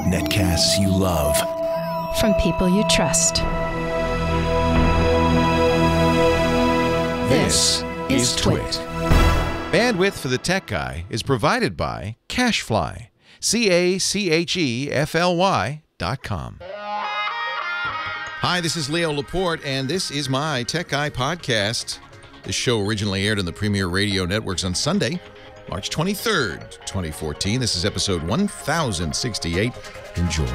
Netcasts you love. From people you trust. This is Twit. Bandwidth for the Tech Guy is provided by CacheFly. CacheFly.com. Hi, this is Leo Laporte, and this is my Tech Guy podcast. This show originally aired on the Premier Radio Networks on Sunday, March 23rd, 2014. This is episode 1068. Enjoy.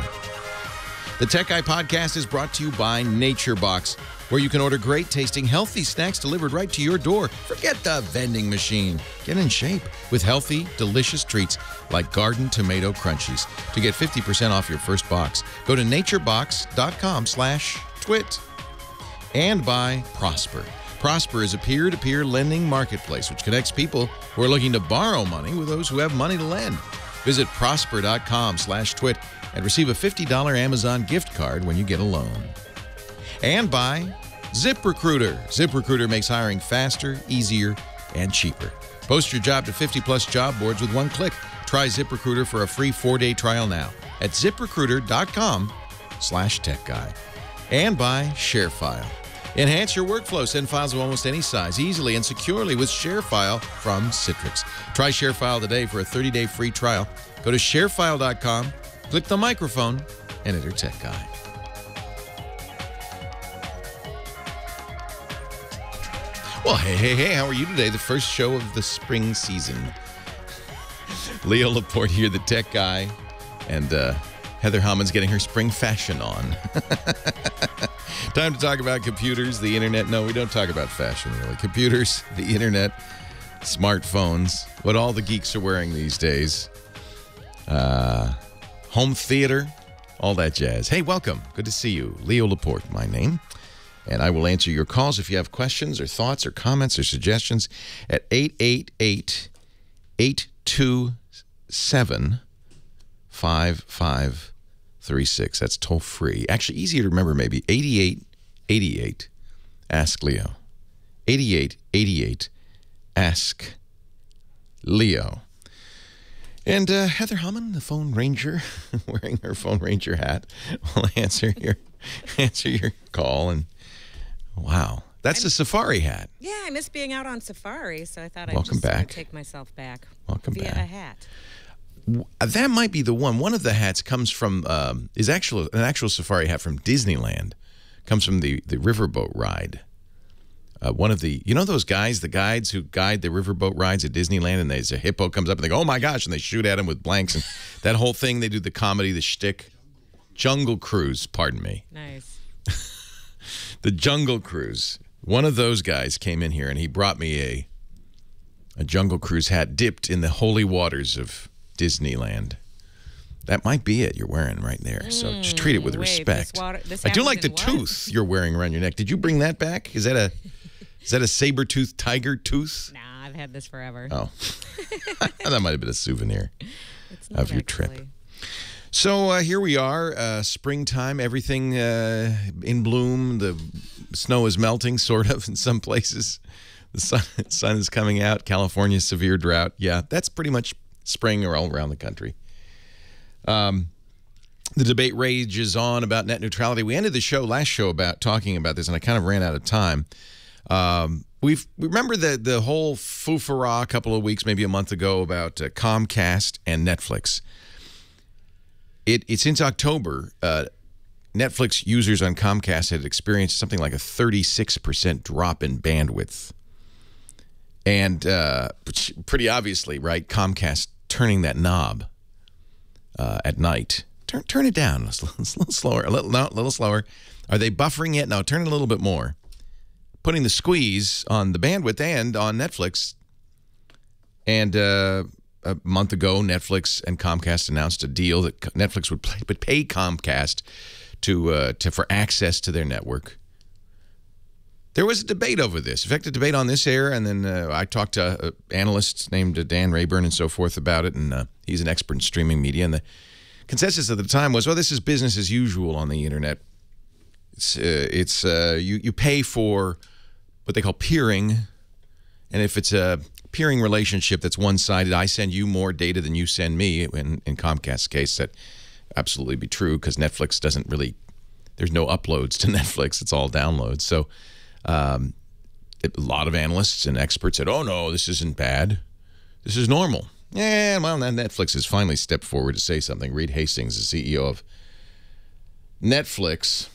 The Tech Guy podcast is brought to you by NatureBox, where you can order great tasting, healthy snacks delivered right to your door. Forget the vending machine. Get in shape with healthy, delicious treats like garden tomato crunchies. To get 50% off your first box, go to naturebox.com/twit. And by Prosper. Prosper is a peer-to-peer lending marketplace which connects people who are looking to borrow money with those who have money to lend. Visit prosper.com/twit and receive a $50 Amazon gift card when you get a loan. And by ZipRecruiter. ZipRecruiter makes hiring faster, easier, and cheaper. Post your job to 50-plus job boards with one click. Try ZipRecruiter for a free 4-day trial now at ZipRecruiter.com/techguy. And by ShareFile. Enhance your workflow. Send files of almost any size easily and securely with ShareFile from Citrix. Try ShareFile today for a 30-day free trial. Go to ShareFile.com, click the microphone, and enter Tech Guy. Well, hey, how are you today? The first show of the spring season. Leo Laporte here, the Tech Guy, and Heather Hammond's getting her spring fashion on. Time to talk about computers, the internet. No, we don't talk about fashion, really. Computers, the internet, smartphones, what all the geeks are wearing these days. Home theater, all that jazz. Hey, welcome. Good to see you. Leo Laporte, my name. And I will answer your calls if you have questions or thoughts or comments or suggestions at 888-827-5536. That's toll free. Actually, easier to remember maybe. 8888 Ask Leo. 8888 Ask Leo. And Heather Hammond, the phone ranger, wearing her phone ranger hat, will answer your call. And wow, that's a safari hat. Yeah, I miss being out on safari, so I thought I'd Welcome just back. Take myself back. Welcome via back. a hat. That might be the one. One of the hats comes from is an actual safari hat from Disneyland. Comes from the riverboat ride. One of the, you know those guys, the guides who guide the riverboat rides at Disneyland, and there's a hippo comes up and they go, oh my gosh, and they shoot at him with blanks, and that whole thing, they do the comedy, the shtick. Jungle Cruise, pardon me. Nice. The Jungle Cruise. One of those guys came in here and he brought me a Jungle Cruise hat dipped in the holy waters of Disneyland. That might be it you're wearing right there. So just treat it with respect. This I do like the what? tooth you're wearing around your neck. Did you bring that back? Is that a saber-toothed tiger tooth? Nah, I've had this forever. Oh. That might have been a souvenir of your trip. Actually. So here we are, springtime, everything in bloom. The snow is melting, sort of, in some places. The sun is coming out. California, severe drought. Yeah, that's pretty much spring all around the country. The debate rages on about net neutrality. We ended the last show about talking about this, and I kind of ran out of time. We remember the whole foofara a couple of weeks, maybe a month ago, about Comcast and Netflix. Since October, Netflix users on Comcast had experienced something like a 36% drop in bandwidth. And pretty obviously, right, Comcast turning that knob at night. Turn it down a little slower, a little slower. Are they buffering it? No, turn it a little bit more. Putting the squeeze on the bandwidth and on Netflix. And a month ago, Netflix and Comcast announced a deal that Netflix would pay Comcast for access to their network. There was a debate over this. In fact, a debate on this air, and then I talked to analysts named Dan Rayburn and so forth about it, and he's an expert in streaming media. And the consensus at the time was, well, this is business as usual on the internet. You pay for what they call peering, and if it's a peering relationship that's one-sided. I send you more data than you send me. In Comcast's case, that absolutely be true because Netflix doesn't really, there's no uploads to Netflix. It's all downloads. So a lot of analysts and experts said, oh, no, this isn't bad. This is normal. Yeah, well, now Netflix has finally stepped forward to say something. Reed Hastings, the CEO of Netflix,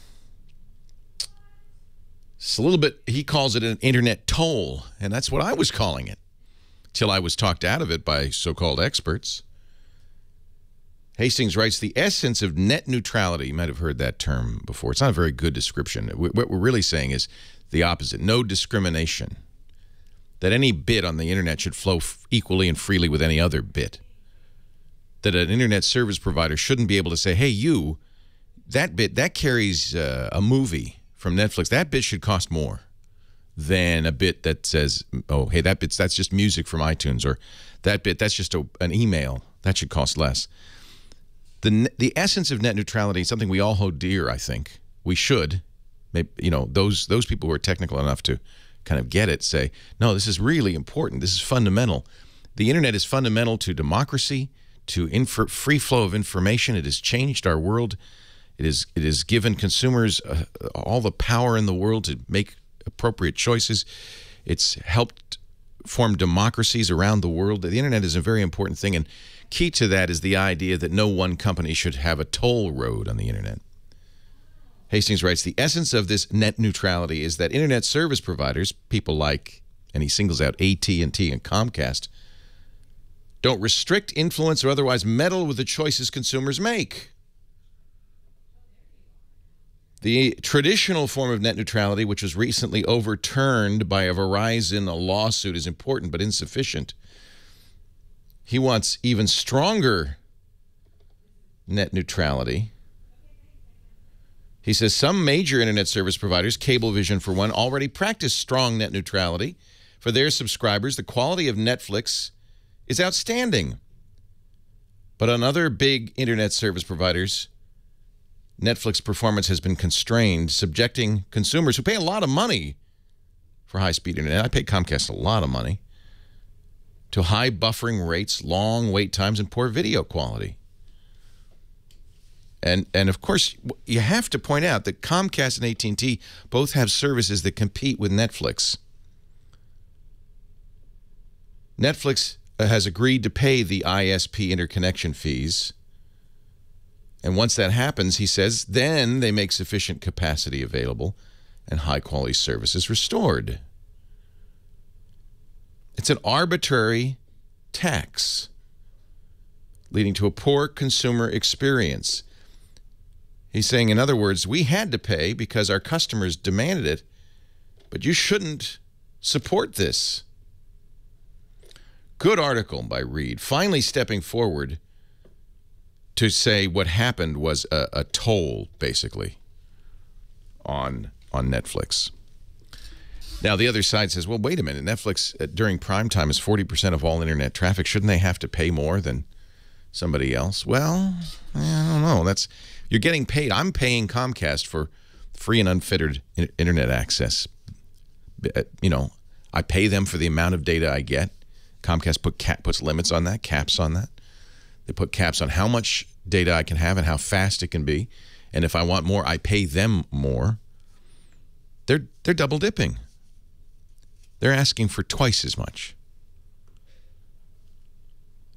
it's a little bit, he calls it an internet toll, and that's what I was calling it, till I was talked out of it by so-called experts. Hastings writes, the essence of net neutrality, you might have heard that term before. It's not a very good description. What we're really saying is the opposite, no discrimination. That any bit on the internet should flow equally and freely with any other bit. That an internet service provider shouldn't be able to say, hey, you, that bit, that carries a movie from Netflix, that bit should cost more than a bit that says, oh, hey, that's just music from iTunes, or that bit, that's just an email, that should cost less. The essence of net neutrality is something we all hold dear, I think. We should. Maybe, you know, those people who are technical enough to kind of get it say, no, this is really important. This is fundamental. The internet is fundamental to democracy, to free flow of information. It has changed our world. It has given consumers all the power in the world to make appropriate choices. It's helped form democracies around the world. The internet is a very important thing, and key to that is the idea that no one company should have a toll road on the internet. Hastings writes, the essence of this net neutrality is that internet service providers, people like, and he singles out AT&T and Comcast, don't restrict, influence, or otherwise meddle with the choices consumers make. The traditional form of net neutrality, which was recently overturned by a Verizon lawsuit, is important but insufficient. He wants even stronger net neutrality. He says some major internet service providers, Cablevision for one, already practice strong net neutrality. For their subscribers, the quality of Netflix is outstanding. But on other big internet service providers, Netflix performance has been constrained, subjecting consumers who pay a lot of money for high-speed internet. I pay Comcast a lot of money, to high buffering rates, long wait times, and poor video quality. And of course, you have to point out that Comcast and AT&T both have services that compete with Netflix. Netflix has agreed to pay the ISP interconnection fees. And once that happens, he says, then they make sufficient capacity available and high-quality services restored. It's an arbitrary tax leading to a poor consumer experience. He's saying, in other words, we had to pay because our customers demanded it, but you shouldn't support this. Good article by Reed, finally stepping forward to say what happened was a toll, basically, on Netflix. Now, the other side says, well, wait a minute. Netflix, during prime time, is 40% of all internet traffic. Shouldn't they have to pay more than somebody else? Well, I don't know. You're getting paid. I'm paying Comcast for free and unfettered internet access. You know, I pay them for the amount of data I get. Comcast puts limits on that, caps on that. They put caps on how much data I can have and how fast it can be. And if I want more, I pay them more. They're double dipping. They're asking for twice as much.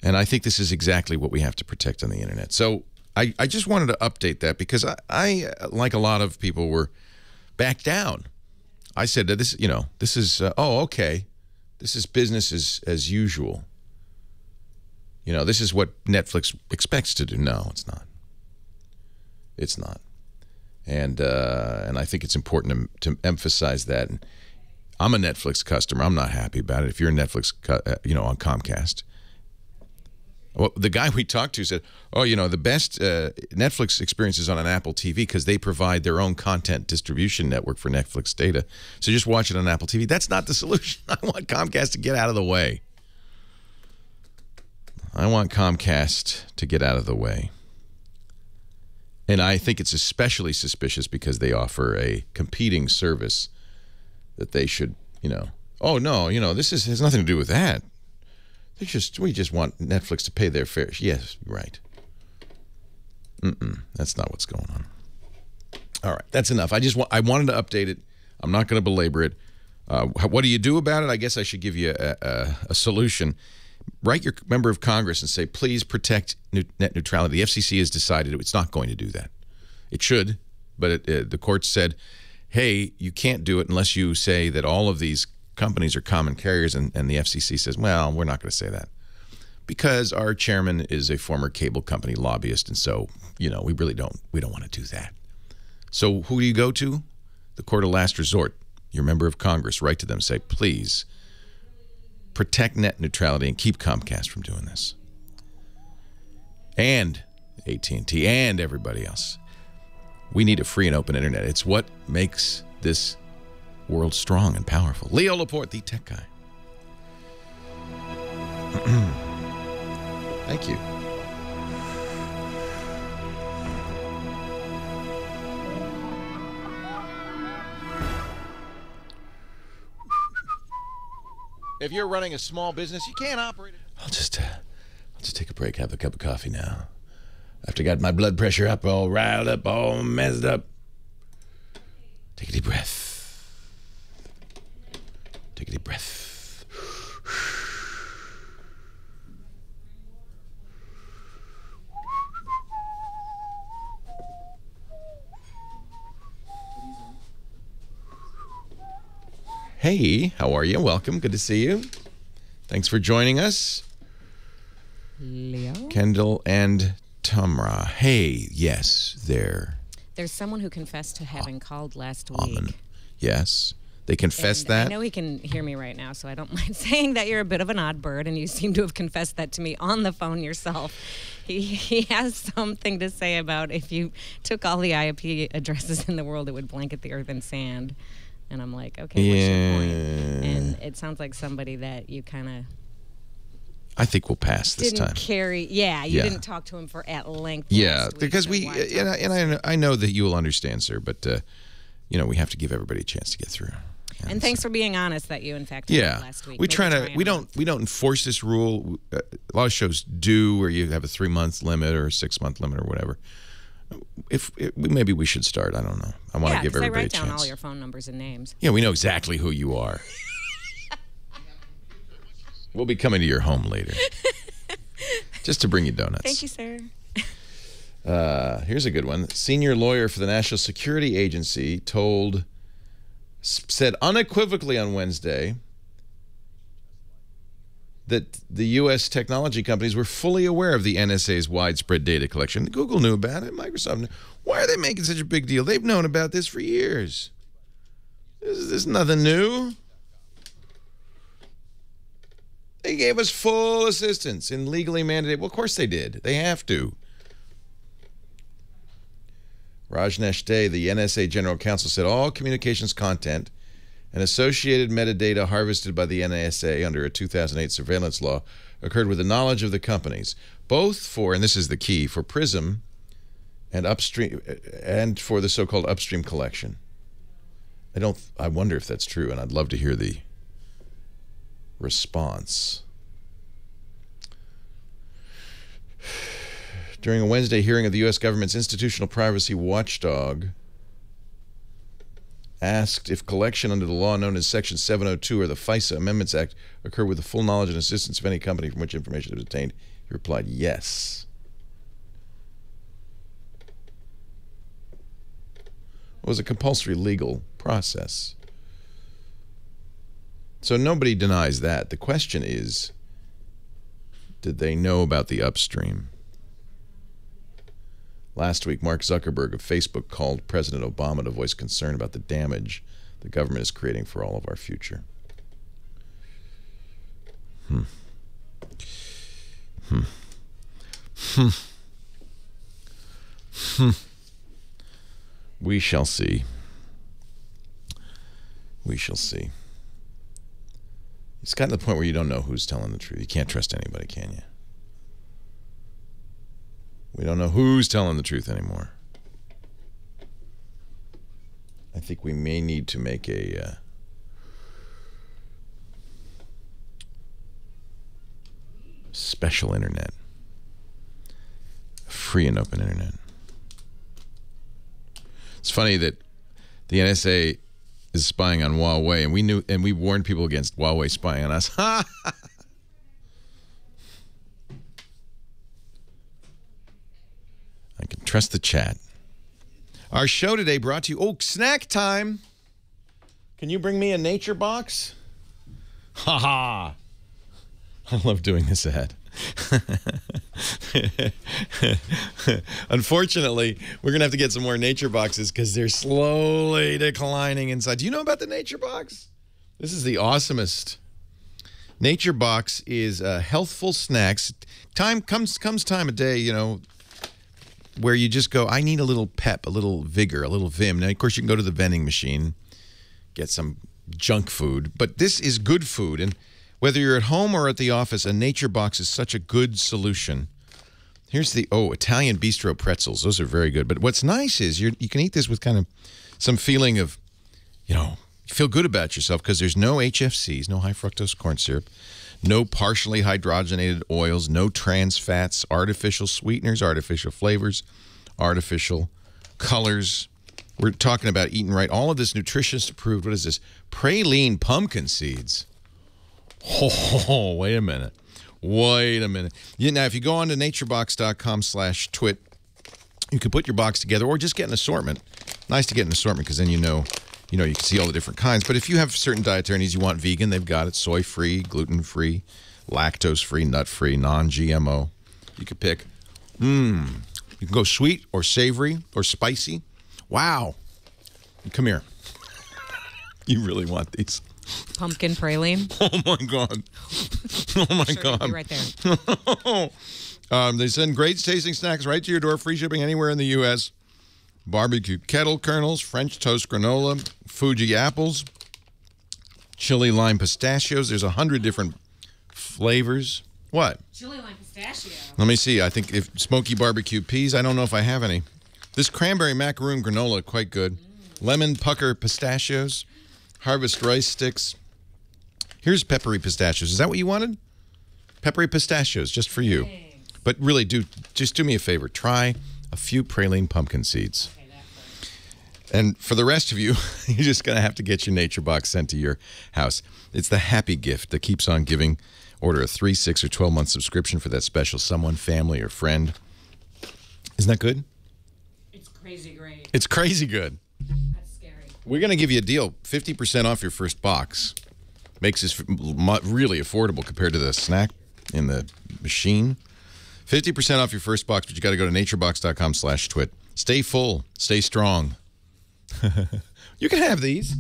And I think this is exactly what we have to protect on the internet. So I just wanted to update that because I like a lot of people, were back down. I said that this, you know, this is, oh, okay. This is business as usual. You know, this is what Netflix expects to do. No, it's not. It's not. And I think it's important to emphasize that. And I'm a Netflix customer. I'm not happy about it. If you're a Netflix, you know, on Comcast. Well, the guy we talked to said, oh, you know, the best Netflix experience is on an Apple TV because they provide their own content distribution network for Netflix data. So just watch it on Apple TV. That's not the solution. I want Comcast to get out of the way. I want Comcast to get out of the way. And I think it's especially suspicious because they offer a competing service that they should, you know, oh, no, you know, this has nothing to do with that. We just want Netflix to pay their fair. Yes, right. That's not what's going on. All right, that's enough. I wanted to update it. I'm not going to belabor it. What do you do about it? I guess I should give you a solution. Write your member of Congress and say, please protect net neutrality. The FCC has decided it's not going to do that. It should, but the court said, hey, you can't do it unless you say that all of these companies are common carriers, and the FCC says, well, we're not going to say that because our chairman is a former cable company lobbyist, and so, we don't want to do that. So who do you go to? The court of last resort. Your member of Congress. Write to them, say, please protect net neutrality and keep Comcast from doing this. And AT&T and everybody else. We need a free and open internet. It's what makes this world strong and powerful. Leo Laporte, the tech guy. Thank you. If you're running a small business, you can't operate it. I'll just take a break, have a cup of coffee now. After I got my blood pressure up, all riled up, all messed up. Take a deep breath. Take a deep breath. Hey, how are you? Welcome. Good to see you. Thanks for joining us. Leo? Kendall and Tamra. Hey, yes, there. There's someone who confessed to having called last week. Yes. They confessed that? I know he can hear me right now, so I don't mind saying that you're a bit of an odd bird, and you seem to have confessed that to me on the phone yourself. He has something to say about if you took all the IP addresses in the world, it would blanket the earth in sand. And I'm like, okay, what's your point? And it sounds like somebody that you kind of... I think we'll pass this time. You didn't talk to him for at length. Yeah, last week, because so I know that you will understand, sir, but we have to give everybody a chance to get through. And thanks for being honest that you in fact did last week. We don't enforce this rule. A lot of shows do, where you have a 3-month limit or a 6-month limit or whatever. Maybe we should start. I don't know. I want to give everybody a chance. I write down all your phone numbers and names. Yeah, we know exactly who you are. We'll be coming to your home later, just to bring you donuts. Thank you, sir. Here's a good one. Senior lawyer for the National Security Agency said unequivocally on Wednesday that the U.S. technology companies were fully aware of the NSA's widespread data collection. Google knew about it. Microsoft knew. Why are they making such a big deal? They've known about this for years. This is nothing new. They gave us full assistance in legally mandated. Well, of course they did. They have to. Rajneesh Dey, the NSA General Counsel, said all communications content and associated metadata harvested by the NSA under a 2008 surveillance law occurred with the knowledge of the companies, both for, and this is the key, for PRISM and upstream, and for the so-called upstream collection. I wonder if that's true, and I'd love to hear the response. During a Wednesday hearing of the U.S. government's institutional privacy watchdog, asked if collection under the law known as Section 702 or the FISA Amendments Act occurred with the full knowledge and assistance of any company from which information is obtained, he replied, yes. It was a compulsory legal process. So nobody denies that. The question is, did they know about the upstream? Last week, Mark Zuckerberg of Facebook called President Obama to voice concern about the damage the government is creating for all of our future. We shall see. We shall see. It's gotten to the point where you don't know who's telling the truth. You can't trust anybody, can you? We don't know who's telling the truth anymore. I think we may need to make a special internet. Free and open internet. It's funny that the NSA is spying on Huawei, and we warned people against Huawei spying on us. I can trust the chat. Our show today brought to you. Oh, snack time. Can you bring me a nature box? Ha ha. I love doing this ad. Unfortunately, we're going to have to get some more nature boxes because they're slowly declining inside. Do you know about the nature box? This is the awesomest. Nature box is healthful snacks. Comes time of day, you know, where you just go, I need a little pep, a little vigor, a little vim. Now, of course, you can go to the vending machine, get some junk food, but this is good food. And whether you're at home or at the office, a nature box is such a good solution. Here's the, Italian bistro pretzels. Those are very good. But what's nice is you can eat this with kind of some feeling of, you know, you feel good about yourself because there's no HFCs, no high fructose corn syrup, no partially hydrogenated oils, no trans fats, artificial sweeteners, artificial flavors, artificial colors. We're talking about eating right. All of this nutritionist approved. What is this? Praline pumpkin seeds. Oh, wait a minute. Wait a minute. Now, if you go on to naturebox.com/twit, you can put your box together or just get an assortment. Nice to get an assortment because then you know you can see all the different kinds. But if you have certain dietary needs, you want vegan, they've got it. Soy-free, gluten-free, lactose-free, nut-free, non-GMO. You could pick. You can go sweet or savory or spicy. Wow. Come here. You really want these. Pumpkin praline. Oh, my God. Oh, my God. Be right there. They send great tasting snacks right to your door, free shipping anywhere in the U.S. Barbecue kettle kernels, French toast granola, Fuji apples, chili lime pistachios. There's 100 different flavors. What? Chili lime pistachio. Let me see. I think if smoky barbecue peas, I don't know if I have any. This cranberry macaroon granola, quite good. Lemon pucker pistachios. Harvest rice sticks. Here's peppery pistachios. Is that what you wanted? Peppery pistachios, just for you. Thanks. But really, just do me a favor. Try a few praline pumpkin seeds. Okay, that first. And for the rest of you, you're just going to have to get your nature box sent to your house. It's the happy gift that keeps on giving. Order a 3, 6, or 12-month subscription for that special someone, family, or friend. Isn't that good? It's crazy great. It's crazy good. That's scary. We're going to give you a deal, 50% off your first box. Makes this really affordable compared to the snack in the machine. 50% off your first box, but you got to go to naturebox.com/twit. Stay full. Stay strong. You can have these.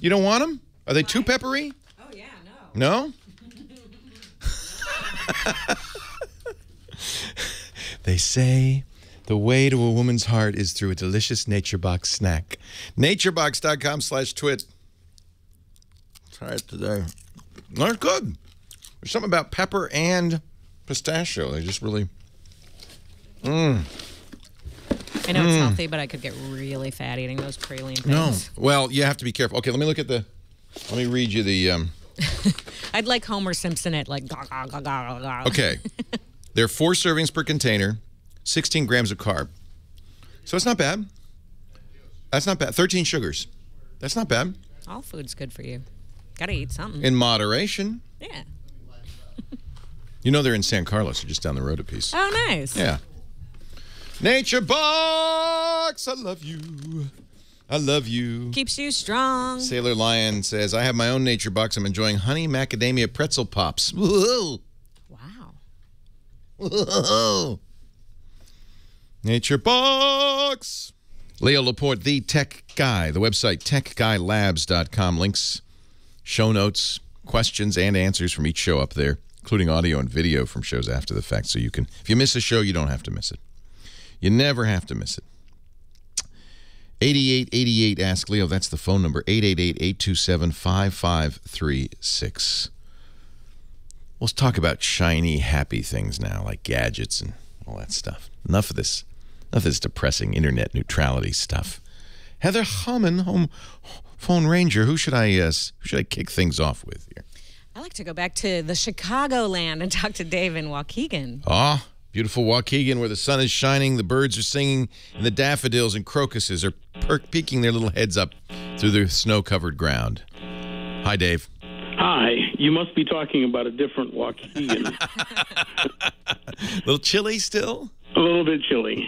You don't want them? Are they too peppery? Oh, yeah, no. No? They say the way to a woman's heart is through a delicious Nature Box snack. Naturebox.com/twit. Try it today. They're good. There's something about pepper and pistachio. They just really... I know it's healthy, but I could get really fat eating those praline things. No. Well, you have to be careful. Okay, let me read you the... I'd like Homer Simpson it, like, gah, gah, gah, gah, gah. Okay. There are 4 servings per container, 16 grams of carb. So it's not bad. That's not bad. 13 sugars. That's not bad. All food's good for you. Gotta eat something. In moderation. Yeah. You know they're in San Carlos. They're just down the road a piece. Oh, nice. Yeah. Nature Box, I love you. I love you. Keeps you strong. Sailor Lion says, I have my own Nature Box. I'm enjoying honey macadamia pretzel pops. Whoa. Wow. Whoa. Nature Box. Leo Laporte, the tech guy. The website, techguylabs.com. Links, show notes, questions, and answers from each show up there, including audio and video from shows after the fact. So you can, if you miss a show, you don't have to miss it. You never have to miss it. 8888 Ask Leo. That's the phone number. 888-827-5536. Let's talk about shiny, happy things now, like gadgets and all that stuff. Enough of this depressing internet neutrality stuff. Heather Hammond, home phone ranger. Who should I kick things off with here? I like to go back to the Chicagoland and talk to Dave in Waukegan. Ah, beautiful Waukegan, where the sun is shining, the birds are singing, and the daffodils and crocuses are peeking their little heads up through the snow-covered ground. Hi, Dave. Hi. You must be talking about a different Waukegan. A little chilly still? A little bit chilly.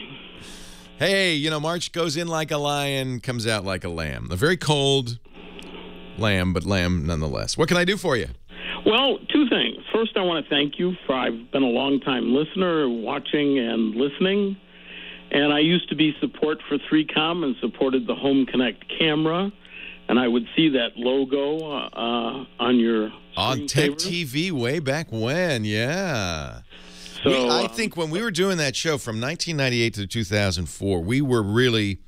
Hey, you know, March goes in like a lion, comes out like a lamb. A very cold lamb, but lamb nonetheless. What can I do for you? Well, two things. First, I want to thank you for I've been a long-time listener, watching and listening. And I used to be support for 3Com and supported the Home Connect camera. And I would see that logo on your on Tech screensaver. TV way back when, yeah. So I think when we were doing that show from 1998 to 2004, we were really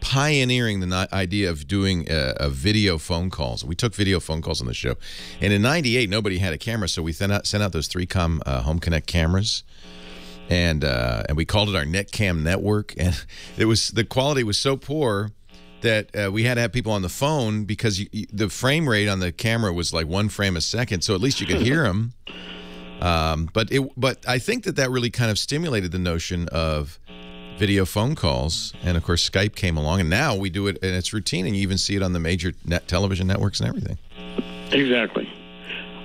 pioneering the idea of doing a video phone calls. We took video phone calls on the show. And in 98, nobody had a camera, so we sent out those 3Com Home Connect cameras. And we called it our NetCam network. And the quality was so poor that we had to have people on the phone because the frame rate on the camera was like 1 frame a second, so at least you could hear them. But I think that really kind of stimulated the notion of video phone calls, and of course Skype came along, and now we do it, and it's routine, and you even see it on the major television networks and everything. Exactly.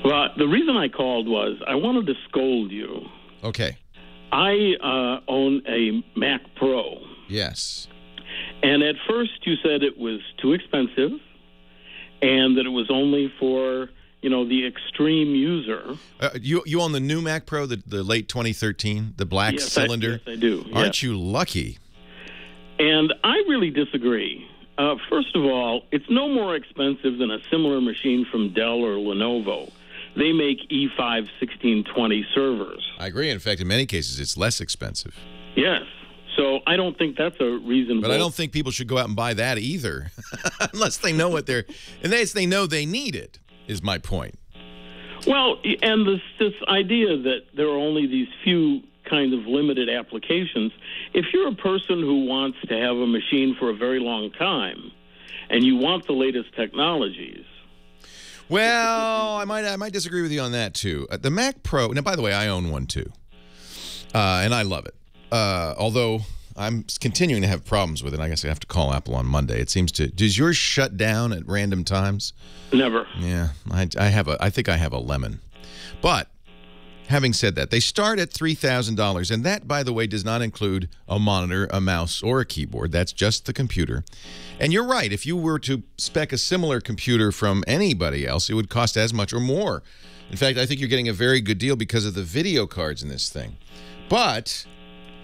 Well, the reason I called was I wanted to scold you. Okay. I own a Mac Pro. Yes. And at first you said it was too expensive and that it was only for, the extreme user. You own the new Mac Pro, the late 2013, the black cylinder? Yes, I do. Aren't you lucky? And I really disagree. First of all, it's no more expensive than a similar machine from Dell or Lenovo. They make E5 1620 servers. I agree. In fact, in many cases, it's less expensive. Yes. So I don't think that's a reasonable. But I don't think people should go out and buy that either, unless they know unless they know they need it, is my point. Well, and this idea that there are only these few kind of limited applications, if you're a person who wants to have a machine for a very long time and you want the latest technologies. Well, I might disagree with you on that, too. The Mac Pro, now, by the way, I own one, too, and I love it. Although I'm continuing to have problems with it. I guess I have to call Apple on Monday. It seems to. Does yours shut down at random times? Never. Yeah, I think I have a lemon. But having said that, they start at $3,000, and that, by the way, does not include a monitor, a mouse, or a keyboard. That's just the computer. And you're right. If you were to spec a similar computer from anybody else, it would cost as much or more. In fact, I think you're getting a very good deal because of the video cards in this thing. But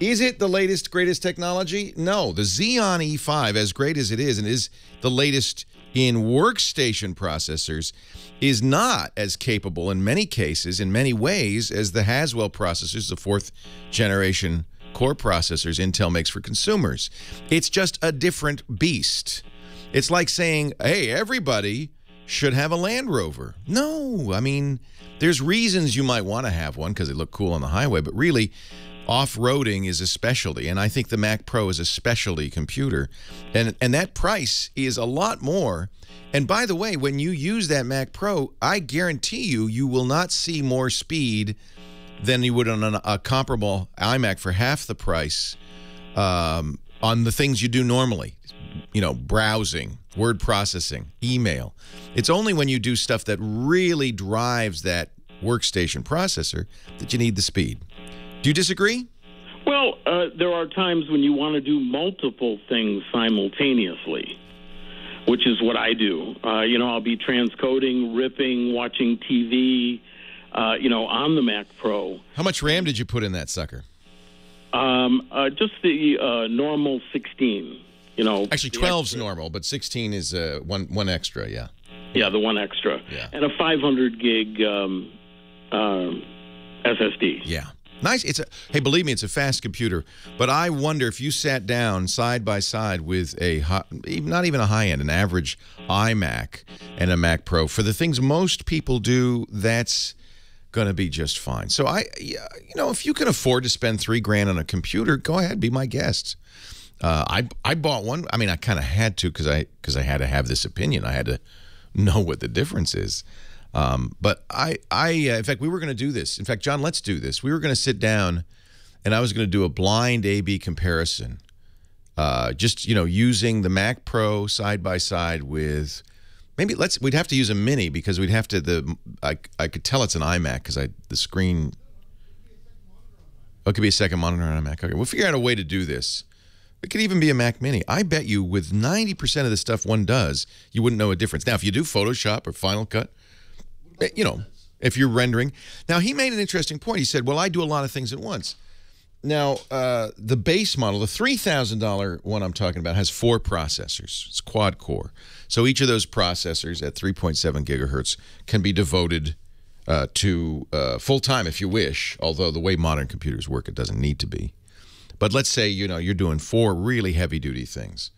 is it the latest, greatest technology? No. The Xeon E5, as great as it is, and is the latest in workstation processors, is not as capable in many cases, in many ways, as the Haswell processors, the 4th generation core processors Intel makes for consumers. It's just a different beast. It's like saying, hey, everybody should have a Land Rover. No, I mean, there's reasons you might want to have one because they look cool on the highway, but really, off-roading is a specialty, and I think the Mac Pro is a specialty computer, and that price is a lot more. And by the way, when you use that Mac Pro, I guarantee you will not see more speed than you would on a comparable iMac for half the price on the things you do normally. Browsing, word processing, email. It's only when you do stuff that really drives that workstation processor that you need the speed. Do you disagree? Well, there are times when you want to do multiple things simultaneously, which is what I do. I'll be transcoding, ripping, watching TV, on the Mac Pro. How much RAM did you put in that sucker? Just the normal 16. Actually, 12's normal, but 16 is one extra, yeah. Yeah, the one extra. Yeah. And a 500 gig SSD. Yeah. Nice. Hey, believe me, it's a fast computer. But I wonder if you sat down side by side with not even a high-end, an average iMac and a Mac Pro, for the things most people do, that's going to be just fine. So if you can afford to spend $3,000 on a computer, go ahead, be my guest. I bought one. I mean, I kind of had to because I had to have this opinion. I had to know what the difference is. But in fact, we were going to do this. In fact, John, let's do this. We were going to sit down, and I was going to do a blind A/B comparison. Just, using the Mac Pro side by side with we'd have to use a mini because we'd have to I could tell it's an iMac because the screen. Oh, it could be a second monitor on a Mac. Okay, we'll figure out a way to do this. It could even be a Mac Mini. I bet you with 90% of the stuff one does, you wouldn't know a difference. Now, if you do Photoshop or Final Cut, if you're rendering. Now, he made an interesting point. He said, well, I do a lot of things at once. Now, the base model, the $3,000 one I'm talking about, has 4 processors. It's quad core. So each of those processors at 3.7 gigahertz can be devoted to full-time if you wish, although the way modern computers work, it doesn't need to be. But let's say, you're doing 4 really heavy-duty things.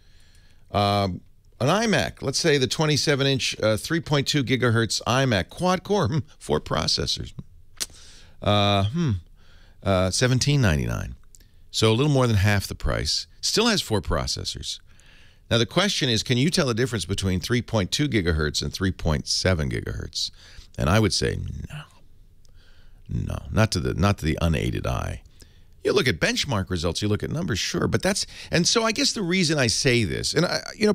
An iMac, let's say the 27-inch 3.2 gigahertz iMac, quad core, 4 processors. $17.99. So a little more than half the price. Still has 4 processors. Now the question is, can you tell the difference between 3.2 gigahertz and 3.7 gigahertz? And I would say no, not to the unaided eye. You look at benchmark results, you look at numbers, sure, but so I guess the reason I say this, and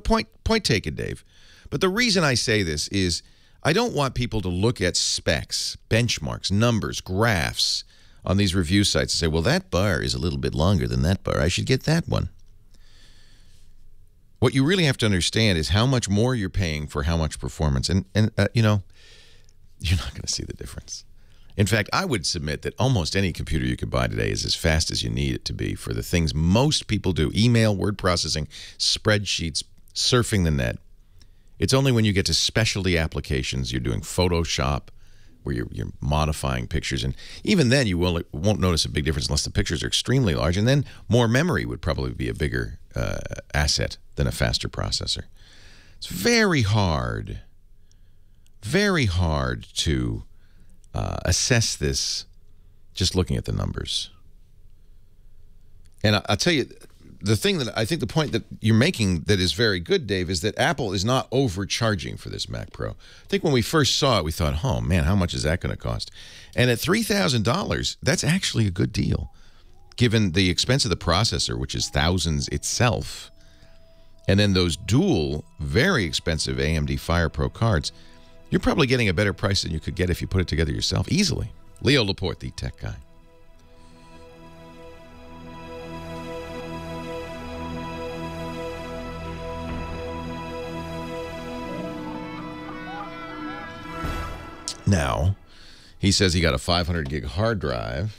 point taken, Dave, but the reason I say this is I don't want people to look at specs, benchmarks, numbers, graphs on these review sites and say, well, that bar is a little bit longer than that bar. I should get that one. What you really have to understand is how much more you're paying for how much performance, and you're not going to see the difference. In fact, I would submit that almost any computer you could buy today is as fast as you need it to be for the things most people do: email, word processing, spreadsheets, surfing the net. It's only when you get to specialty applications, you're doing Photoshop, where you're modifying pictures, and even then you won't notice a big difference unless the pictures are extremely large, and then more memory would probably be a bigger asset than a faster processor. It's very hard to assess this just looking at the numbers. And I'll tell you, the point that you're making that is very good, Dave, is that Apple is not overcharging for this Mac Pro. I think when we first saw it, we thought, oh, man, how much is that going to cost? And at $3,000, that's actually a good deal, given the expense of the processor, which is thousands itself, and then those dual, very expensive AMD FirePro cards. You're probably getting a better price than you could get if you put it together yourself, easily. Leo Laporte, the tech guy. Now, he says he got a 500 gig hard drive.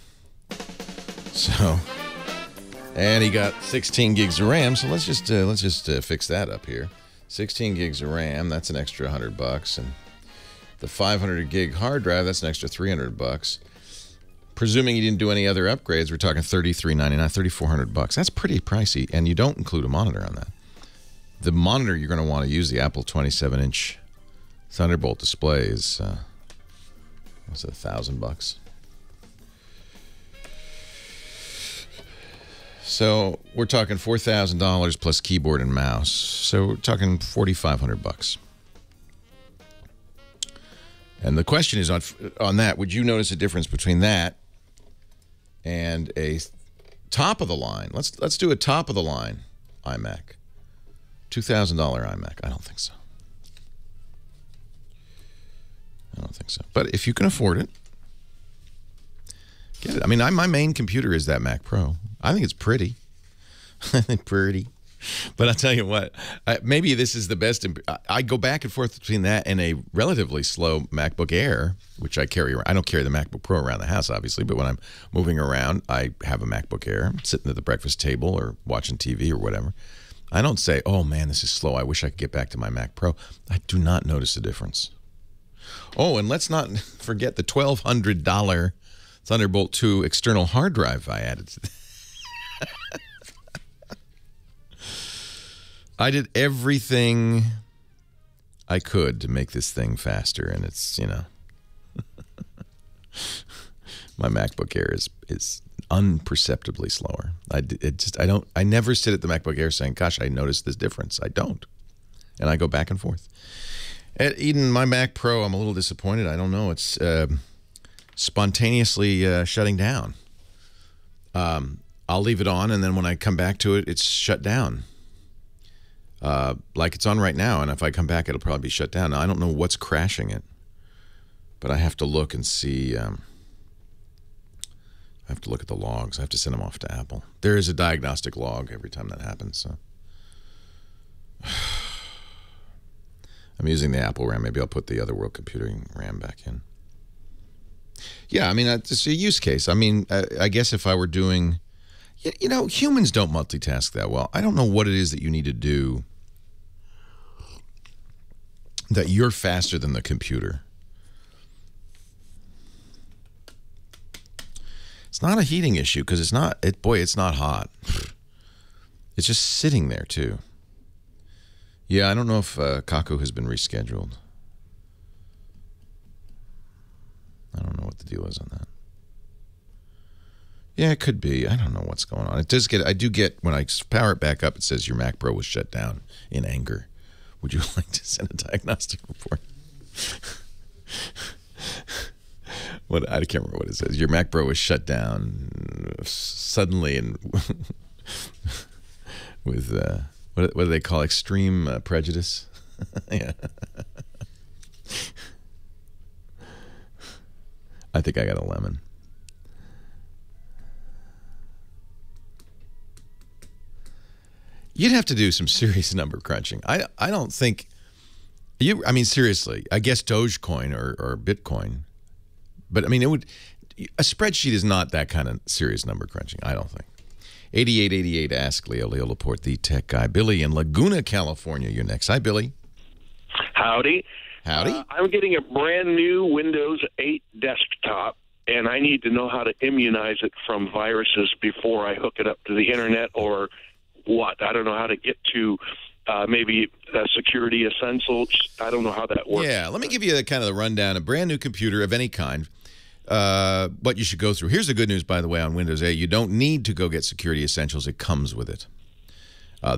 So, and he got 16 gigs of RAM. So let's just fix that up here. 16 gigs of RAM, that's an extra $100, and the 500 gig hard drive, that's an extra $300. Presuming you didn't do any other upgrades, we're talking $33.99, $3,400. That's pretty pricey, and you don't include a monitor on that. The monitor you're going to want to use, the Apple 27-inch Thunderbolt display, is what's it, $1,000? So we're talking $4,000 plus keyboard and mouse. So we're talking $4,500. And the question is on that, would you notice a difference between that and a top of the line? Let's do a top of the line iMac. $2,000 iMac. I don't think so. But if you can afford it, get it. I mean, my main computer is that Mac Pro. I think it's pretty. Pretty. But I'll tell you what, maybe this is the best. I go back and forth between that and a relatively slow MacBook Air, which I carry around. I don't carry the MacBook Pro around the house, obviously, but when I'm moving around, I have a MacBook Air. I'm sitting at the breakfast table or watching TV or whatever. I don't say, oh, man, this is slow. I wish I could get back to my Mac Pro. I do not notice a difference. Oh, and let's not forget the $1,200 Thunderbolt 2 external hard drive I added to I did everything I could to make this thing faster, and it's, my MacBook Air is unperceptibly slower. I never sit at the MacBook Air saying, gosh, I noticed this difference. I don't. And I go back and forth. At Eden, my Mac Pro, I'm a little disappointed. I don't know. It's spontaneously shutting down. I'll leave it on, and then when I come back to it, it's shut down. Like it's on right now, and if I come back, it'll probably be shut down. Now, I don't know what's crashing it, but I have to look and see. I have to look at the logs. I have to send them off to Apple. There is a diagnostic log every time that happens. So I'm using the Apple RAM. Maybe I'll put the other world computing RAM back in. Yeah, I mean, it's a use case. I mean, I guess if I were doing, you know, humans don't multitask that well. I don't know what it is that you need to do that you're faster than the computer. It's not a heating issue because it's not, boy, it's not hot. It's just sitting there, too. Yeah, I don't know if Kaku has been rescheduled. I don't know what the deal is on that. Yeah, it could be. I don't know what's going on. It does get. I do get when I power it back up. It says your Mac Pro was shut down in anger. Would you like to send a diagnostic report? What I can't remember what it says. Your Mac Pro was shut down suddenly and with what do they call extreme prejudice? Yeah. I think I got a lemon. You'd have to do some serious number crunching. I don't think I mean, seriously, I guess Dogecoin or Bitcoin. But I mean, a spreadsheet is not that kind of serious number crunching, I don't think. 8888 ask Leo Laporte, the tech guy. Billy in Laguna, California, you're next. Hi, Billy. Howdy. Howdy. I'm getting a brand new Windows 8 desktop, and I need to know how to immunize it from viruses before I hook it up to the internet or what. I don't know how to get to maybe security essentials. I don't know how that works. Yeah, let me give you kind of the rundown. A brand new computer of any kind, what you should go through. Here's the good news, by the way, on Windows 8. You don't need to go get security essentials. It comes with it.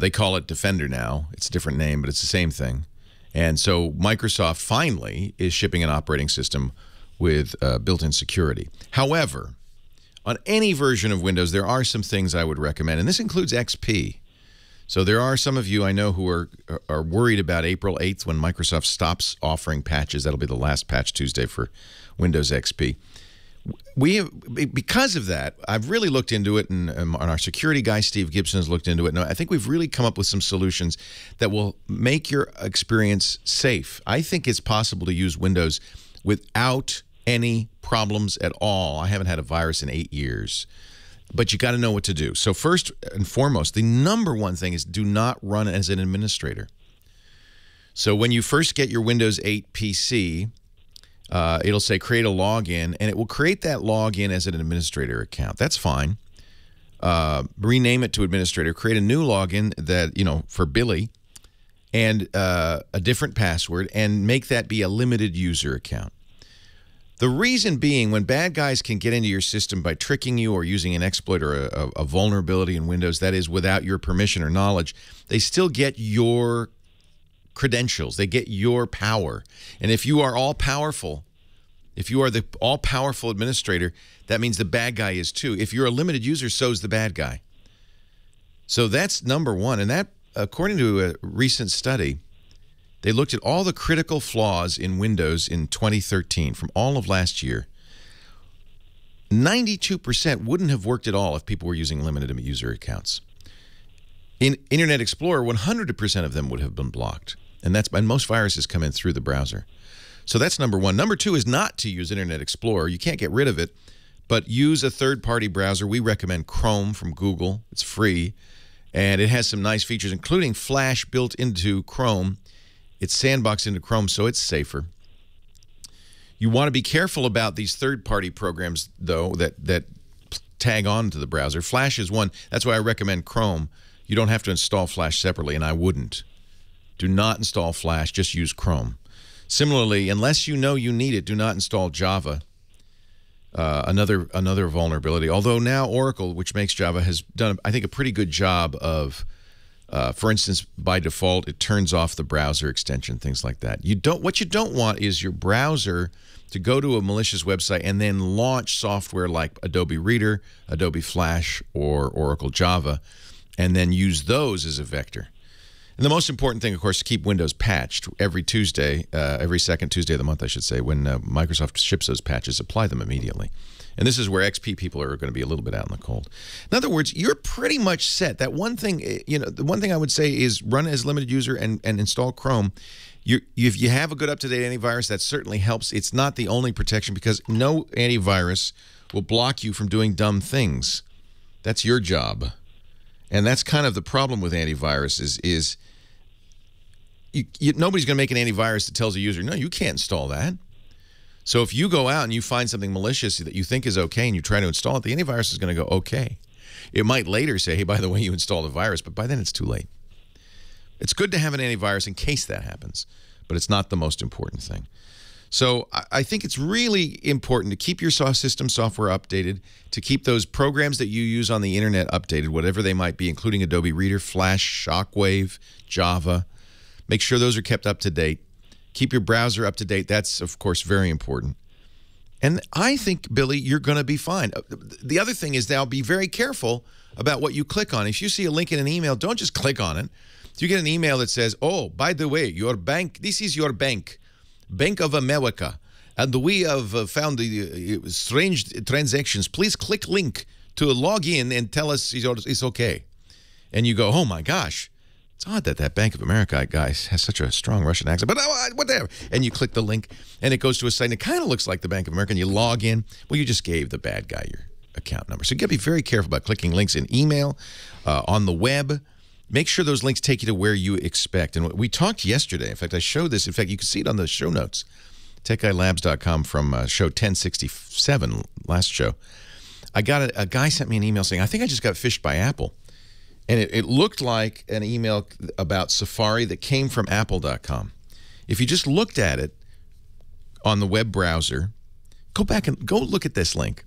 They call it Defender now. It's a different name, but it's the same thing. And so Microsoft finally is shipping an operating system with built-in security. However, on any version of Windows, there are some things I would recommend, and this includes XP. So there are some of you I know who are worried about April 8th when Microsoft stops offering patches. That'll be the last patch Tuesday for Windows XP. Because of that, I've really looked into it, and our security guy, Steve Gibson, has looked into it. And I think we've really come up with some solutions that will make your experience safe. I think it's possible to use Windows without any problems at all. I haven't had a virus in 8 years. But you got to know what to do. So first and foremost, the number one thing is do not run as an administrator. So when you first get your Windows 8 PC, it'll say create a login, and it will create that login as an administrator account. That's fine. Rename it to administrator, create a new login that, you know, for Billy, and a different password, and make that be a limited user account. The reason being, when bad guys can get into your system by tricking you or using an exploit or a vulnerability in Windows, that is without your permission or knowledge, they still get your credentials. They get your power. And if you are all-powerful, if you are the all-powerful administrator, that means the bad guy is too. If you're a limited user, so is the bad guy. So that's number one. And that, according to a recent study, they looked at all the critical flaws in Windows in 2013 from all of last year. 92% wouldn't have worked at all if people were using limited user accounts. In Internet Explorer, 100% of them would have been blocked. And most viruses come in through the browser. So that's number one. Number two is not to use Internet Explorer. You can't get rid of it, but use a third-party browser. We recommend Chrome from Google. It's free, and it has some nice features, including Flash built into Chrome. It's sandboxed into Chrome, so it's safer. You want to be careful about these third-party programs, though, that tag on to the browser. Flash is one. That's why I recommend Chrome. You don't have to install Flash separately, and I wouldn't. Do not install Flash. Just use Chrome. Similarly, unless you know you need it, do not install Java. Another vulnerability. Although now Oracle, which makes Java, has done, I think, a pretty good job of For instance, by default, it turns off the browser extension, things like that. What you don't want is your browser to go to a malicious website and then launch software like Adobe Reader, Adobe Flash, or Oracle Java, and then use those as a vector. And the most important thing, of course, is to keep Windows patched every Tuesday, every second Tuesday of the month, I should say. When Microsoft ships those patches, apply them immediately. And this is where XP people are going to be a little bit out in the cold. In other words, you're pretty much set. That one thing, the one thing I would say is run as limited user and install Chrome. If you have a good up-to-date antivirus, that certainly helps. It's not the only protection because no antivirus will block you from doing dumb things. That's your job. And that's kind of the problem with antivirus is nobody's going to make an antivirus that tells a user, no, you can't install that. So if you go out and you find something malicious that you think is okay and you try to install it, the antivirus is going to go, okay. It might later say, hey, by the way, you installed a virus, but by then it's too late. It's good to have an antivirus in case that happens, but it's not the most important thing. So I think it's really important to keep your system software updated, to keep those programs that you use on the internet updated, whatever they might be, including Adobe Reader, Flash, Shockwave, Java. Make sure those are kept up to date. Keep your browser up to date. That's, of course, very important. And I think, Billy, you're going to be fine. The other thing is now be very careful about what you click on. If you see a link in an email, don't just click on it. If you get an email that says, oh, by the way, your bank, this is your bank, Bank of America, and we have found the strange transactions. Please click link to log in and tell us it's okay. And you go, oh, my gosh. It's odd that Bank of America guy has such a strong Russian accent, but whatever. And you click the link, and it goes to a site, and it kind of looks like the Bank of America, and you log in. Well, you just gave the bad guy your account number. So you got to be very careful about clicking links in email, on the web. Make sure those links take you to where you expect. And we talked yesterday. In fact, I showed this. In fact, you can see it on the show notes, techguylabs.com from show 1067, last show. I got a guy sent me an email saying, I think I just got phished by Apple. And it looked like an email about Safari that came from apple.com. If you just looked at it on the web browser, go back and go look at this link.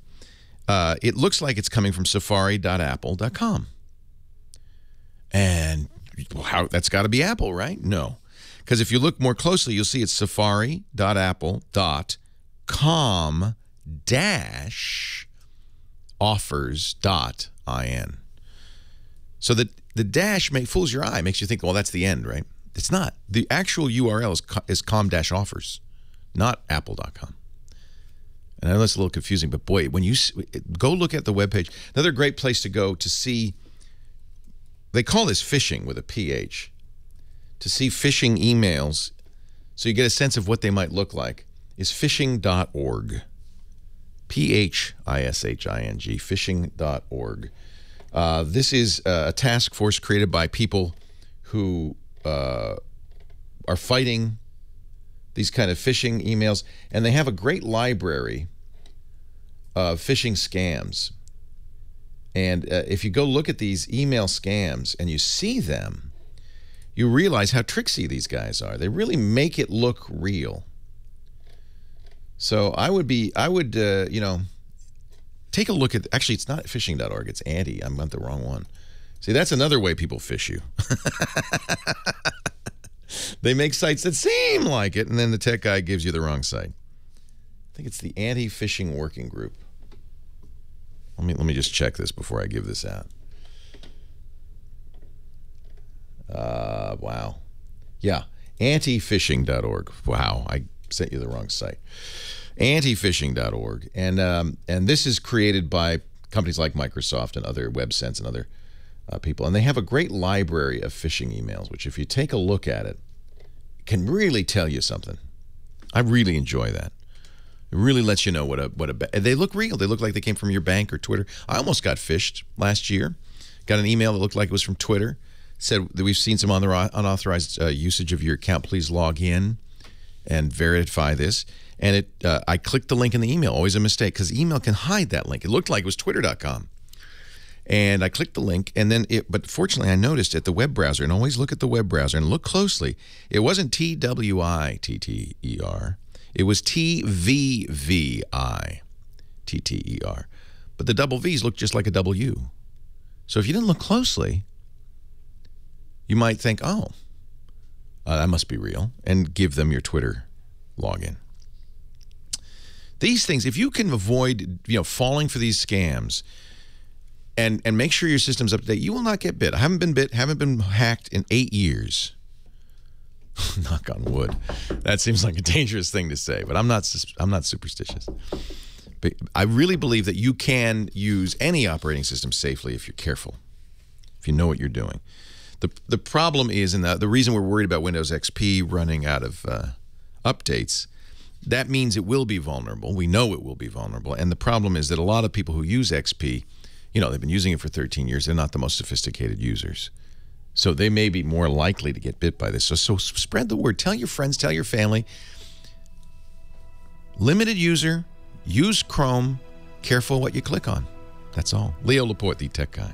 It looks like it's coming from safari.apple.com. And that's got to be Apple, right? No. Because if you look more closely, you'll see it's safari.apple.com-offers.in. So the dash fools your eye, makes you think, well, that's the end, right? It's not. The actual URL is com-offers, not apple.com. And I know it's a little confusing, but boy, when you go look at the webpage, another great place to go to see, they call this phishing with a PH, to see phishing emails so you get a sense of what they might look like, is phishing.org. P-H-I-S-H-I-N-G, phishing.org. This is a task force created by people who are fighting these kind of phishing emails, and they have a great library of phishing scams. And if you go look at these email scams and you see them, you realize how tricksy these guys are. They really make it look real. So I would, you know, take a look at, actually, it's not phishing.org, it's anti. I'm on the wrong one. See, that's another way people phish you. They make sites that seem like it, and then the tech guy gives you the wrong site. I think it's the Anti-Phishing Working Group. Let me just check this before I give this out. Wow. Yeah, antiphishing.org. Wow, I sent you the wrong site. Antiphishing.org. And this is created by companies like Microsoft and other WebSense and other people. And they have a great library of phishing emails, which if you take a look at it, can really tell you something. I really enjoy that. It really lets you know they look real. They look like they came from your bank or Twitter. I almost got phished last year. Got an email that looked like it was from Twitter. Said that we've seen some unauthorized usage of your account. Please log in and verify this. And I clicked the link in the email. Always a mistake because email can hide that link. It looked like it was twitter.com. And I clicked the link, and then but fortunately I noticed at the web browser, and always look at the web browser and look closely. It wasn't TWITTER. It was TVVITTER. But the double V's looked just like a W. So if you didn't look closely, you might think, oh, that must be real, and give them your Twitter login. These things, if you can avoid, falling for these scams and make sure your system's up to date, you will not get bit. I haven't been bit, haven't been hacked in 8 years. Knock on wood. That seems like a dangerous thing to say, but I'm not superstitious. But I really believe that you can use any operating system safely if you're careful, if you know what you're doing. The problem is, and the reason we're worried about Windows XP running out of updates, that means it will be vulnerable. We know it will be vulnerable. And the problem is that a lot of people who use XP, they've been using it for 13 years. They're not the most sophisticated users. So they may be more likely to get bit by this. So spread the word. Tell your friends, tell your family. Limited user, use Chrome, careful what you click on. That's all. Leo Laporte, the tech guy.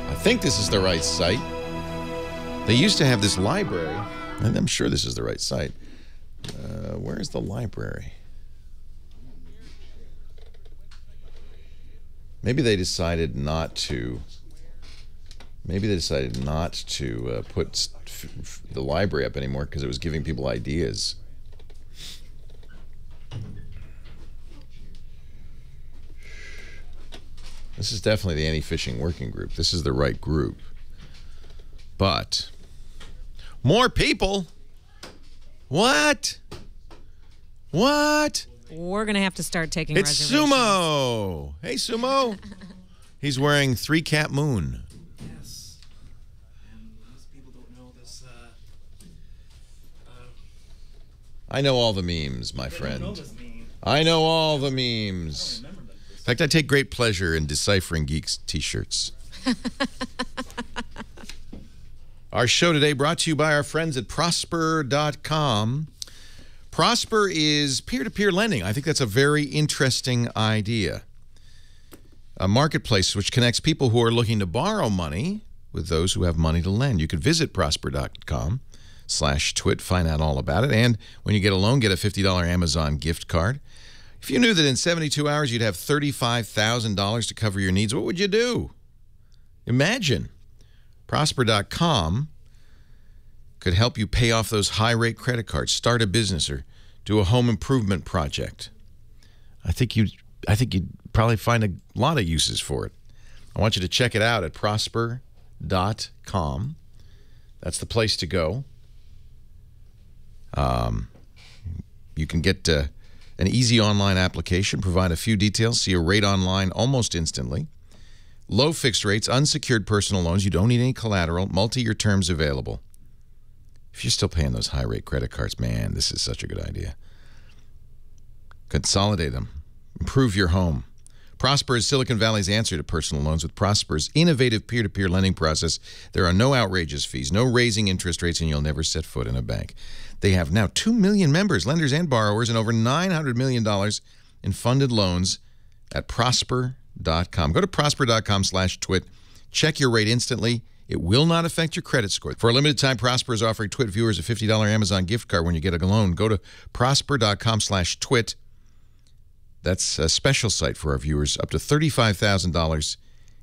I think this is the right site. They used to have this library, and I'm sure this is the right site. Where's the library? Maybe they decided not to. Maybe they decided not to put the library up anymore because it was giving people ideas. This is definitely the anti-phishing working group. This is the right group. But more people. What? What? We're going to have to start taking It's reservations. Sumo. Hey, Sumo. He's wearing 3-cap moon. Yes. And most people don't know this. I know all the memes, my They friend. don't know this meme. I know all the memes. I don't remember that. In fact, I take great pleasure in deciphering geeks' t-shirts. Our show today brought to you by our friends at Prosper.com. Prosper is peer-to-peer lending. I think that's a very interesting idea. A marketplace which connects people who are looking to borrow money with those who have money to lend. You could visit Prosper.com/twit, find out all about it. And when you get a loan, get a $50 Amazon gift card. If you knew that in 72 hours you'd have $35,000 to cover your needs, what would you do? Imagine. Prosper.com could help you pay off those high-rate credit cards, start a business, or do a home improvement project. I think you'd probably find a lot of uses for it. I want you to check it out at Prosper.com. That's the place to go. You can get an easy online application, provide a few details, see a rate online almost instantly. Low fixed rates, unsecured personal loans. You don't need any collateral. Multi-year terms available. If you're still paying those high-rate credit cards, man, this is such a good idea. Consolidate them. Improve your home. Prosper is Silicon Valley's answer to personal loans. With Prosper's innovative peer-to-peer lending process, there are no outrageous fees, no raising interest rates, and you'll never set foot in a bank. They have now 2 million members, lenders and borrowers, and over $900 million in funded loans at Prosper.com. Go to Prosper.com/twit. Check your rate instantly. It will not affect your credit score. For a limited time, Prosper is offering Twit viewers a $50 Amazon gift card when you get a loan. Go to Prosper.com/twit. That's a special site for our viewers, up to $35,000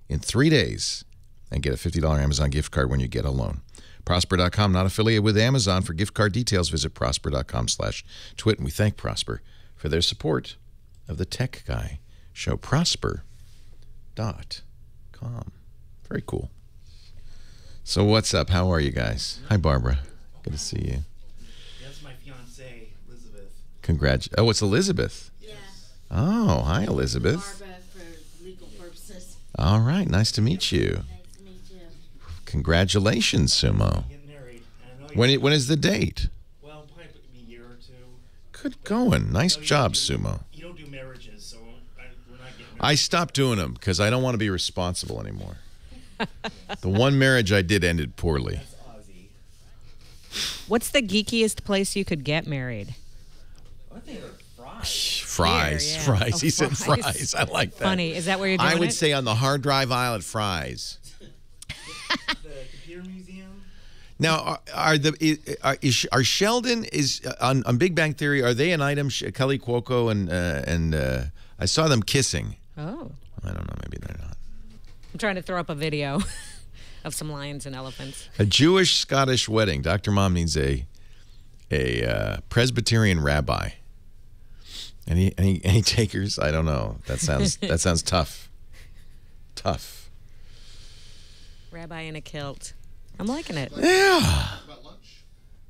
in 3 days, and get a $50 Amazon gift card when you get a loan. Prosper.com, not affiliated with Amazon. For gift card details, visit Prosper.com/twit. And we thank Prosper for their support of the Tech Guy Show. Prosper.com. Very cool. So what's up? How are you guys? Hi, Barbara. Good to see you. That's my fiancée, Elizabeth. Oh, it's Elizabeth. Yeah. Oh, hi, Elizabeth. Barbara for legal purposes. All right, nice to meet you. Nice to meet you. Congratulations, Sumo. Getting married. And I know When is the date? Well, probably a year or two. Good going. Nice job, Sumo. You don't do marriages, so we're not getting married. I stopped doing them because I don't want to be responsible anymore. The one marriage I did ended poorly. That's Ozzy. What's the geekiest place you could get married? I think fries. Fries. Here, yeah. Fries. Oh, He said fries. fries. I like that. Funny. Is that where you're doing I would it? say on the hard drive aisle at Fries. The computer museum. Now, are Sheldon on Big Bang Theory? Are they an item? Kelly Cuoco and I saw them kissing. Oh. I don't know. Maybe they're not. I'm trying to throw up a video of some lions and elephants. A Jewish-Scottish wedding. Dr. Mom needs a Presbyterian rabbi. Any takers? I don't know. That sounds tough. Tough. Rabbi in a kilt. I'm liking it. Yeah.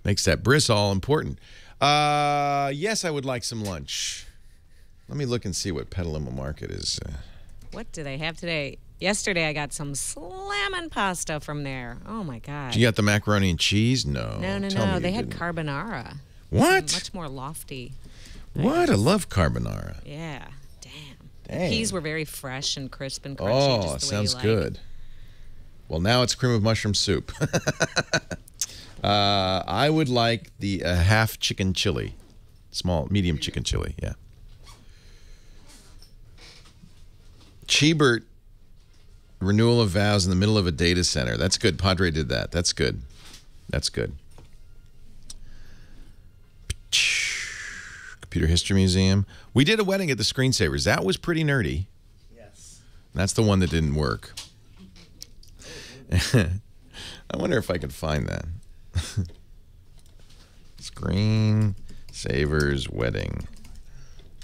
Makes that bris all important. Yes, I would like some lunch. Let me look and see what Petaluma Market is. What do they have today? Yesterday I got some slamming pasta from there. Oh my God. You got the macaroni and cheese? No. No. They had carbonara. What? Much more lofty. What? I love carbonara. Yeah. Damn. Dang. The peas were very fresh and crisp and crunchy. Oh, just the way sounds you like. good. Well, now it's cream of mushroom soup. I would like the half chicken chili. Medium chicken chili, yeah. Chebert, renewal of vows in the middle of a data center. That's good. Padre did that. That's good. That's good. Computer History Museum. We did a wedding at the Screensavers. That was pretty nerdy. Yes. That's the one that didn't work. I wonder if I could find that. Screensavers wedding.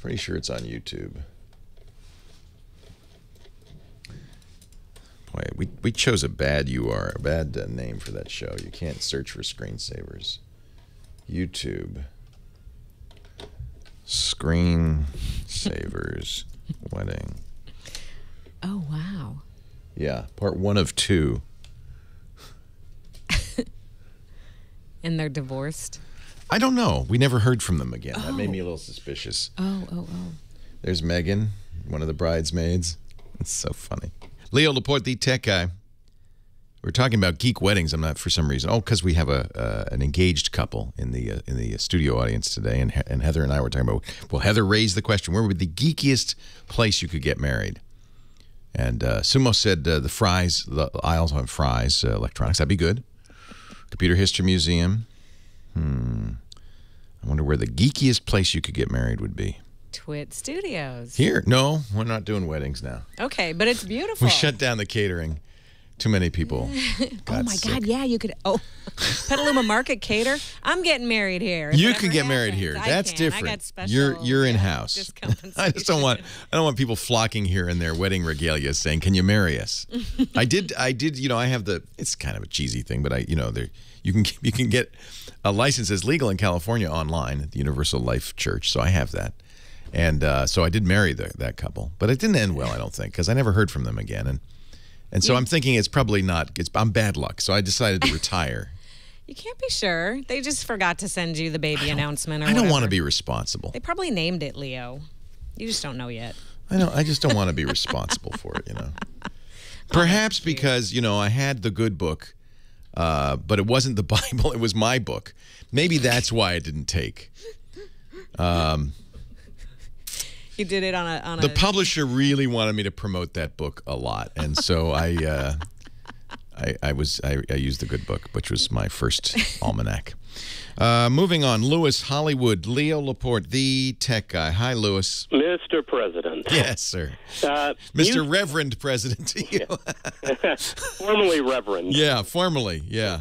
Pretty sure it's on YouTube. Boy, we chose a bad name for that show. You can't search for Screensavers. YouTube. Screensavers wedding. Oh, wow. Yeah, part 1 of 2. And they're divorced? I don't know. We never heard from them again. That made me a little suspicious. Oh. There's Megan, one of the bridesmaids. It's so funny. Leo Laporte, the tech guy. We're talking about geek weddings. I'm not for some reason. Oh, because we have an engaged couple in the studio audience today, and Heather and I were talking about. Well, Heather raised the question: where would the geekiest place you could get married? And Sumo said the aisles on Fry's Electronics. That'd be good. Computer History Museum. I wonder where the geekiest place you could get married would be. Twit Studios. Here. No, we're not doing weddings now. Okay, but it's beautiful. We shut down the catering. Too many people. Oh my God, yeah, you could. Oh, Petaluma Market Cater. I'm getting married here. You can get married here. That's different. I got special, you're in house. I don't want people flocking here in their wedding regalia saying, "Can you marry us?" I did. You know, I have it's kind of a cheesy thing, but you can get a license as legal in California online at the Universal Life Church. So I have that, and so I did marry that couple, but it didn't end well. I don't think, because I never heard from them again, and so I'm thinking it's probably not. I'm bad luck, so I decided to retire. You can't be sure. They just forgot to send you the baby announcement or I don't whatever. want to be responsible. They probably named it Leo. You just don't know yet. I know. I just don't want to be responsible for it, Perhaps because, I had the good book, but it wasn't the Bible. It was my book. Maybe that's why it didn't take. You did it on a... The publisher really wanted me to promote that book a lot, and so I used the good book, which was my first almanac. Moving on, Lewis Hollywood, Leo Laporte, the tech guy. Hi, Lewis. Mr. President. Yes, sir. Mr. Reverend President to you. Formerly Reverend. Yeah, formerly, yeah.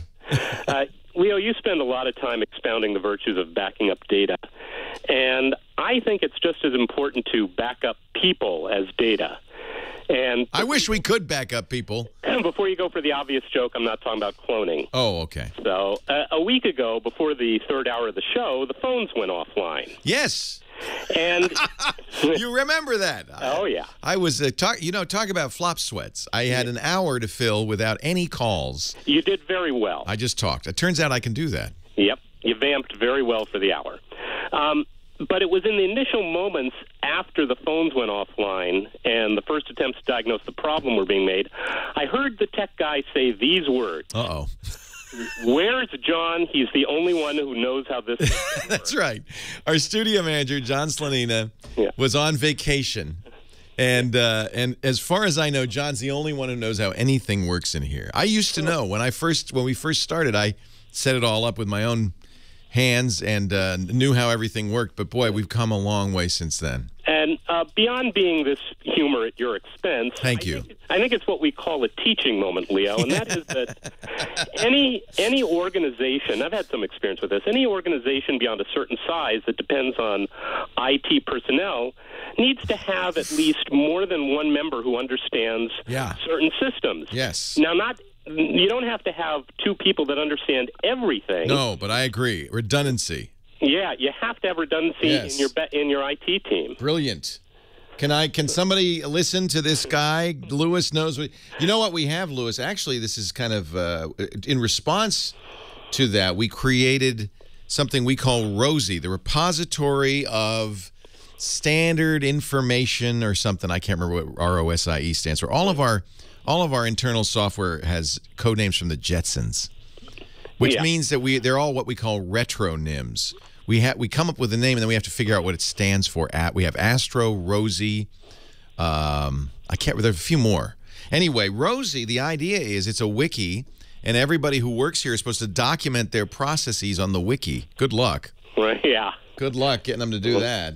Leo, you spend a lot of time expounding the virtues of backing up data, and I think it's just as important to back up people as data. And I wish we could back up people. Before you go for the obvious joke, I'm not talking about cloning. Oh, okay. So a week ago, before the third hour of the show, the phones went offline. Yes. And you remember that? Oh, yeah. I was talk about flop sweats. I had an hour to fill without any calls. You did very well. I just talked. It turns out I can do that. Yep. You vamped very well for the hour. But it was in the initial moments after the phones went offline and the first attempts to diagnose the problem were being made, I heard the tech guy say these words. Uh-oh. Where's John? He's the only one who knows how this works. That's right. Our studio manager, John Slanina, was on vacation. And as far as I know, John's the only one who knows how anything works in here. I used to know. When we first started, I set it all up with my own hands and knew how everything worked. But, boy, we've come a long way since then. And beyond being this humor at your expense, Thank you. I think it's what we call a teaching moment, Leo, and that is that any organization, I've had some experience with this, any organization beyond a certain size that depends on IT personnel needs to have at least more than one member who understands certain systems. Yes. Now, you don't have to have two people that understand everything. No, but I agree. Redundancy. Yeah, you have to have redundancy in your IT team. Brilliant. Can somebody listen to this guy? Lewis knows what. You know what we have, Lewis? Actually, this is kind of in response to that. We created something we call Rosie, the repository of standard information or something. I can't remember what ROSIE stands for. All of our internal software has code names from the Jetsons, which means that they're all what we call retronyms. We come up with a name and then we have to figure out what it stands for. We have Astro, Rosie. There's a few more. Anyway, Rosie, the idea is it's a wiki, and everybody who works here is supposed to document their processes on the wiki. Good luck. Right? Yeah. Good luck getting them to do that.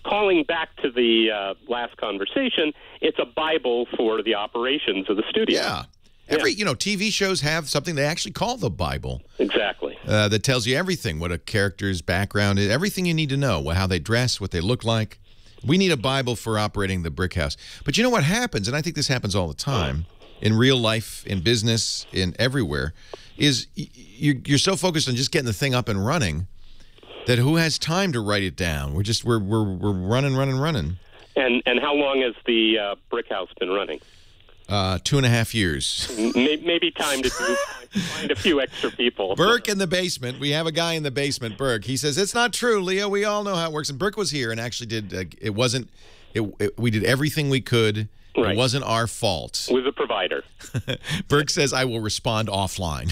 Calling back to the last conversation, it's a Bible for the operations of the studio. Yeah. TV shows have something they actually call the Bible. Exactly. That tells you everything, what a character's background is, everything you need to know, how they dress, what they look like. We need a Bible for operating the brick house. But you know what happens, and I think this happens all the time, in real life, in business, in everywhere, is you're so focused on just getting the thing up and running that who has time to write it down? We're running. And how long has the brick house been running? 2.5 years. Maybe time to find a few extra people. Burke in the basement. We have a guy in the basement, Burke. He says, it's not true, Leo. We all know how it works. And Burke was here and actually did, we did everything we could. Right. It wasn't our fault. With a provider. Burke says, I will respond offline.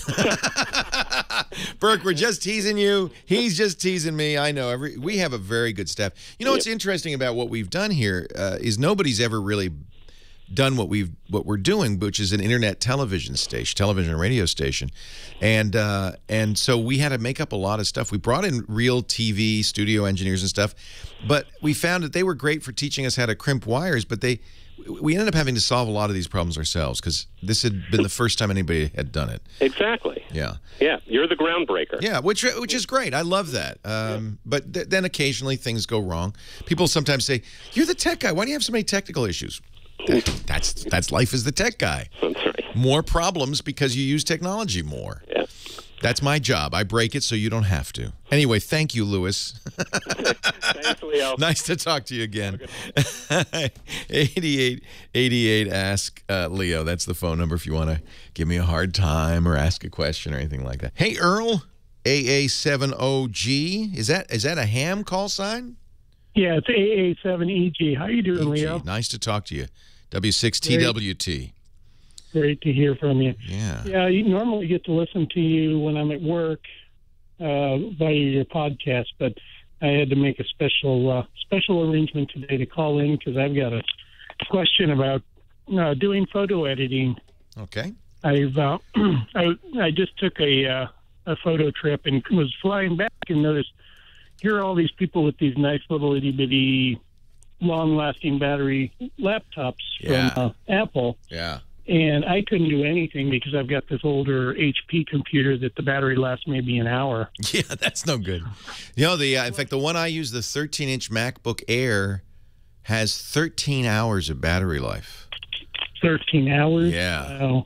Burke, we're just teasing you. He's just teasing me. I know. We have a very good staff. You know what's interesting about what we've done here is nobody's ever really done what we're doing, which is an internet television and radio station, and so we had to make up a lot of stuff. We brought in real TV studio engineers and stuff, but we found that they were great for teaching us how to crimp wires, but we ended up having to solve a lot of these problems ourselves because this had been the first time anybody had done it. Exactly. Yeah. Yeah, you're the groundbreaker. Yeah, which is great. I love that. But then occasionally things go wrong. People sometimes say, "You're the tech guy. Why do you have so many technical issues?" That's life as the tech guy. That's right. More problems because you use technology more. Yeah. That's my job. I break it so you don't have to. Anyway, thank you, Lewis. Thanks, Leo. Nice to talk to you again. 8888 ask Leo. That's the phone number if you want to give me a hard time or ask a question or anything like that. Hey, Earl, AA70G. Is that a ham call sign? Yeah, it's AA7EG. How you doing, Leo? Nice to talk to you. W6TWT. Great to hear from you. Yeah. Yeah, you normally get to listen to you when I'm at work via your podcast, but I had to make a special arrangement today to call in because I've got a question about doing photo editing. Okay. I just took a photo trip and was flying back and noticed here are all these people with these nice little itty bitty long-lasting battery laptops from Apple. Yeah. And I couldn't do anything because I've got this older HP computer that the battery lasts maybe an hour. Yeah, that's no good. You know, in fact, the one I use, the 13-inch MacBook Air, has 13 hours of battery life. 13 hours? Yeah. Wow.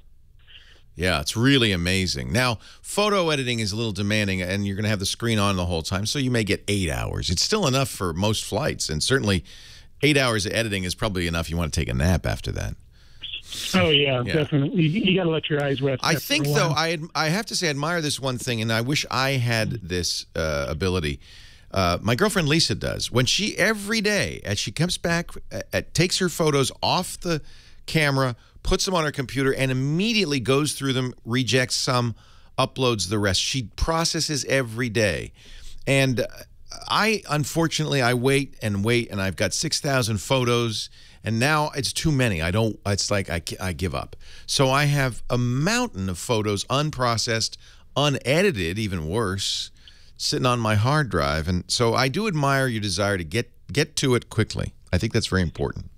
Yeah, it's really amazing. Now, photo editing is a little demanding, and you're going to have the screen on the whole time, so you may get 8 hours. It's still enough for most flights, and certainly 8 hours of editing is probably enough. You want to take a nap after that. Oh, yeah. Definitely. You got to let your eyes rest. I think, though, I have to say I admire this one thing, and I wish I had this ability. My girlfriend Lisa does. When she, every day, as she comes back, takes her photos off the camera, puts them on her computer, and immediately goes through them, rejects some, uploads the rest. She processes every day. And unfortunately, I wait, and I've got 6,000 photos, and now it's too many. It's like I give up. So I have a mountain of photos, unprocessed, unedited, even worse, sitting on my hard drive. And so I do admire your desire to get to it quickly. I think that's very important.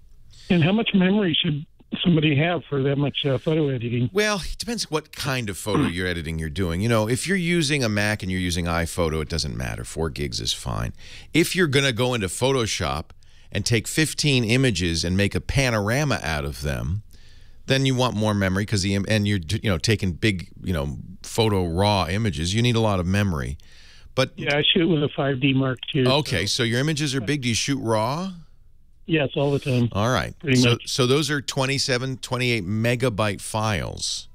And how much memory should somebody have for that much photo editing? Well, it depends what kind of photo you're editing you're doing. You know, if you're using a Mac and you're using iPhoto, it doesn't matter. 4 gigs is fine. If you're going to go into Photoshop and take 15 images and make a panorama out of them, then you want more memory because and you're taking big photo raw images. You need a lot of memory. But yeah, I shoot with a 5D Mark II. Okay, so your images are big. Do you shoot raw? Yes, all the time. All right. So those are 27, 28 megabyte files.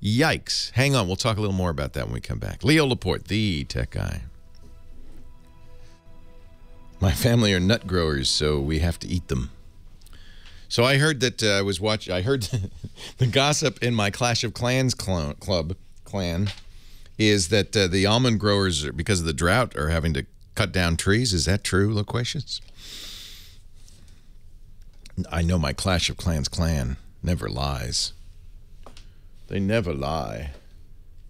Yikes. Hang on. We'll talk a little more about that when we come back. Leo Laporte, the tech guy. My family are nut growers, so we have to eat them. So I heard that I heard the gossip in my Clash of Clans clan is that the almond growers, because of the drought, are having to cut down trees. Is that true, Loquacious? I know my Clash of Clans clan never lies. They never lie.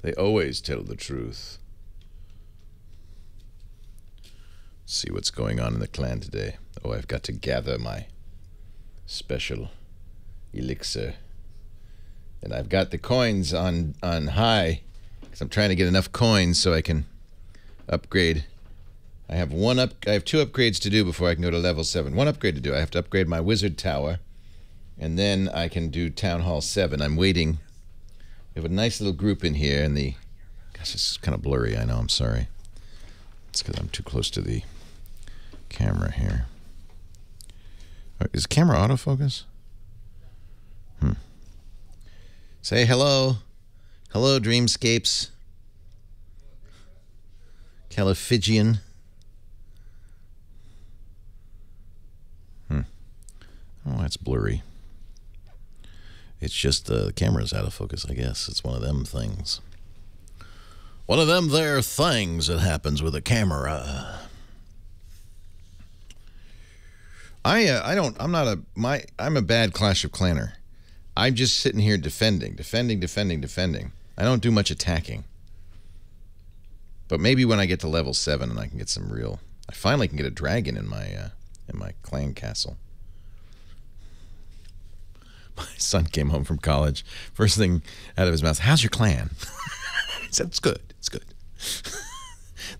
They always tell the truth. Let's see what's going on in the clan today. Oh, I've got to gather my special elixir. And I've got the coins on high because I'm trying to get enough coins so I can upgrade. I have 2 upgrades to do before I can go to level 7. 1 upgrade to do. I have to upgrade my wizard tower, and then I can do Town Hall 7. I'm waiting. We have a nice little group in here, and gosh, this is kind of blurry. I know. I'm sorry. It's because I'm too close to the camera here. Is camera autofocus? Say hello. Hello, Dreamscapes. Califigian. Oh, that's blurry. It's just the camera's out of focus, I guess. It's one of them things. One of them there things that happens with a camera. I'm a bad Clash of Clanner. I'm just sitting here defending. I don't do much attacking. But maybe when I get to level 7 and I can get some real... I finally can get a dragon in my clan castle. My son came home from college. First thing out of his mouth, how's your clan? He said, it's good. It's good.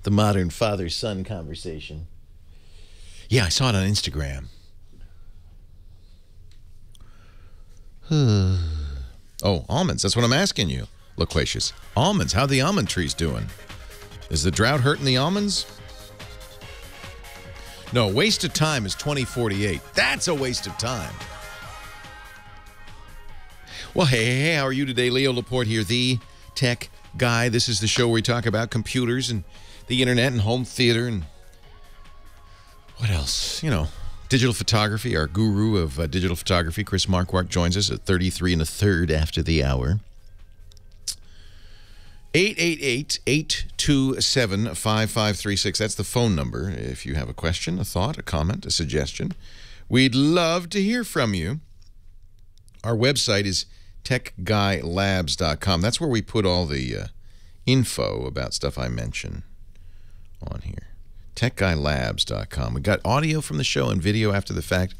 The modern father-son conversation. Yeah, I saw it on Instagram. Oh, almonds. That's what I'm asking you, Loquacious. Almonds. How are the almond trees doing? Is the drought hurting the almonds? No, waste of time is 2048. That's a waste of time. Well, hey, how are you today? Leo Laporte here, the tech guy. This is the show where we talk about computers and the internet and home theater and what else? Digital photography. Our guru of digital photography, Chris Marquardt, joins us at 33 1/3 after the hour. 888-827-5536. That's the phone number if you have a question, a thought, a comment, a suggestion. We'd love to hear from you. Our website is techguylabs.com. That's where we put all the info about stuff I mention on here. techguylabs.com. We got audio from the show and video after the fact.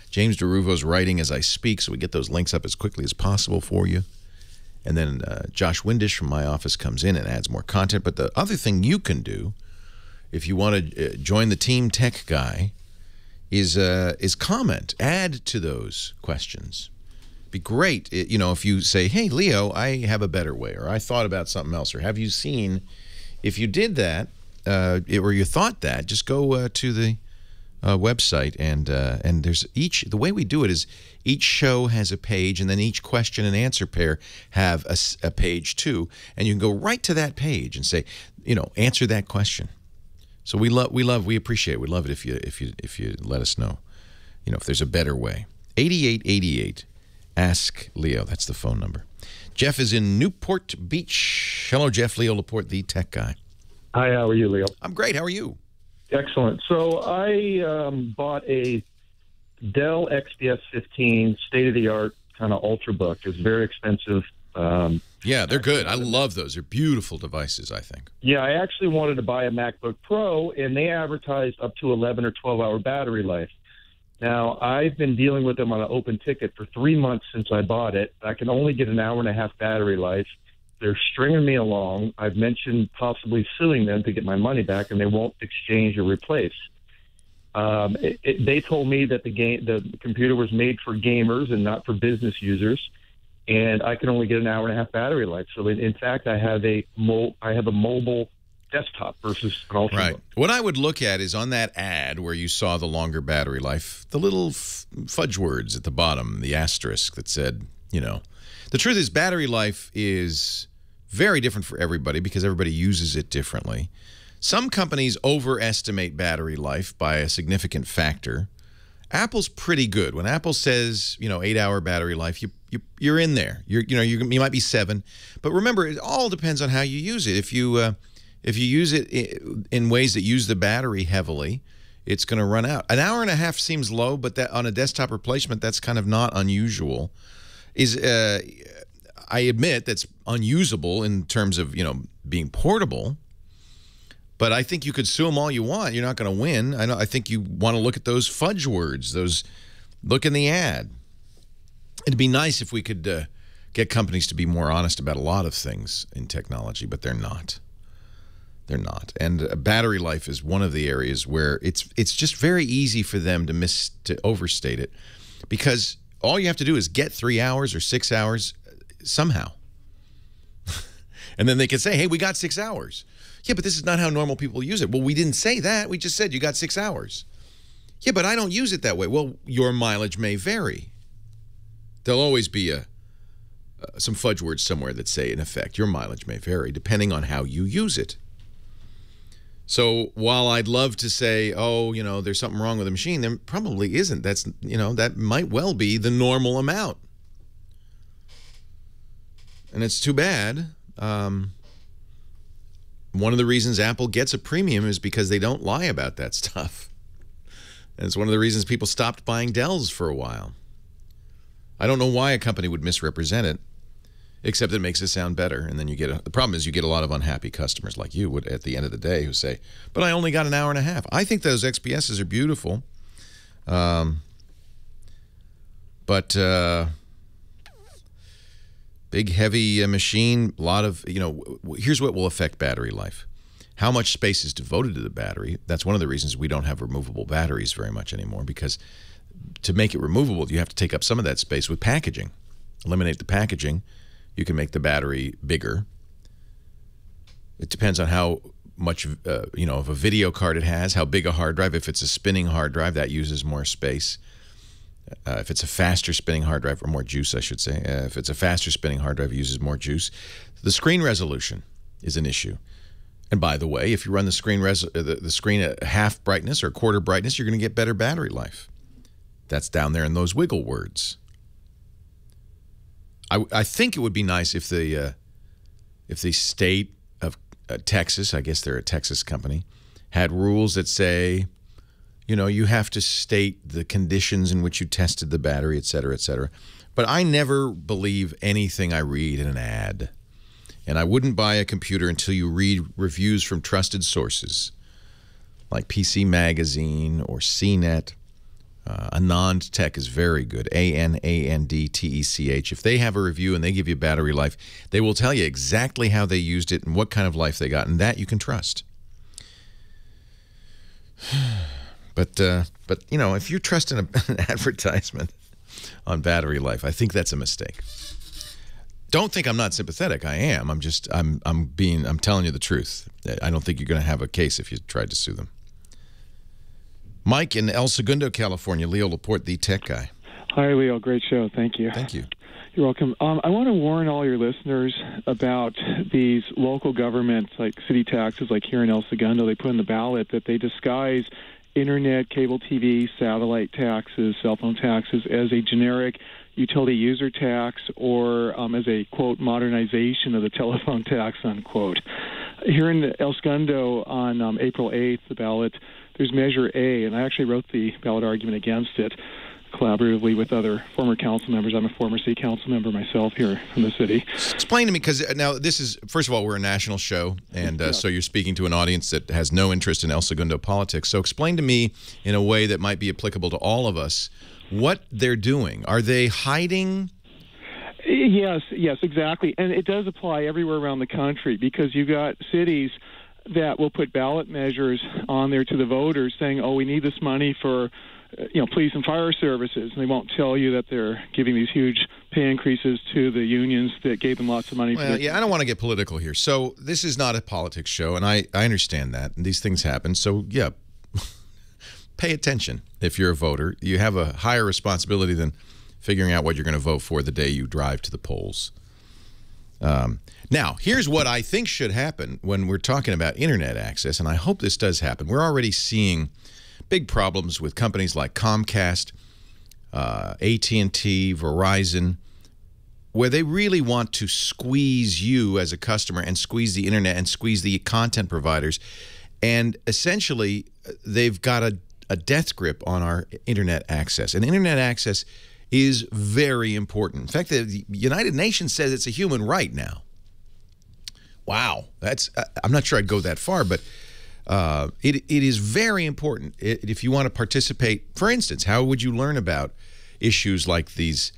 James DeRuvo's writing as I speak, so we get those links up as quickly as possible for you. And then Josh Windish from my office comes in and adds more content. But the other thing you can do, if you want to join the team Tech Guy, is comment, add to those questions. Be great, if you say, hey, Leo, I have a better way, or I thought about something else, or have you seen, if you did that, or you thought that, just go to the website, and there's the way we do it is each show has a page, and then each question and answer pair have a page too, and you can go right to that page and say, answer that question. So we appreciate it. We'd love it if you let us know, if there's a better way. 8888. Ask Leo. That's the phone number. Jeff is in Newport Beach. Hello, Jeff. Leo Laporte, the tech guy. Hi, how are you, Leo? I'm great. How are you? Excellent. So I bought a Dell XPS 15 state-of-the-art kind of ultrabook. It's very expensive. Yeah, they're good. I love those. They're beautiful devices, I think. Yeah, I actually wanted to buy a MacBook Pro, and they advertised up to 11 or 12-hour battery life. Now, I've been dealing with them on an open ticket for 3 months since I bought it. I can only get an hour and a half battery life. They're stringing me along. I've mentioned possibly suing them to get my money back, and they won't exchange or replace. They told me that the computer was made for gamers and not for business users, and I can only get an hour and a half battery life. So, in fact, I have a mobile desktop versus an Ultrabook. Right. What I would look at is on that ad where you saw the longer battery life, the little fudge words at the bottom, the asterisk that said, the truth is battery life is very different for everybody because everybody uses it differently. Some companies overestimate battery life by a significant factor. Apple's pretty good. When Apple says, 8-hour battery life, you're in there. You might be 7, but remember, it all depends on how you use it. If you use it in ways that use the battery heavily, it's going to run out. An hour and a half seems low, but that on a desktop replacement, that's kind of not unusual. I admit that's unusable in terms of being portable. But I think you could sue them all you want. You're not going to win. I think you want to look at those fudge words. Look in the ad. It'd be nice if we could get companies to be more honest about a lot of things in technology, but they're not. They're not. And battery life is one of the areas where it's just very easy for them to overstate it, because all you have to do is get 3 hours or 6 hours somehow. And then they can say, hey, we got 6 hours. Yeah, but this is not how normal people use it. Well, we didn't say that. We just said you got 6 hours. Yeah, but I don't use it that way. Well, your mileage may vary. There'll always be some fudge words somewhere that say, in effect, your mileage may vary depending on how you use it. So while I'd love to say, there's something wrong with the machine, there probably isn't. That might well be the normal amount. And it's too bad. One of the reasons Apple gets a premium is because they don't lie about that stuff. And it's one of the reasons people stopped buying Dells for a while. I don't know why a company would misrepresent it, except it makes it sound better. And then the problem is you get a lot of unhappy customers like you would at the end of the day who say, but I only got an hour and a half. I think those XPSs are beautiful. But big, heavy machine, a lot of, here's what will affect battery life. How much space is devoted to the battery. That's one of the reasons we don't have removable batteries very much anymore, because to make it removable, you have to take up some of that space with packaging. Eliminate the packaging. You can make the battery bigger. It depends on how much, of a video card it has, how big a hard drive. If it's a spinning hard drive, that uses more space. If it's a faster spinning hard drive, or more juice, I should say. If it's a faster spinning hard drive, it uses more juice. The screen resolution is an issue. And by the way, if you run the screen at half brightness or quarter brightness, you're going to get better battery life. That's down there in those wiggle words. I think it would be nice if the state of Texas, I guess they're a Texas company, had rules that say, you have to state the conditions in which you tested the battery, et cetera, et cetera. But I never believe anything I read in an ad. And I wouldn't buy a computer until you read reviews from trusted sources like PC Magazine or CNET. Anand Tech is very good, ANANDTECH. If they have a review and they give you battery life, they will tell you exactly how they used it and what kind of life they got, and that you can trust. But if you trust in an advertisement on battery life, I think that's a mistake. Don't think I'm not sympathetic. I am. I'm telling you the truth. I don't think you're going to have a case if you tried to sue them. Mike in El Segundo, California. Leo Laporte, the tech guy. Hi, Leo. Great show. Thank you. Thank you. You're welcome. I want to warn all your listeners about these local governments, like city taxes, like here in El Segundo, they put in the ballot that they disguise internet, cable TV, satellite taxes, cell phone taxes as a generic utility user tax or as a, quote, modernization of the telephone tax, unquote. Here in El Segundo on April 8th, the ballot, there's Measure A, and I actually wrote the ballot argument against it. collaboratively with other former council members. I'm a former city council member myself here from the city. Explain to me, because now this is, first of all, we're a national show, and so you're speaking to an audience that has no interest in El Segundo politics. So explain to me in a way that might be applicable to all of us what they're doing. Are they hiding? Yes, exactly. And it does apply everywhere around the country, because you've got cities that will put ballot measures on there to the voters saying, oh, we need this money for police and fire services, and they won't tell you that they're giving these huge pay increases to the unions that gave them lots of money. Well, I don't want to get political here. So this is not a politics show, and I understand that. And these things happen. So, yeah, pay attention if you're a voter. You have a higher responsibility than figuring out what you're going to vote for the day you drive to the polls. Now, here's what I think should happen when we're talking about Internet access, and I hope this does happen. We're already seeing big problems with companies like Comcast, AT&T, Verizon, where they really want to squeeze you as a customer and squeeze the Internet and squeeze the content providers. And essentially, they've got a death grip on our Internet access. And Internet access is very important. In fact, the United Nations says it's a human right now. Wow. I'm not sure I'd go that far, but it is very important if you want to participate. For instance, how would you learn about issues like these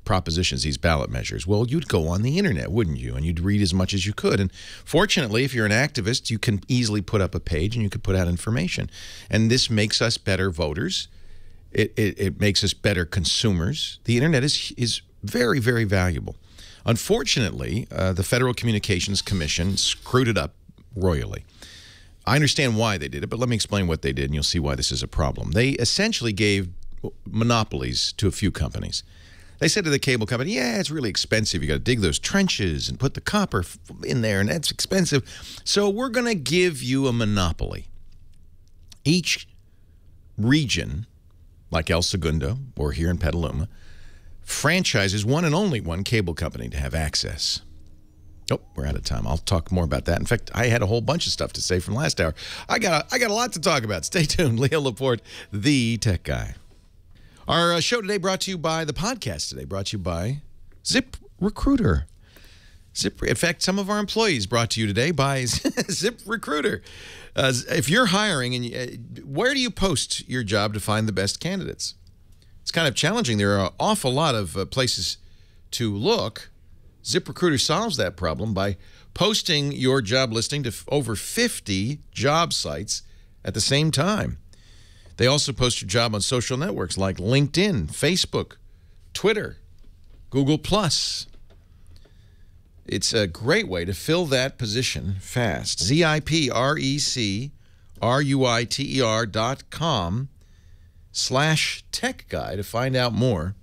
propositions, these ballot measures? Well, you'd go on the Internet, wouldn't you? And you'd read as much as you could. And fortunately, if you're an activist, you can easily put up a page and you could put out information. And this makes us better voters. It makes us better consumers. The Internet is very, very valuable. Unfortunately, the Federal Communications Commission screwed it up royally. I understand why they did it, but let me explain what they did, and you'll see why this is a problem. They essentially gave monopolies to a few companies. They said to the cable company, yeah, it's really expensive. You got to dig those trenches and put the copper in there, and that's expensive. So we're going to give you a monopoly. Each region, like El Segundo or here in Petaluma, franchises one and only one cable company to have access. Oh, we're out of time. I'll talk more about that. In fact, I had a whole bunch of stuff to say from last hour. I got a lot to talk about. Stay tuned. Leo Laporte, the tech guy. Our show today brought to you by, the podcast today brought to you by ZipRecruiter. In fact, some of our employees brought to you today by ZipRecruiter. If you're hiring, and where do you post your job to find the best candidates? It's kind of challenging. There are an awful lot of places to look. ZipRecruiter solves that problem by posting your job listing to over 50 job sites at the same time. They also post your job on social networks like LinkedIn, Facebook, Twitter, Google+. It's a great way to fill that position fast. ZipRecruiter.com/tech guy to find out more.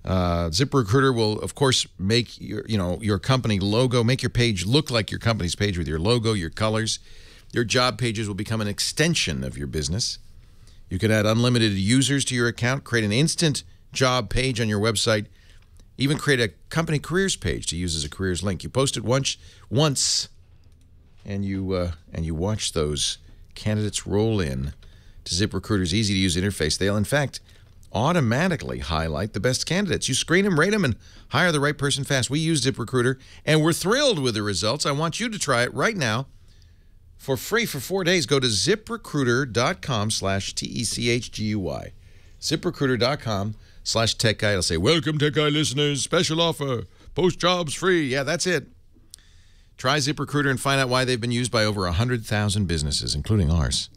ZipRecruiter will, of course, make your company logo, make your page look like your company's page with your logo, your colors. Your job pages will become an extension of your business. You can add unlimited users to your account, create an instant job page on your website, even create a company careers page to use as a careers link. You post it once, and you watch those candidates roll in to ZipRecruiter's easy-to-use interface. They'll, in fact, automatically highlight the best candidates. You screen them, rate them, and hire the right person fast. We use ZipRecruiter, and we're thrilled with the results. I want you to try it right now for free for 4 days. Go to ZipRecruiter.com/TECHGUY. ZipRecruiter.com/tech guy. It'll say, welcome, tech guy listeners. Special offer. Post jobs free. Yeah, that's it. Try ZipRecruiter and find out why they've been used by over 100,000 businesses, including ours.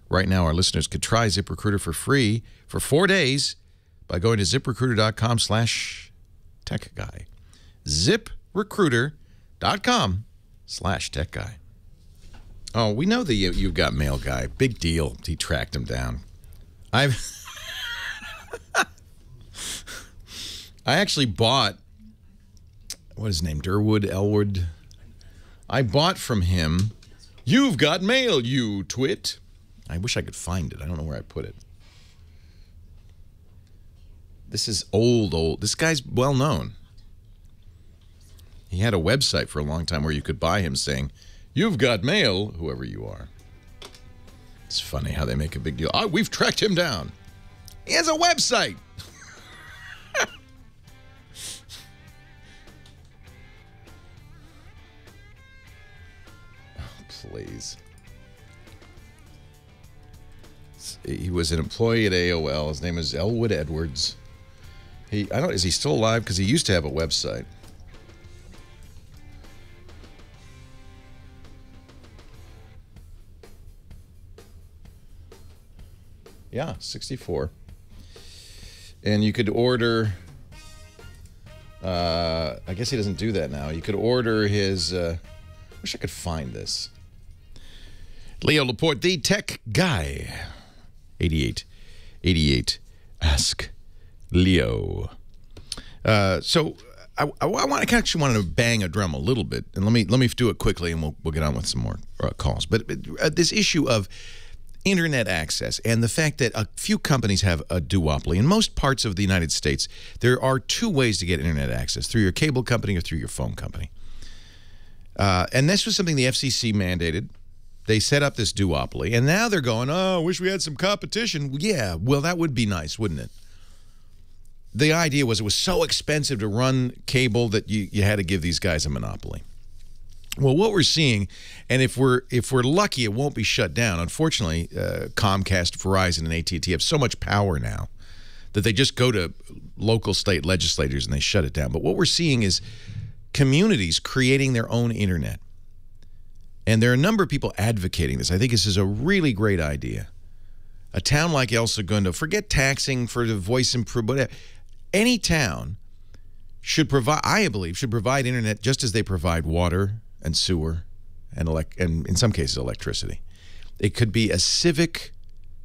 Right now, our listeners could try ZipRecruiter for free for 4 days by going to ZipRecruiter.com/tech guy. ZipRecruiter.com/tech guy. Oh, we know the You've Got Mail guy. Big deal. He tracked him down. I actually bought, what is his name, Durwood, Elwood? I bought from him, You've Got Mail, you twit. I wish I could find it. I don't know where I put it. This is old. This guy's well known. He had a website for a long time where you could buy him saying, You've got mail, whoever you are. It's funny how they make a big deal. We've tracked him down. He has a website. Please. He was an employee at AOL. His name is Elwood Edwards. Is he still alive? Because he used to have a website. Yeah, 64. And you could order, I guess he doesn't do that now. You could order his, wish I could find this. Leo Laporte, the tech guy. 88. Ask Leo. So I actually wanted to bang a drum a little bit, and let me do it quickly, and we'll get on with some more calls. But this issue of internet access and the fact that a few companies have a duopoly. In most parts of the United States, there are two ways to get internet access, through your cable company or through your phone company. And this was something the FCC mandated. They set up this duopoly, and now they're going, oh, I wish we had some competition. Yeah, well, that would be nice, wouldn't it? The idea was it was so expensive to run cable that you had to give these guys a monopoly. Well, what we're seeing, and if we're lucky, it won't be shut down. Unfortunately, Comcast, Verizon, and AT&T have so much power now that they just go to local state legislators and they shut it down. But what we're seeing is communities creating their own internet. And there are a number of people advocating this. I think this is a really great idea. A town like El Segundo, forget taxing for the voice improvement. Any town should provide, I believe, should provide internet just as they provide water and sewer and in some cases electricity. It could be a civic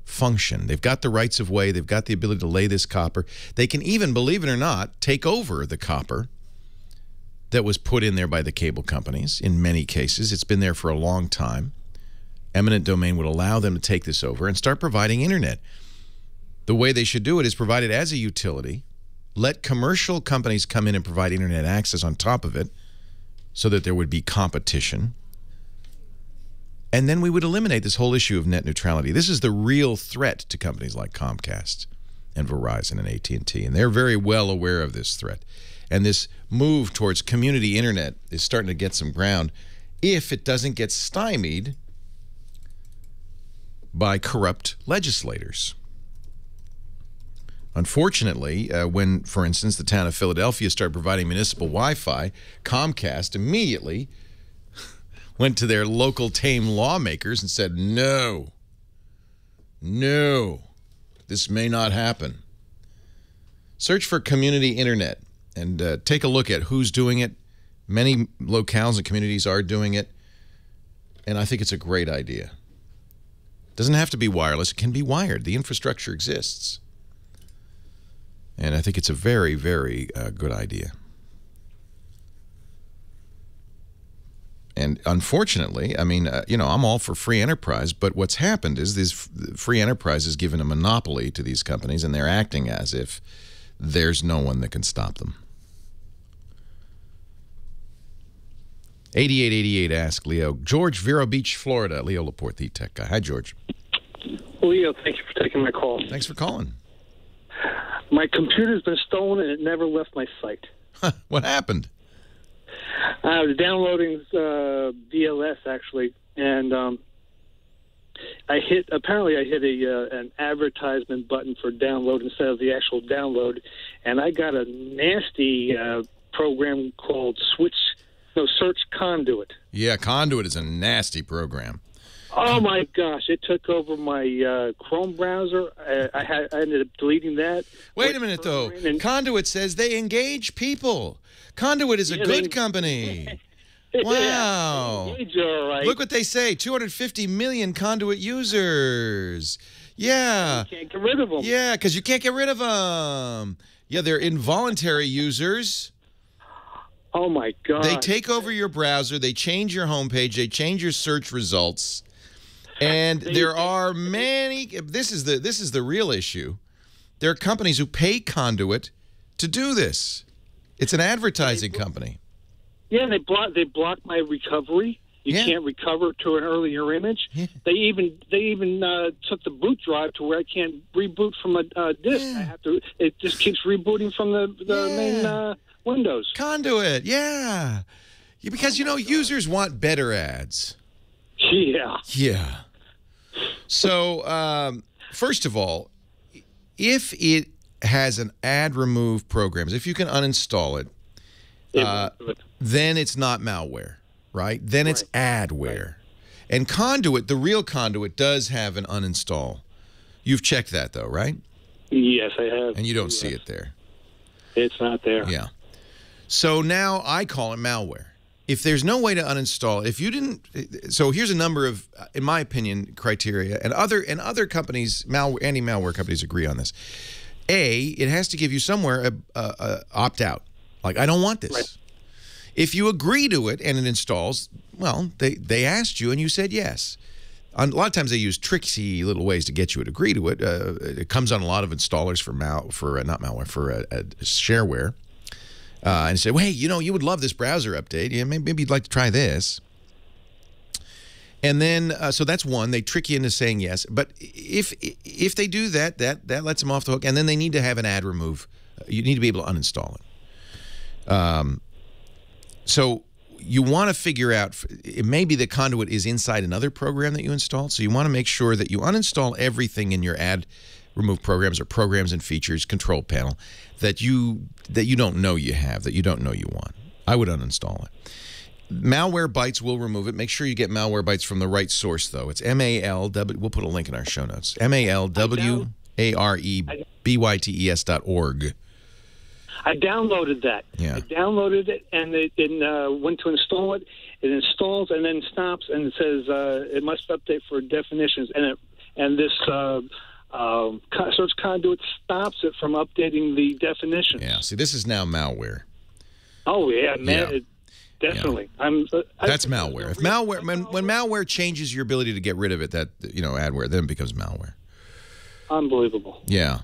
function. They've got the rights of way. They've got the ability to lay this copper. They can even, believe it or not, take over the copper that was put in there by the cable companies. In many cases, it's been there for a long time. Eminent domain would allow them to take this over and start providing internet. The way they should do it is provide it as a utility, let commercial companies come in and provide internet access on top of it so that there would be competition. And then we would eliminate this whole issue of net neutrality. This is the real threat to companies like Comcast and Verizon and AT&T, and they're very well aware of this threat. And this move towards community internet is starting to get some ground if it doesn't get stymied by corrupt legislators. Unfortunately, when, for instance, the town of Philadelphia started providing municipal Wi-Fi, Comcast immediately went to their local tame lawmakers and said, no, this may not happen. Search for community internet and take a look at who's doing it. Many locales and communities are doing it, and I think it's a great idea. It doesn't have to be wireless. It can be wired. The infrastructure exists. And I think it's a very, very good idea. And unfortunately, I mean, you know, I'm all for free enterprise, but what's happened is this free enterprise has given a monopoly to these companies, and they're acting as if there's no one that can stop them. 8888, ask Leo. George, Vero Beach, Florida. Leo Laporte, the tech guy. Hi, George. Leo, thank you for taking my call. Thanks for calling. My computer's been stolen, and it never left my site. What happened? I was downloading DLS, actually, and I hit an advertisement button for download instead of the actual download, and I got a nasty program called Search Conduit. Yeah, Conduit is a nasty program. Oh my gosh! It took over my Chrome browser. I ended up deleting that. Wait a minute, though. Conduit says they engage people. Conduit is a good company. Wow! Engage, all right. Look what they say: 250 million Conduit users. Yeah. You can't get rid of them. Yeah, because you can't get rid of them. Yeah, they're involuntary users. Oh my God! They take over your browser. They change your homepage. They change your search results. And there are many. This is the real issue. There are companies who pay Conduit to do this. It's an advertising company. Yeah, they blocked my recovery, You can't recover to an earlier image. They even took the boot drive to where I can't reboot from a disk. I have to. It just keeps rebooting from the main Windows. Conduit, yeah. Because, users want better ads. Yeah. Yeah. So, first of all, if it has an ad remove programs, if you can uninstall it, then it's not malware, right? Then it's adware. Right. And Conduit, the real Conduit, does have an uninstall. You've checked that, though, right? Yes, I have. And you don't see it there. It's not there. Yeah. So now I call it malware. If there's no way to uninstall, if you didn't, so here's a number of, in my opinion, criteria, and other companies, anti-malware companies agree on this. A, it has to give you somewhere a opt-out. Like, I don't want this. Right. If you agree to it and it installs, well, they asked you and you said yes. A lot of times they use tricksy little ways to get you to agree to it. It comes on a lot of installers for shareware. And say, well, hey, you would love this browser update. Yeah, maybe you'd like to try this. And then, so that's one. They trick you into saying yes. But if they do that lets them off the hook. And then they need to have an ad remove. You need to be able to uninstall it. So you want to figure out, it may be the Conduit is inside another program that you installed. So you want to make sure that you uninstall everything in your ad remove programs or programs and features control panel that you don't know you have, that you don't know you want. I would uninstall it. Malwarebytes will remove it. Make sure you get Malwarebytes from the right source, though. It's MALW. We'll put a link in our show notes. MALWAREBYTES.org. I downloaded that. Yeah. I downloaded it and it went to install it. It installs and then stops and it says it must update for definitions. And this search Conduit stops it from updating the definitions. Yeah. See, this is now malware. Oh yeah, man. Yeah. Definitely. Yeah. That's malware. If malware, when malware changes your ability to get rid of it, adware, then it becomes malware. Unbelievable. Yeah.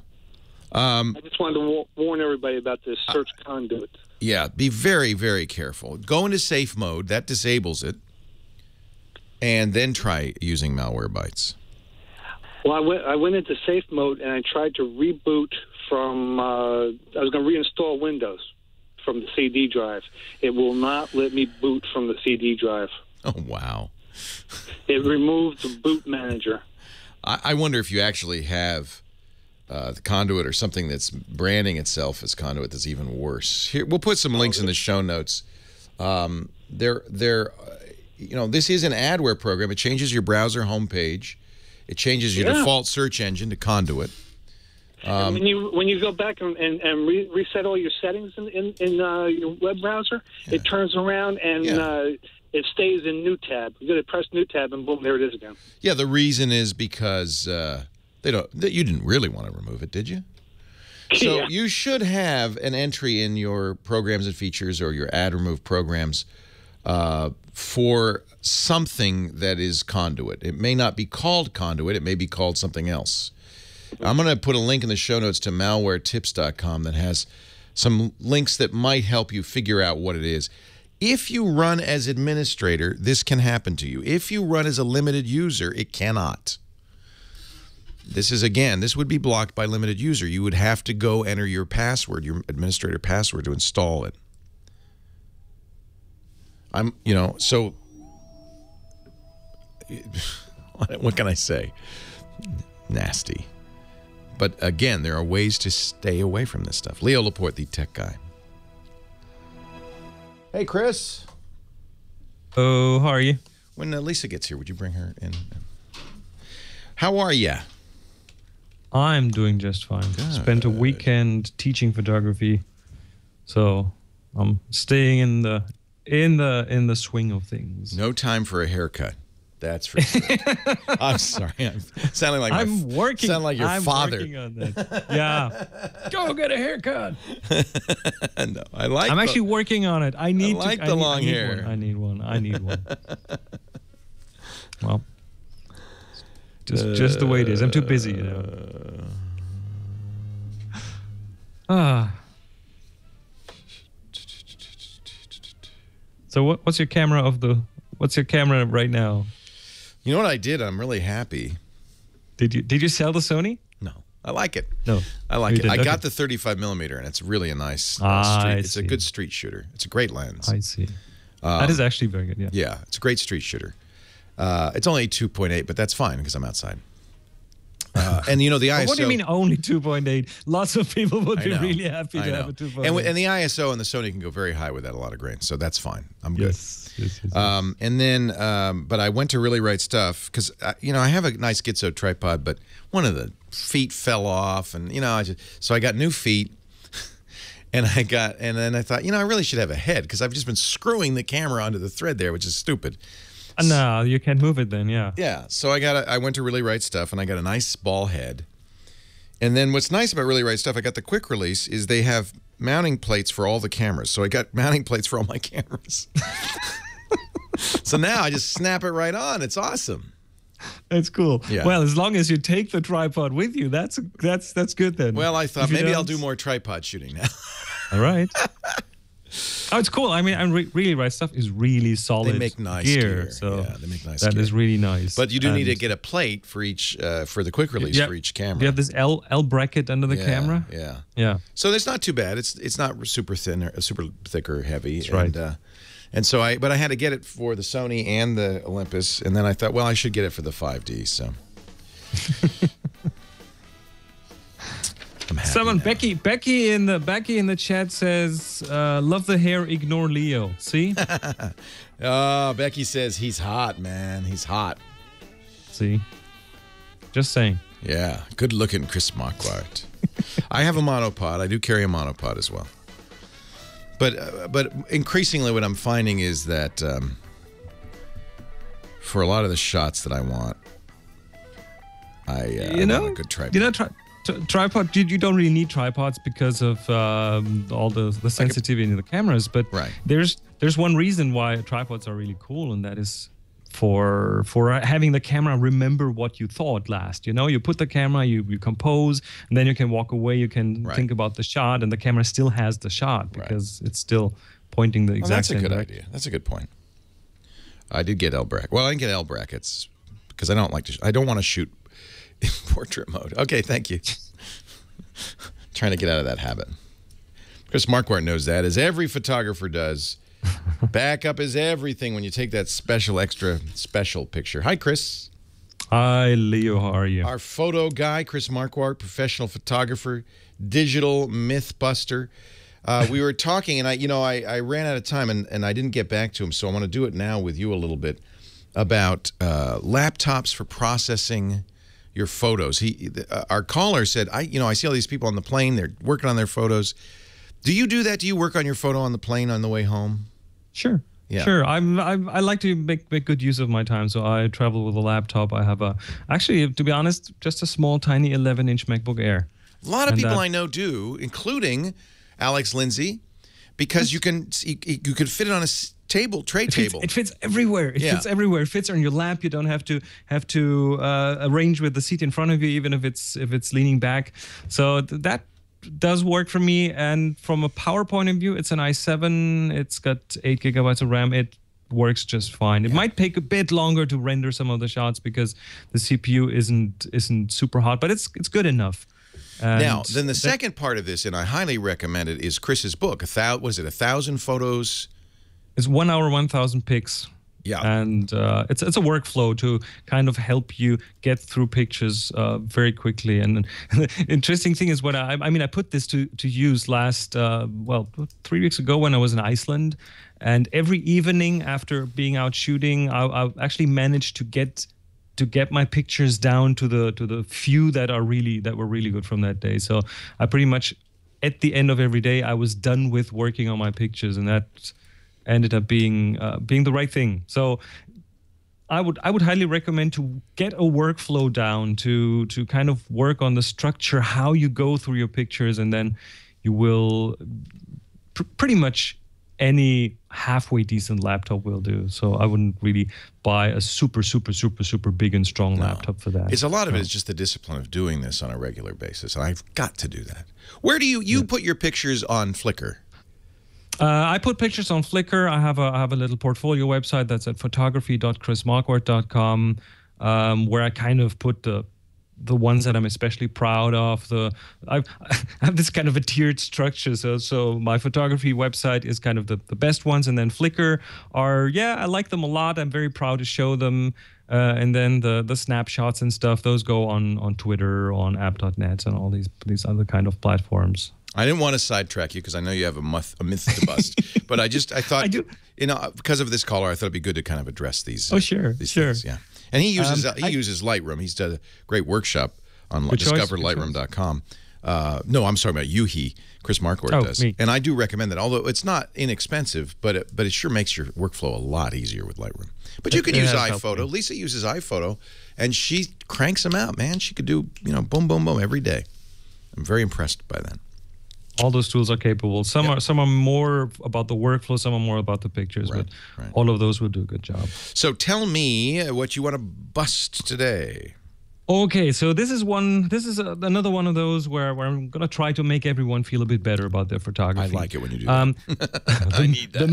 I just wanted to warn everybody about this search Conduit. Yeah, be very, very careful. Go into safe mode. That disables it. And then try using Malwarebytes. Well, I went into safe mode and I tried to reboot from, I was going to reinstall Windows from the CD drive. It will not let me boot from the CD drive. Oh, wow. It removed the boot manager. I wonder if you actually have the Conduit or something that's branding itself as Conduit that's even worse. Here, we'll put some links in the show notes. This is an adware program. It changes your browser homepage. It changes your default search engine to Conduit. And when you go back and reset all your settings in your web browser, it turns around and it stays in New Tab. You got to press New Tab and boom, there it is again. Yeah, the reason is because you didn't really want to remove it, did you? So you should have an entry in your programs and features or your ad remove programs for something that is Conduit. It may not be called Conduit. It may be called something else. I'm going to put a link in the show notes to malwaretips.com that has some links that might help you figure out what it is. If you run as administrator, this can happen to you. If you run as a limited user, it cannot. This would be blocked by limited user. You would have to go enter your password, your administrator password, to install it. So what can I say? Nasty. But again, there are ways to stay away from this stuff. Leo Laporte, the tech guy. Hey, Chris. Oh, how are you? When Lisa gets here, would you bring her in? How are you? I'm doing just fine. Good. Spent a weekend teaching photography, so I'm staying in the swing of things. No time for a haircut. That's for sure. I'm sorry. I'm sounding like Sound like your father. I'm working on that. Yeah. Go get a haircut. No, I'm actually working on it. I need the long hair. I need one. Well, just the way it is. I'm too busy, So what's your camera of the What's your camera right now? You know what I did? I'm really happy. Did you sell the Sony? No, I like it. No, I like it. I Okay. got the 35 millimeter, and it's really a nice I It's a see. good street shooter. It's a great lens. I see. That is actually very good. Yeah. Yeah, it's a great street shooter. It's only 2.8, but that's fine because I'm outside. And you know the ISO. What do you mean only 2.8? Lots of people would I be know, really happy I to know. have a 2.8. And the ISO and the Sony can go very high without a lot of grain, so that's fine. I'm good. Yes. And then, but I went to Really Right Stuff because you know I have a nice Gitzo tripod, but one of the feet fell off, and you know so I got new feet, and then I thought, you know, I really should have a head because I've just been screwing the camera onto the thread there, which is stupid. No, you can't move it then. Yeah. Yeah, so I went to Really Right Stuff, and I got a nice ball head. And then what's nice about Really Right Stuff, I got the quick release, is they have mounting plates for all the cameras. So I got mounting plates for all my cameras. So now I just snap it right on. It's awesome. That's cool. Yeah. Well, as long as you take the tripod with you, that's good then. Well, I thought If you maybe I'll don't- do more tripod shooting now. All right. Oh, it's cool. I mean, Really Right Stuff is really solid. They make nice gear. gear. So Yeah, they make nice That gear. is really nice. But you do need to And get a plate for each for the quick release Yeah. for each camera. You have this L bracket under the Yeah, camera. Yeah. Yeah. So it's not too bad. It's not super thin or super thick or heavy. That's right. And so I had to get it for the Sony and the Olympus, and then I thought, well, I should get it for the 5D. So I'm happy Someone, now. Becky in the chat says, "Love the hair, ignore Leo." See, Oh, Becky says he's hot, man. He's hot. see. Just saying. Yeah, good looking Chris Marquardt. I have a monopod. I do carry a monopod as well. But increasingly, what I'm finding is that for a lot of the shots that I want, I want a good tripod. Tripod. You don't really need tripods because of all the sensitivity in the cameras. But Right. there's one reason why tripods are really cool, and that is for having the camera remember what you thought last. You know, you put the camera, you compose, and then you can walk away. You can Right. think about the shot, and the camera still has the shot because it's still pointing the Well, exact that's a same good direction. idea. That's a good point. I did get L bracket. Well, I didn't get L brackets because I don't like to. I don't want to shoot in portrait mode. Okay, thank you. Trying to get out of that habit. Chris Marquardt knows that, as every photographer does. Backup is everything when you take that extra special picture. Hi, Chris. Hi, Leo. How are you? Our photo guy, Chris Marquardt, professional photographer, digital myth buster. We were talking, and I ran out of time, and I didn't get back to him, so I want to do it now with you a little bit about laptops for processing your photos. Our caller said, I see all these people on the plane, they're working on their photos. Do you do that? Do you work on your photo on the plane on the way home? Sure. Yeah. Sure. I like to make good use of my time. So I travel with a laptop. I have actually, to be honest, just a small, tiny 11-inch MacBook Air. A lot of And people I know do, including Alex Lindsay, because you could fit it on a tray table. It fits everywhere. It fits everywhere. It fits on your lap. You don't have to arrange with the seat in front of you, even if it's leaning back. So that does work for me. And from a power point of view, it's an i7. It's got 8 gigabytes of RAM. It works just fine. It might take a bit longer to render some of the shots because the CPU isn't super hot, but it's good enough. And now, then the second part of this, and I highly recommend it, is Chris's book. 1,000 photos? It's 1 hour, 1,000 pics. Yeah. And it's a workflow to kind of help you get through pictures very quickly. And the interesting thing is I put this to use last, 3 weeks ago when I was in Iceland. And every evening after being out shooting, I actually managed to get my pictures down to the few that were really good from that day. So I pretty much, at the end of every day, I was done with working on my pictures, and that ended up being the right thing. So I would highly recommend to get a workflow down to kind of work on the structure, how you go through your pictures, and then you will pretty much any halfway decent laptop will do. So I wouldn't really buy a super big and strong laptop for that. It's a lot of it is just the discipline of doing this on a regular basis, and I've got to do that. Where do you put your pictures on Flickr? I put pictures on Flickr. I have a little portfolio website that's at photography.chrismarquardt.com, where I kind of put the ones that I'm especially proud of. I have this kind of a tiered structure. So my photography website is kind of the best ones, and then Flickr are, I like them a lot. I'm very proud to show them. And then the snapshots and stuff, those go on Twitter, on app.net, and all these other kind of platforms. I didn't want to sidetrack you because I know you have a myth to bust, but I thought, because of this caller, I thought it'd be good to kind of address these. Sure. Things, yeah. And he uses Lightroom. He's done a great workshop on discoverlightroom.com. No, I'm sorry about you. Chris Marquardt does. Me. And I do recommend that, although it's not inexpensive, but it sure makes your workflow a lot easier with Lightroom. But you can use iPhoto. Lisa uses iPhoto, and she cranks them out, man. She could do, boom, boom, boom every day. I'm very impressed by that. All those tools are capable. Some are more about the workflow, some are more about the pictures, but all of those will do a good job. So tell me what you want to bust today. Okay, so this is another one of those where I'm going to try to make everyone feel a bit better about their photography. I like it when you do that. I need that.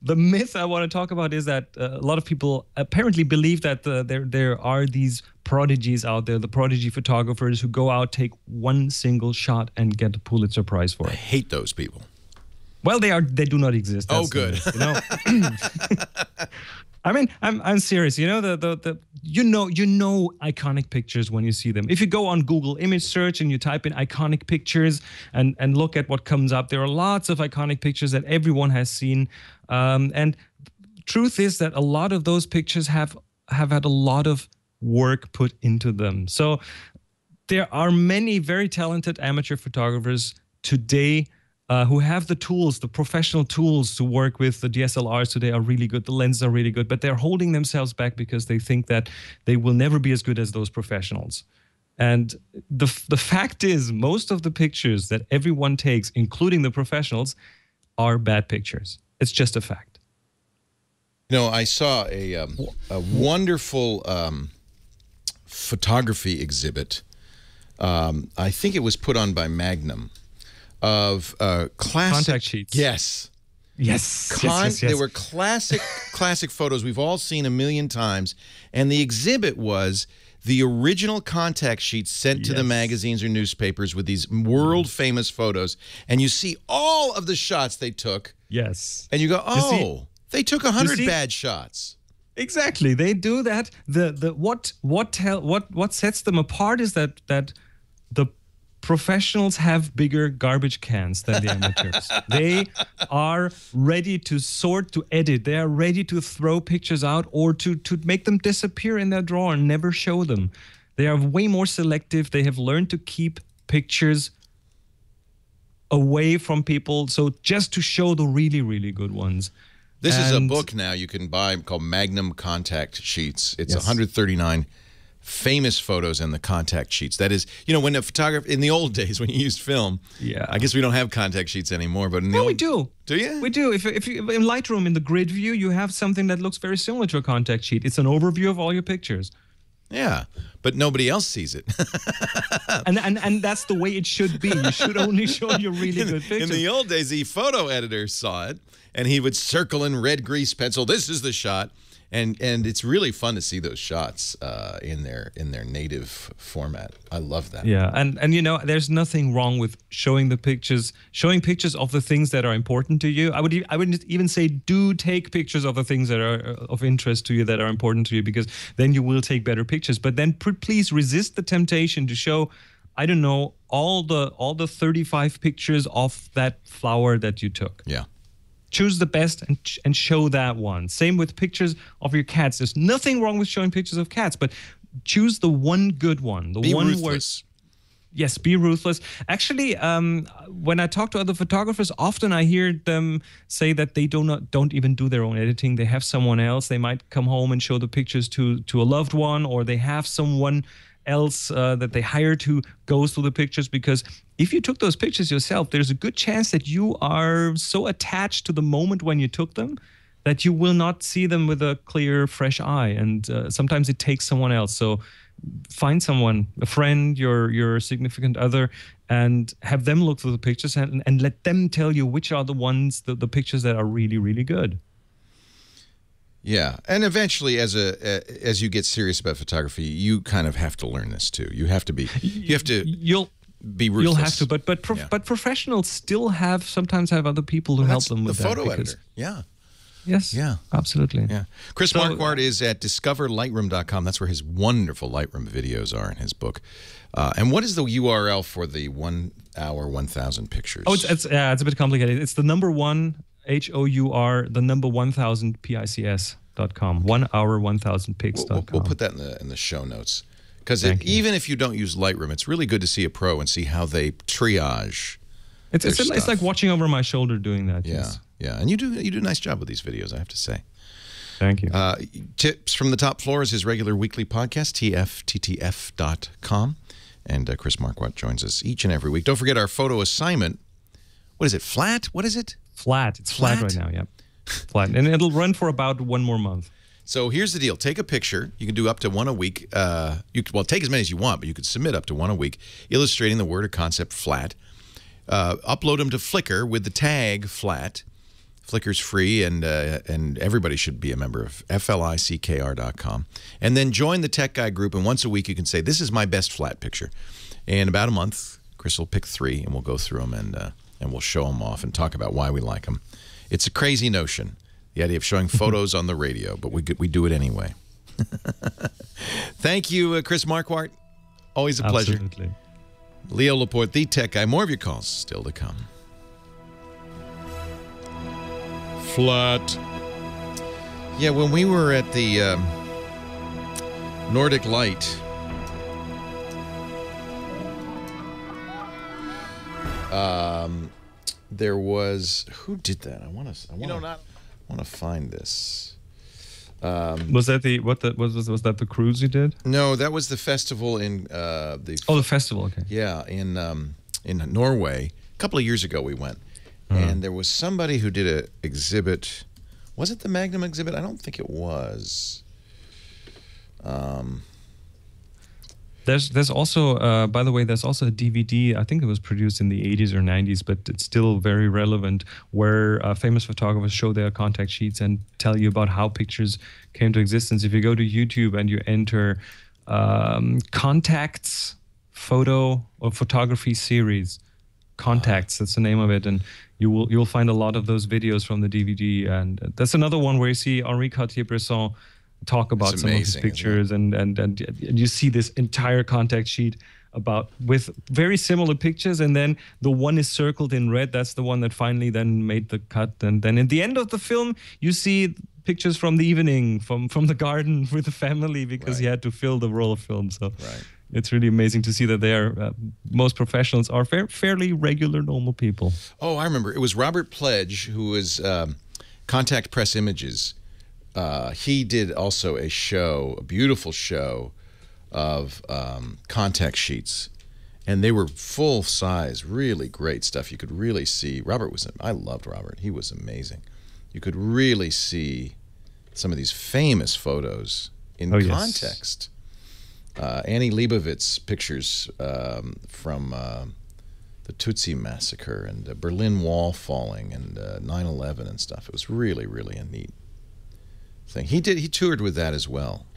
The myth I want to talk about is that a lot of people apparently believe that there are these prodigies out there, the prodigy photographers who go out, take one single shot, and get a Pulitzer Prize for it. I hate those people. Well, they do not exist. That's good. I mean, I'm serious. You know iconic pictures when you see them. If you go on Google image search and you type in iconic pictures and look at what comes up, there are lots of iconic pictures that everyone has seen. And truth is that a lot of those pictures have had a lot of work put into them. So there are many very talented amateur photographers today who have the tools, the professional tools to work with. The DSLRs today are really good. The lenses are really good, but they're holding themselves back because they think that they will never be as good as those professionals. And the fact is, most of the pictures that everyone takes, including the professionals, are bad pictures. It's just a fact. I saw a wonderful photography exhibit. I think it was put on by Magnum. Of classic contact sheets. Yes. They were classic photos we've all seen a million times, and the exhibit was the original contact sheets sent to the magazines or newspapers with these world famous photos, and you see all of the shots they took. Yes. And you go, they took 100 bad shots. Exactly. They do that. What sets them apart is that the professionals have bigger garbage cans than the amateurs. They are ready to sort, to edit. They are ready to throw pictures out or to make them disappear in their drawer and never show them. They are way more selective. They have learned to keep pictures away from people, so just to show the really, really good ones. This is a book now you can buy called Magnum Contact Sheets. It's 139 famous photos and the contact sheets. That is, when a photographer, in the old days when you used film, I guess we don't have contact sheets anymore, but in the old, we do. Do you? We do. If you in Lightroom, in the grid view, you have something that looks very similar to a contact sheet. It's an overview of all your pictures. Yeah, but nobody else sees it. and that's the way it should be. You should only show your really good pictures. In the old days, the photo editor saw it, and he would circle in red grease pencil, this is the shot. And it's really fun to see those shots in their native format. I love that. Yeah, and there's nothing wrong with showing pictures of the things that are important to you. I would even say do take pictures of the things that are of interest to you, that are important to you, because then you will take better pictures. But then please resist the temptation to show, I don't know, all the 35 pictures of that flower that you took. Yeah. Choose the best and show that one. Same with pictures of your cats. There's nothing wrong with showing pictures of cats, but choose the one good one. Be ruthless. Yes, be ruthless. Actually, when I talk to other photographers, often I hear them say that they don't even do their own editing. They have someone else. They might come home and show the pictures to a loved one, or they have someone else that they hire to go through the pictures, because if you took those pictures yourself, there's a good chance that you are so attached to the moment when you took them that you will not see them with a clear, fresh eye. And sometimes it takes someone else. So find someone, a friend, your significant other, and have them look through the pictures and let them tell you which are the ones, the pictures that are really, really good. Yeah, and eventually, as you get serious about photography, you kind of have to learn this too. You'll be ruthless. You'll have to, but professionals still sometimes have other people who help them with the that. Photo editor. Yeah. Yes. Yeah. Absolutely. Yeah. Chris Marquardt is at discoverlightroom.com. That's where his wonderful Lightroom videos are in his book. And what is the URL for the 1 hour 1,000 pictures? Oh, it's a bit complicated. It's the number 1 HOUR, the number 1000 PICS.com. 1 hour 1000 pics.com. We'll put that in the show notes. Because even if you don't use Lightroom, it's really good to see a pro and see how they triage. It's like watching over my shoulder doing that. Yeah, yes. Yeah, and you do a nice job with these videos, I have to say. Thank you. Tips from the Top Floor is his regular weekly podcast, tfttf.com. And Chris Marquardt joins us each and every week. Don't forget our photo assignment. What is it, flat? What is it? Flat. It's flat right now, yep. Flat. And it'll run for about 1 more month. So here's the deal. Take a picture. You can do up to 1 a week. Take as many as you want, but you could submit up to 1 a week, illustrating the word or concept flat. Upload them to Flickr with the tag flat. Flickr's free, and everybody should be a member of FLICKR.com. And then join the Tech Guy group, and once a week you can say, this is my best flat picture. And about a month, Chris will pick 3, and we'll go through them, and we'll show them off and talk about why we like them. It's a crazy notion, the idea of showing photos on the radio, but we do it anyway. Thank you, Chris Marquardt. Always a pleasure. Absolutely. Leo Laporte, the Tech Guy. More of your calls still to come. Flat. Yeah, when we were at the Nordic Light, there was, who did that? I want to find this. Was that was that the cruise you did? No, that was the festival in the festival. Okay. Yeah, in Norway. A couple of years ago we went. And there was somebody who did an exhibit. Was it the Magnum exhibit? I don't think it was. There's also, by the way, there's also a DVD. I think it was produced in the 80s or 90s, but it's still very relevant, where famous photographers show their contact sheets and tell you about how pictures came to existence. If you go to YouTube and you enter contacts photo or photography series, contacts, that's the name of it, and you'll find a lot of those videos from the DVD. And that's another one where you see Henri Cartier-Bresson talk about some of his pictures, and you see this entire contact sheet with very similar pictures, and then the one is circled in red. That's the one that finally then made the cut. And then at the end of the film, you see pictures from the evening, from the garden with the family, because he had to fill the roll of film. So it's really amazing to see that most professionals are fairly regular, normal people. Oh, I remember. It was Robert Pledge, who was Contact Press Images. He did also a beautiful show of contact sheets, and they were full size, really great stuff. You could really see, I loved Robert. He was amazing. You could really see some of these famous photos in context. Annie Leibovitz pictures from the Tutsi massacre and Berlin Wall falling and 9/11 and stuff. It was really, really a neat thing. He toured with that as well.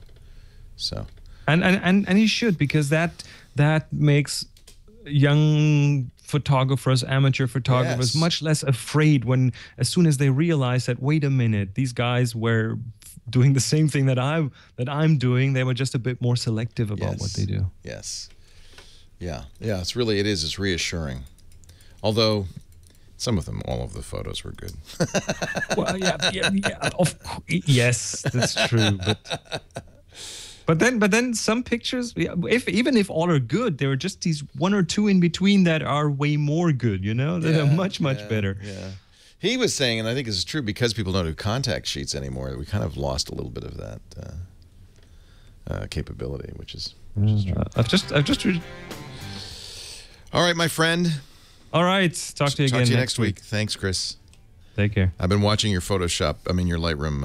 So and he should, because that makes young photographers, amateur photographers, much less afraid as soon as they realize that, wait a minute, these guys were doing the same thing that I'm doing. They were just a bit more selective about what they do. Yes. Yeah. It's reassuring. Although all of the photos were good. Well, yes, that's true. But then some pictures, even if all are good, there are just these 1 or 2 in between that are way more good. They're much better. Yeah. He was saying, and I think this is true, because people don't do contact sheets anymore, we kind of lost a little bit of that capability, which is true. I've just read. All right, my friend. All right. Talk to you again next week. Thanks, Chris. Take care. I've been watching your Lightroom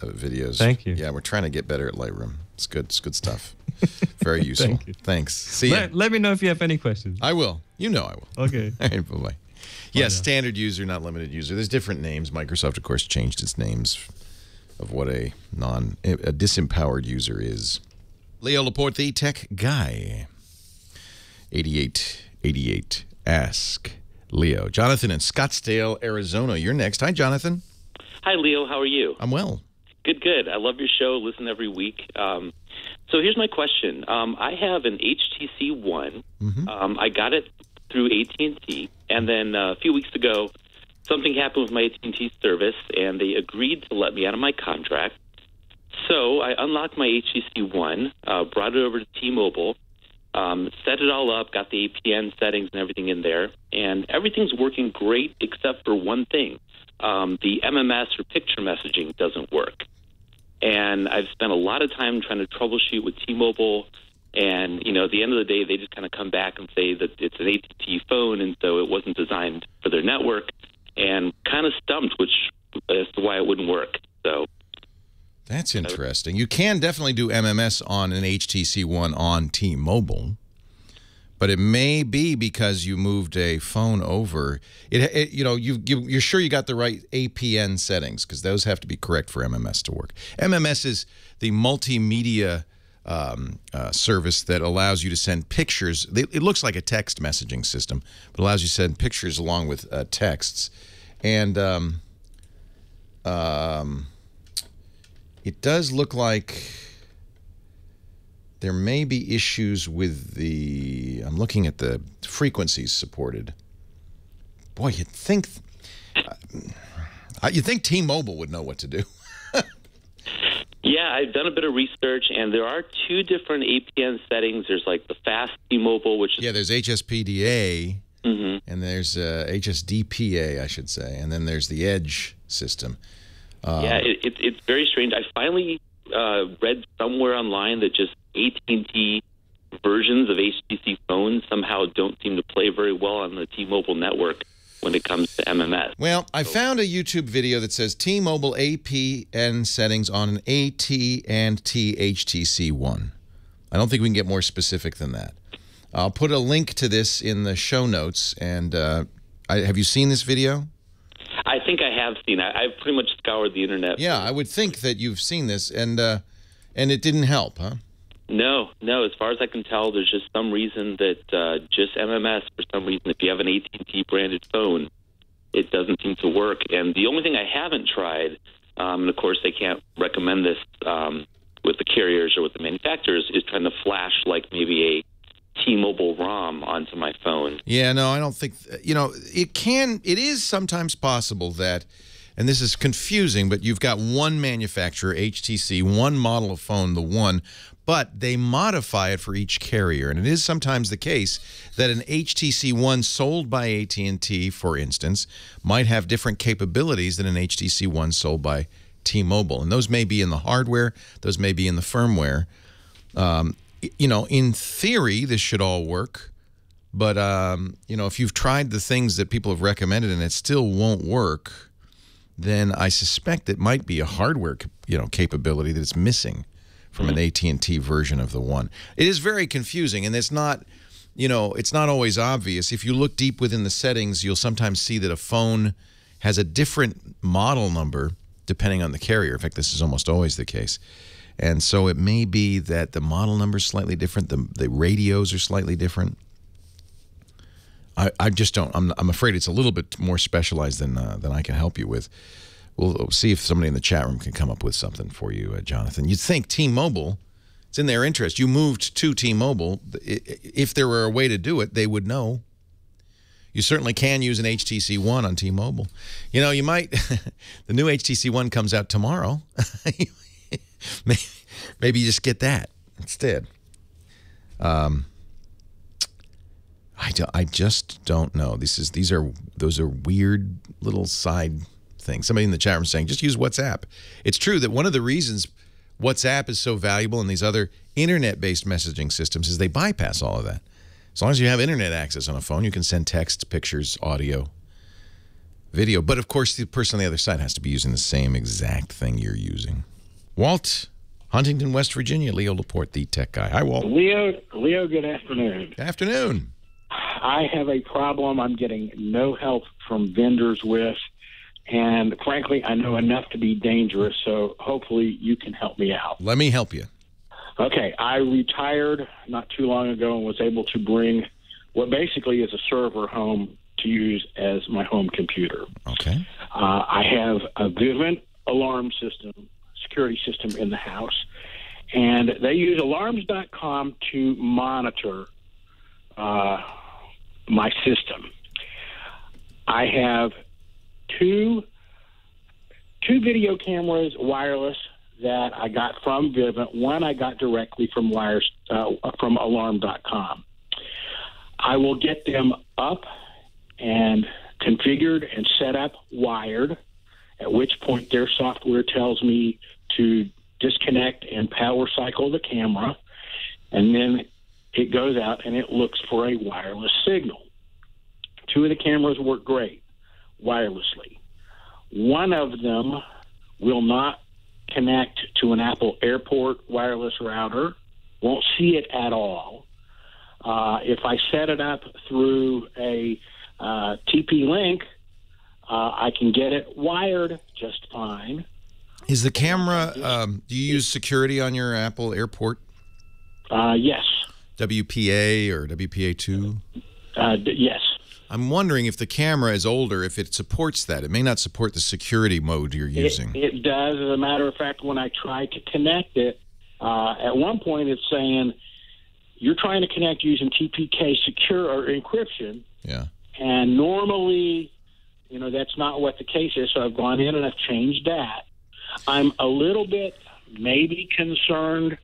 videos. Thank you. Yeah, we're trying to get better at Lightroom. It's good. It's good stuff. Very useful. Thank you. Thanks. See ya. Let me know if you have any questions. I will. You know I will. Okay. All right, bye-bye. Yes, standard user, not limited user. There's different names. Microsoft, of course, changed its names of what a disempowered user is. Leo Laporte, the tech guy. 8888. Ask Leo. Jonathan in Scottsdale, Arizona. You're next. Hi, Jonathan. Hi, Leo. How are you? I'm well. Good, good. I love your show. Listen every week. So here's my question. I have an HTC One. I got it through AT&T, and then a few weeks ago, something happened with my AT&T service, and they agreed to let me out of my contract. So I unlocked my HTC One, brought it over to T-Mobile, set it all up, got the APN settings and everything in there, and everything's working great except for one thing. The MMS or picture messaging doesn't work. And I've spent a lot of time trying to troubleshoot with T-Mobile, and, you know, at the end of the day, they just kind of come back and say that it's an AT&T phone, and so it wasn't designed for their network, and kind of stumped, which as to why it wouldn't work. So that's interesting. You can definitely do MMS on an HTC One on T-Mobile, but it may be because you moved a phone over. You know, you're sure you got the right APN settings, because those have to be correct for MMS to work. MMS is the multimedia service that allows you to send pictures. It looks like a text messaging system, but allows you to send pictures along with texts. And it does look like there may be issues with the, I'm looking at the frequencies supported. Boy, you'd think T-Mobile would know what to do. Yeah, I've done a bit of research, and there are two different APN settings. There's like the fast T-Mobile, which is... Yeah, there's HSPDA, and there's HSDPA, I should say, and then there's the Edge system. Yeah, it's very strange. I finally read somewhere online that just AT&T versions of HTC phones somehow don't seem to play very well on the T-Mobile network when it comes to MMS. Well, I found a YouTube video that says T-Mobile APN settings on an AT&T HTC One. I don't think we can get more specific than that. I'll put a link to this in the show notes. And have you seen this video? I think I have seen it. I've pretty much scoured the internet. Yeah, I would think that you've seen this, and it didn't help, huh? No. As far as I can tell, there's just some reason that just MMS, for some reason, if you have an AT&T branded phone, it doesn't seem to work. And the only thing I haven't tried, and of course they can't recommend this with the carriers or with the manufacturers, is trying to flash like maybe a T-Mobile ROM onto my phone. Yeah, no, I don't think, you know, it is sometimes possible that, and this is confusing, but you've got one manufacturer, HTC, one model of phone, the One, but they modify it for each carrier. And it is sometimes the case that an HTC One sold by AT&T, for instance, might have different capabilities than an HTC One sold by T-Mobile. And those may be in the hardware, those may be in the firmware. You know, in theory, this should all work. But, you know, if you've tried the things that people have recommended and it still won't work, then I suspect it might be a hardware, you know, capability that it's missing from an AT&T version of the One. It is very confusing, and it's not, you know, it's not always obvious. If you look deep within the settings, you'll sometimes see that a phone has a different model number depending on the carrier. In fact, this is almost always the case. And so it may be that the model number is slightly different, the radios are slightly different. I just don't. I'm afraid it's a little bit more specialized than I can help you with. We'll see if somebody in the chat room can come up with something for you, Jonathan. You'd think T-Mobile, it's in their interest. You moved to T-Mobile. If there were a way to do it, they would know. You certainly can use an HTC One on T-Mobile. You know, you might. The new HTC One comes out tomorrow. Maybe you just get that instead. I just don't know. Those are weird little side things. Somebody in the chat room saying just use WhatsApp. It's true that one of the reasons WhatsApp is so valuable in these other internet-based messaging systems is they bypass all of that. As long as you have internet access on a phone, you can send text, pictures, audio, video. But of course, the person on the other side has to be using the same exact thing you're using. Walt Huntington, West Virginia. Leo Laporte, the tech guy. Hi, Walt. Leo, good afternoon. Good afternoon. I have a problem I'm getting no help from vendors with, and frankly, I know enough to be dangerous, so hopefully you can help me out. Let me help you. Okay, I retired not too long ago and was able to bring what basically is a server home to use as my home computer. Okay. I have a Vivint alarm system, security system in the house, and they use alarms.com to monitor my system. I have two video cameras, wireless, that I got from Vivint. One I got directly from from alarm.com. I will get them up and configured and set up wired, at which point their software tells me to disconnect and power cycle the camera, and then it goes out and it looks for a wireless signal. Two of the cameras work great wirelessly. One of them will not connect to an Apple Airport wireless router, won't see it at all. If I set it up through a TP-Link, I can get it wired just fine. Is the camera, do you use security on your Apple Airport? Yes. WPA or WPA2? Yes. I'm wondering if the camera is older, if it supports that. It may not support the security mode you're using. It does. As a matter of fact, when I try to connect it, at one point it's saying, you're trying to connect using TPK secure or encryption. Yeah. And normally, that's not what the case is. So I've gone in and I've changed that. I'm a little bit maybe concerned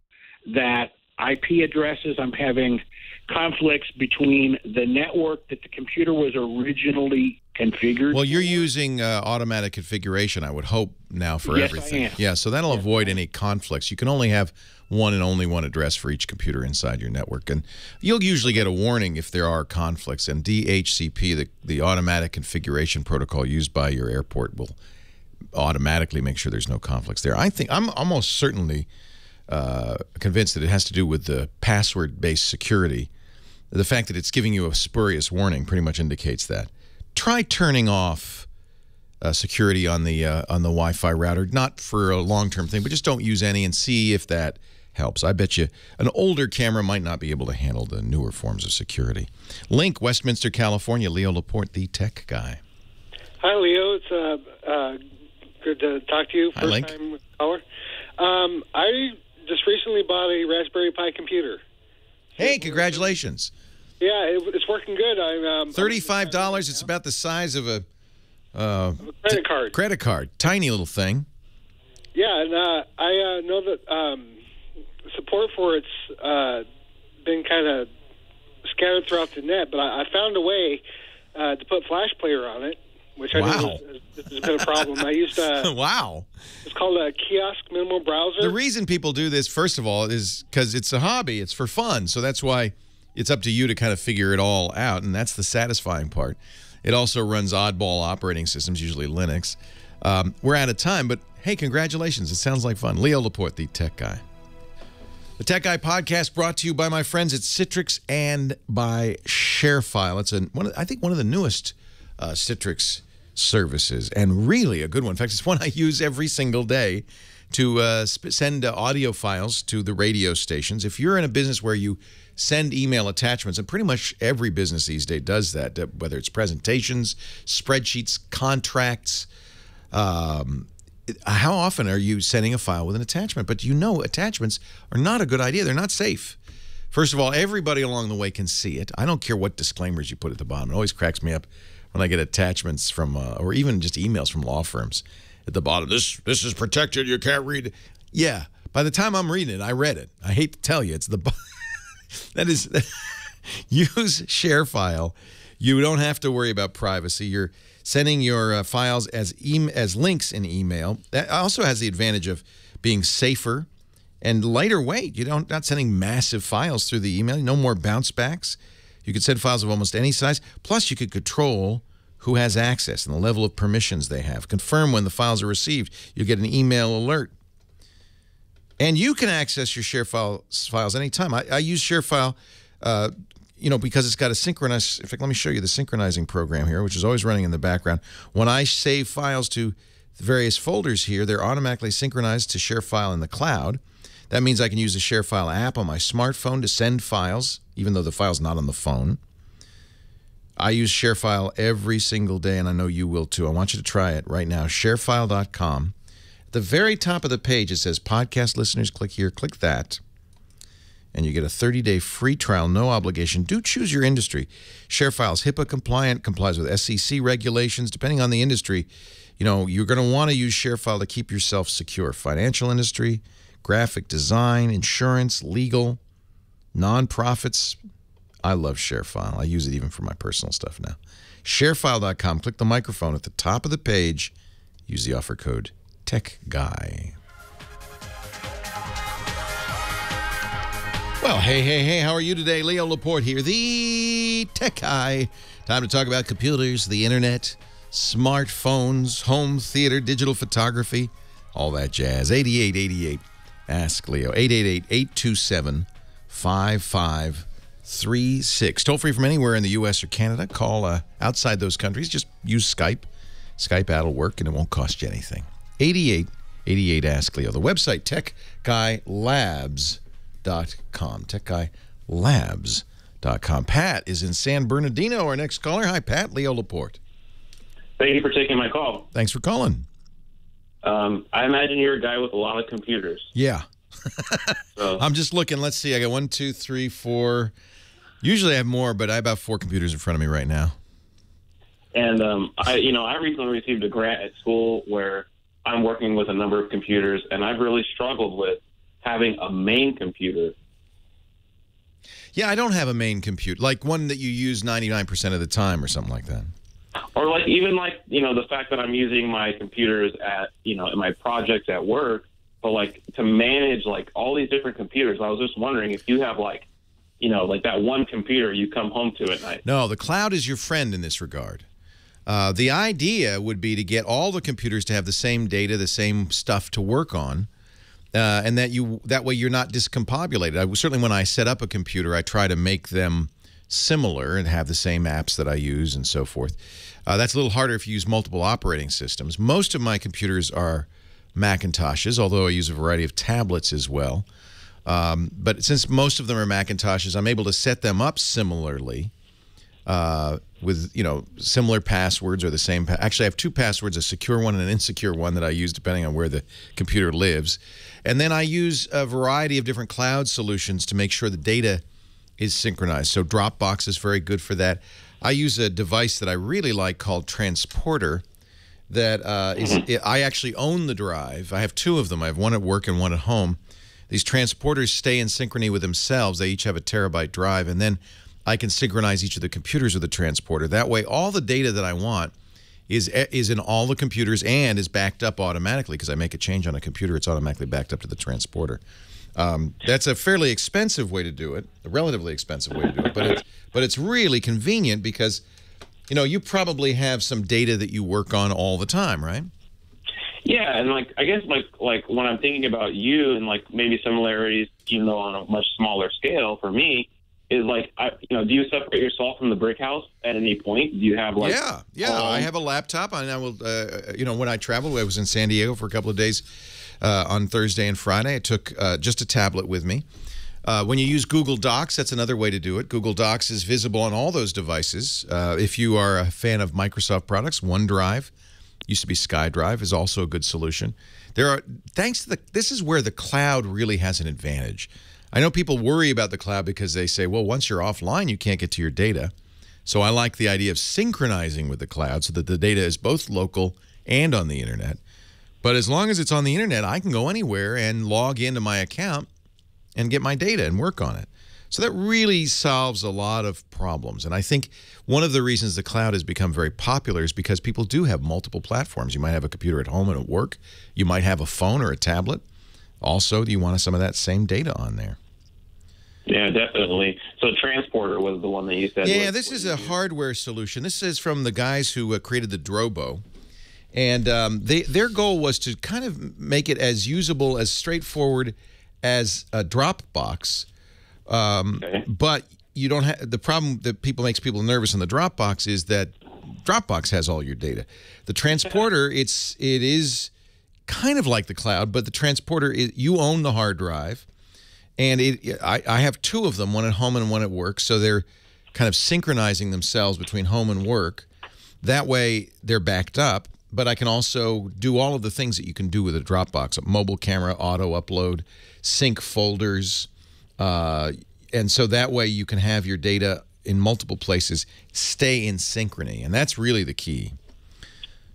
that IP addresses, I'm having conflicts between the network that the computer was originally configured. Well, you're using automatic configuration, I would hope, now for everything. I am. Yeah, so that'll avoid any conflicts. You can only have one and only one address for each computer inside your network. And you'll usually get a warning if there are conflicts. And DHCP, the automatic configuration protocol used by your airport, will automatically make sure there's no conflicts there. I'm almost certainly convinced that it has to do with the password-based security. The fact that it's giving you a spurious warning pretty much indicates that. Try turning off security on the Wi-Fi router, not for a long-term thing, but just don't use any and see if that helps. I bet you an older camera might not be able to handle the newer forms of security. Link, Westminster, California. Leo Laporte, the tech guy. Hi, Leo. It's good to talk to you. First time caller. I just recently bought a Raspberry Pi computer. Hey, congratulations. Yeah, it's working good. I'm $35. It's about the size of a credit card. Credit card. Tiny little thing. Yeah, and I know that support for it's been kind of scattered throughout the net, but I found a way to put Flash Player on it, which I know has been a problem. I used wow. It's called a kiosk minimal browser. The reason people do this, first of all, is because it's a hobby. It's for fun. So that's why it's up to you to kind of figure it all out, and that's the satisfying part. It also runs oddball operating systems, usually Linux. We're out of time, but hey, congratulations. It sounds like fun. Leo Laporte, the tech guy. The Tech Guy podcast brought to you by my friends at Citrix and by ShareFile. It's I think one of the newest Citrix services, and really a good one. In fact, it's one I use every single day to send audio files to the radio stations. If you're in a business where you send email attachments, and pretty much every business these days does that, whether it's presentations, spreadsheets, contracts, how often are you sending a file with an attachment? But attachments are not a good idea. They're not safe. First of all, everybody along the way can see it. I don't care what disclaimers you put at the bottom. It always cracks me up when I get attachments from, or even just emails from law firms at the bottom. This is protected. You can't read it. Yeah. By the time I'm reading it, I read it. I hate to tell you, it's the that is use ShareFile. You don't have to worry about privacy. You're sending your files as links in email. That also has the advantage of being safer and lighter weight. You're not sending massive files through the email. No more bounce backs. You could send files of almost any size. Plus, you could control who has access and the level of permissions they have. Confirm when the files are received. You'll get an email alert. And you can access your files anytime. I use ShareFile, because it's got a synchronize. In fact, let me show you the synchronizing program here, which is always running in the background. When I save files to the various folders here, they're automatically synchronized to ShareFile in the cloud. That means I can use the ShareFile app on my smartphone to send files, even though the file's not on the phone. I use ShareFile every single day, and I know you will too. I want you to try it right now. ShareFile.com. At the very top of the page, it says podcast listeners. Click here, click that, and you get a 30-day free trial, no obligation. Do choose your industry. ShareFile is HIPAA compliant, complies with SEC regulations. Depending on the industry, you're going to want to use ShareFile to keep yourself secure. Financial industry, graphic design, insurance, legal, nonprofits. I love ShareFile. I use it even for my personal stuff now. ShareFile.com. Click the microphone at the top of the page. Use the offer code TechGuy. Well, hey, how are you today? Leo Laporte here, the Tech Guy. Time to talk about computers, the internet, smartphones, home theater, digital photography, all that jazz. 8888. Ask Leo. 888-827-5536. Toll free from anywhere in the U.S. or Canada. Call outside those countries. Just use Skype. Skype that'll work, and it won't cost you anything. 8888 Ask Leo. The website, TechGuyLabs.com. TechGuyLabs.com. Pat is in San Bernardino, our next caller. Hi, Pat. Leo Laporte. Thank you for taking my call. Thanks for calling. I imagine you're a guy with a lot of computers. Yeah. So, I'm just looking. Let's see. I got 1, 2, 3, 4. Usually I have more, but I have about 4 computers in front of me right now. And I recently received a grant at school where I'm working with a number of computers, and I've really struggled with having a main computer. Yeah, I don't have a main computer, like one that you use 99% of the time or something like that. Or the fact that I'm using my computers at, in my projects at work, but to manage all these different computers, I was just wondering if you have that one computer you come home to at night. No, the cloud is your friend in this regard. The idea would be to get all the computers to have the same data, the same stuff to work on, and that way you're not discombobulated. Certainly when I set up a computer, I try to make them similar and have the same apps that I use and so forth. That's a little harder if you use multiple operating systems. Most of my computers are Macintoshes, although I use a variety of tablets as well. But since most of them are Macintoshes, I'm able to set them up similarly with, similar passwords or the same. Actually, I have 2 passwords, a secure one and an insecure one that I use depending on where the computer lives. And then I use a variety of different cloud solutions to make sure the data is synchronized. So Dropbox is very good for that. I use a device that I really like called Transporter that I actually own the drive. I have 2 of them. I have one at work and one at home. These transporters stay in synchrony with themselves. They each have a terabyte drive, and then I can synchronize each of the computers with the transporter. That way, all the data that I want is in all the computers and is backed up automatically. Because I make a change on a computer, it's automatically backed up to the transporter. That's a fairly expensive way to do it, a relatively expensive way to do it, but it's really convenient because, you probably have some data that you work on all the time, right? Yeah, and I guess when I'm thinking about you and maybe similarities, even though on a much smaller scale for me, is do you separate yourself from the brick house at any point? Do you have Yeah, I have a laptop, and I will, when I traveled, I was in San Diego for a couple of days on Thursday and Friday. I took just a tablet with me. When you use Google Docs, that's another way to do it. Google Docs is visible on all those devices. If you are a fan of Microsoft products, OneDrive, used to be SkyDrive, is also a good solution. This is where the cloud really has an advantage. I know people worry about the cloud because they say, well, once you're offline, you can't get to your data. So I like the idea of synchronizing with the cloud so that the data is both local and on the internet. But as long as it's on the internet, I can go anywhere and log into my account and get my data and work on it. So that really solves a lot of problems. And I think one of the reasons the cloud has become very popular is because people do have multiple platforms. You might have a computer at home and at work. You might have a phone or a tablet. Also, you want some of that same data on there. Yeah, definitely. So Transporter was the one that you said. Yeah, this is a hardware solution. This is from the guys who created the Drobo. And their goal was to kind of make it as usable, as straightforward as a Dropbox. But you don't have the problem that makes people nervous in the Dropbox is that Dropbox has all your data. The transporter, it is kind of like the cloud, but the transporter you own the hard drive, and I have two of them, one at home and one at work, so they're kind of synchronizing themselves between home and work. That way, they're backed up. But I can also do all of the things that you can do with a Dropbox: a mobile camera, auto upload, sync folders. And so that way you can have your data in multiple places, stay in synchrony. And that's really the key.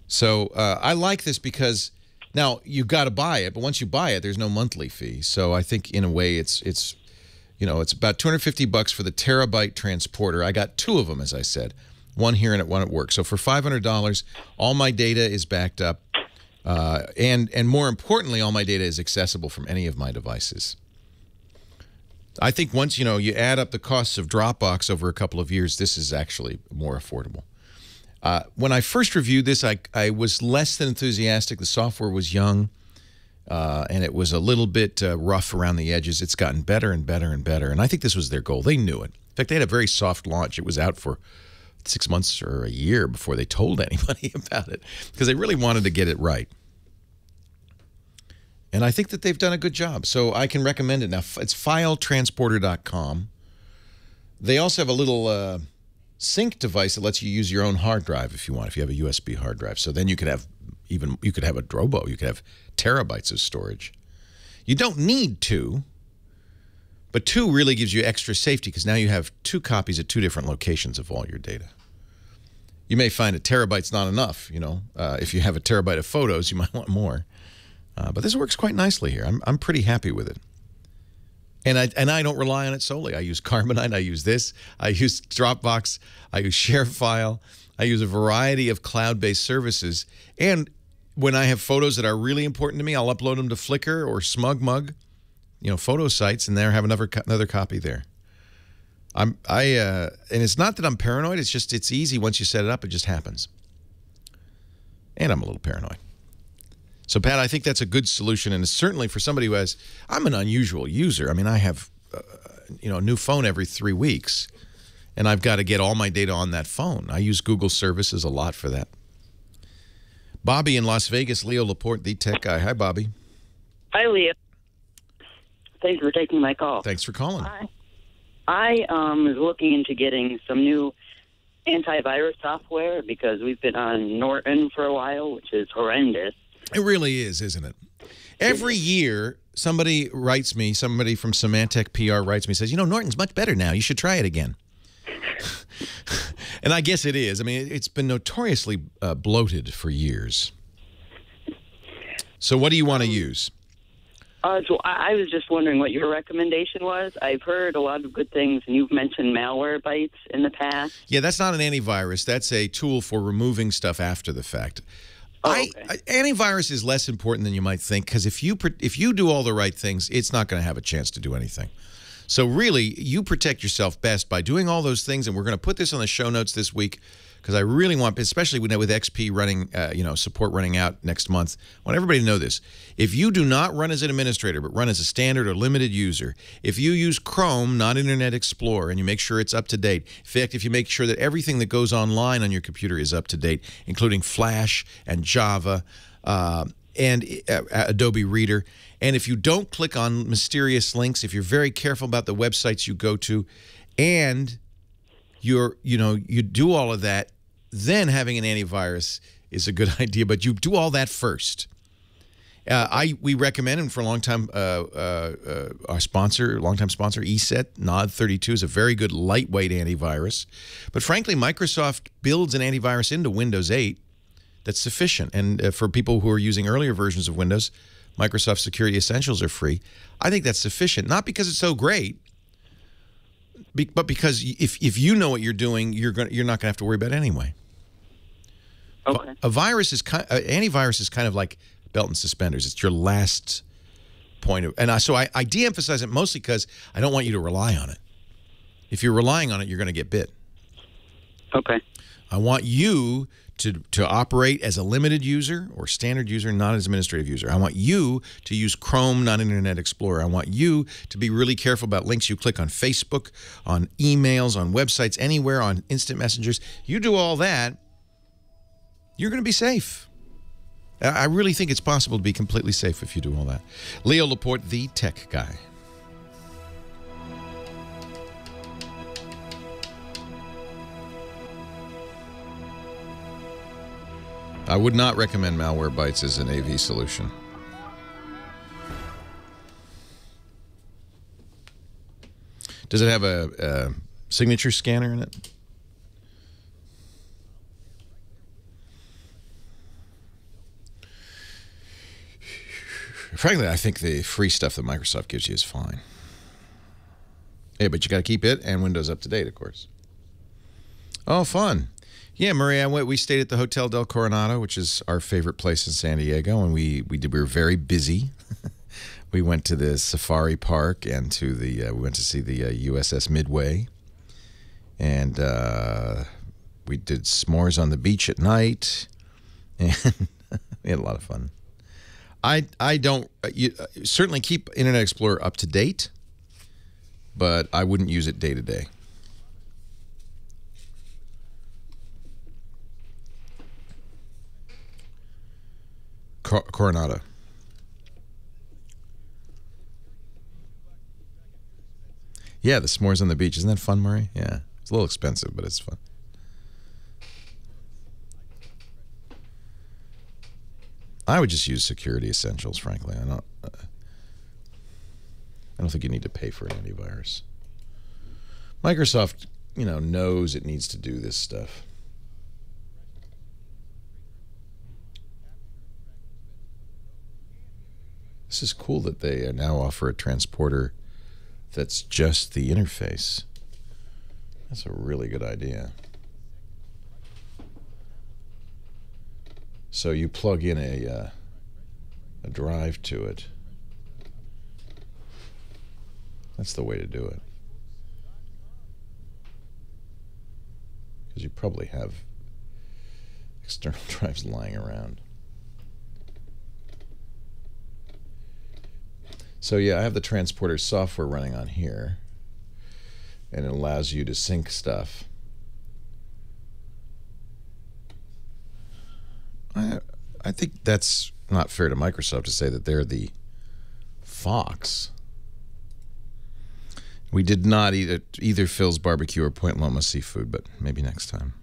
So I like this because now you've got to buy it, but once you buy it, there's no monthly fee. So I think in a way it's about $250 for the terabyte transporter. I got two of them, as I said, one here and one at work. So for $500, all my data is backed up. And more importantly, all my data is accessible from any of my devices. I think once, you add up the costs of Dropbox over a couple of years, this is actually more affordable. When I first reviewed this, I was less than enthusiastic. The software was young, and it was a little bit rough around the edges. It's gotten better and better and better, and I think this was their goal. They knew it. In fact, they had a very soft launch. It was out for 6 months or a year before they told anybody about it, because they really wanted to get it right. And I think that they've done a good job, so I can recommend it. Now, it's filetransporter.com. They also have a little sync device that lets you use your own hard drive if you want, if you have a USB hard drive. So then you could have a Drobo. You could have terabytes of storage. You don't need two, but two really gives you extra safety because now you have two copies at two different locations of all your data. You may find a terabyte's not enough. If you have a terabyte of photos, you might want more. But this works quite nicely here. I'm pretty happy with it. And I don't rely on it solely. I use Carbonite. I use this. I use Dropbox. I use ShareFile. I use a variety of cloud-based services. And when I have photos that are really important to me, I'll upload them to Flickr or SmugMug, photo sites, and there have another copy there. And it's not that I'm paranoid. It's just it's easy once you set it up. It just happens. And I'm a little paranoid. So, Pat, I think that's a good solution, and certainly for somebody who has, I'm an unusual user. I mean, I have, a new phone every 3 weeks, and I've got to get all my data on that phone. I use Google services a lot for that. Bobby in Las Vegas, Leo Laporte, the tech guy. Hi, Bobby. Hi, Leo. Thanks for taking my call. Thanks for calling. I was looking into getting some new antivirus software because we've been on Norton for a while, which is horrendous. It really is, isn't it? Every year, somebody writes me, somebody from Symantec PR writes me, says, Norton's much better now. You should try it again. And I guess it is. I mean, it's been notoriously bloated for years. So what do you want to use? So I was just wondering what your recommendation was. I've heard a lot of good things, and you've mentioned Malwarebytes in the past. Yeah, that's not an antivirus. That's a tool for removing stuff after the fact. Antivirus is less important than you might think because if you do all the right things, it's not going to have a chance to do anything. So really, you protect yourself best by doing all those things, and we're going to put this on the show notes this week because I really want, especially with XP running, support running out next month, I want everybody to know this. If you do not run as an administrator but run as a standard or limited user, if you use Chrome, not Internet Explorer, and you make sure it's up to date, in fact, if you make sure that everything that goes online on your computer is up to date, including Flash and Java and Adobe Reader, and if you don't click on mysterious links, if you're very careful about the websites you go to, and you do all of that, then having an antivirus is a good idea. But you do all that first. We recommend, and for a long time, our longtime sponsor, ESET, NOD32 is a very good lightweight antivirus. But frankly, Microsoft builds an antivirus into Windows 8 that's sufficient. And for people who are using earlier versions of Windows, Microsoft Security Essentials are free. I think that's sufficient, not because it's so great, but because if you know what you're doing, you're not going to have to worry about it anyway. Okay. Antivirus is kind of like belt and suspenders. It's your last point of, and so I de-emphasize it mostly because I don't want you to rely on it. If you're relying on it, you're going to get bit. Okay. I want you to operate as a limited user or standard user, not as administrative user. I want you to use Chrome, not Internet Explorer. I want you to be really careful about links you click on Facebook, on emails, on websites, anywhere, on instant messengers. You do all that, you're going to be safe. I really think it's possible to be completely safe if you do all that. Leo Laporte, the tech guy. I would not recommend Malwarebytes as an AV solution. Does it have a signature scanner in it? Frankly, I think the free stuff that Microsoft gives you is fine. Hey, but you got to keep it and Windows up to date, of course. Oh, fun. Yeah, Maria, we stayed at the Hotel del Coronado, which is our favorite place in San Diego, and we were very busy. We went to the Safari Park and to the we went to see the USS Midway, and we did s'mores on the beach at night, and we had a lot of fun. I don't certainly keep Internet Explorer up to date, but I wouldn't use it day to day. Coronado. Yeah, the s'mores on the beach. Isn't that fun, Murray? Yeah. It's a little expensive, but it's fun. I would just use security essentials, frankly. I don't think you need to pay for an antivirus. Microsoft, knows it needs to do this stuff. This is cool that they now offer a transporter that's just the interface. That's a really good idea. So you plug in a drive to it. That's the way to do it. Because you probably have external drives lying around. So yeah, I have the transporter software running on here, and it allows you to sync stuff. I think that's not fair to Microsoft to say that they're the fox. We did not eat at either Phil's Barbecue or Point Loma Seafood, but maybe next time.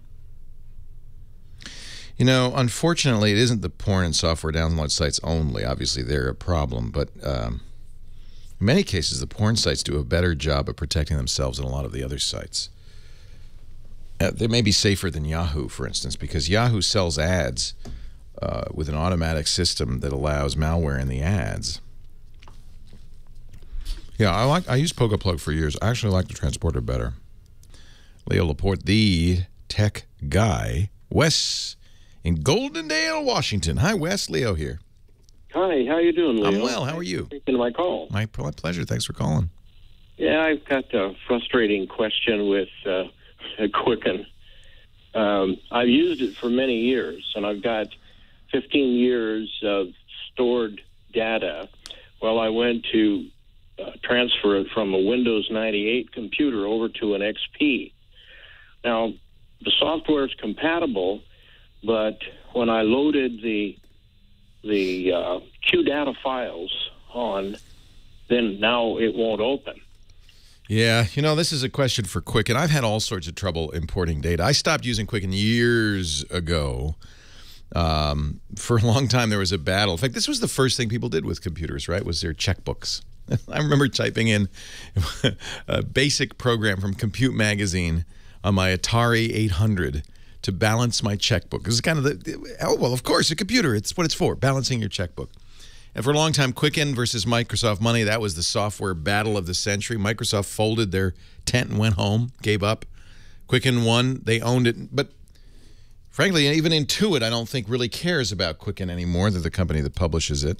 Unfortunately, it isn't the porn and software download sites only. Obviously, they're a problem, but in many cases, the porn sites do a better job of protecting themselves than a lot of the other sites. They may be safer than Yahoo, for instance, because Yahoo sells ads with an automatic system that allows malware in the ads. Yeah, I used PogoPlug for years. I actually like the transporter better. Leo Laporte, the tech guy. Wes in Goldendale, Washington. Hi, Wes. Leo here. Hi, how you doing, Leo? I'm well. How are you? Thanks for taking my call. My pleasure. Thanks for calling. Yeah, I've got a frustrating question with Quicken. I've used it for many years, and I've got 15 years of stored data. Well, I went to transfer it from a Windows 98 computer over to an XP. Now, the software is compatible, but when I loaded the QData files on, then now it won't open. Yeah, this is a question for Quicken. I've had all sorts of trouble importing data. I stopped using Quicken years ago. For a long time, there was a battle. In fact, this was the first thing people did with computers, right, was their checkbooks. I remember typing in a basic program from Compute Magazine on my Atari 800 to balance my checkbook. It was kind of of course, a computer. It's what it's for, balancing your checkbook. And for a long time, Quicken versus Microsoft Money, that was the software battle of the century. Microsoft folded their tent and went home, gave up. Quicken won. They owned it. But frankly, even Intuit, I don't think really cares about Quicken anymore. They're the company that publishes it.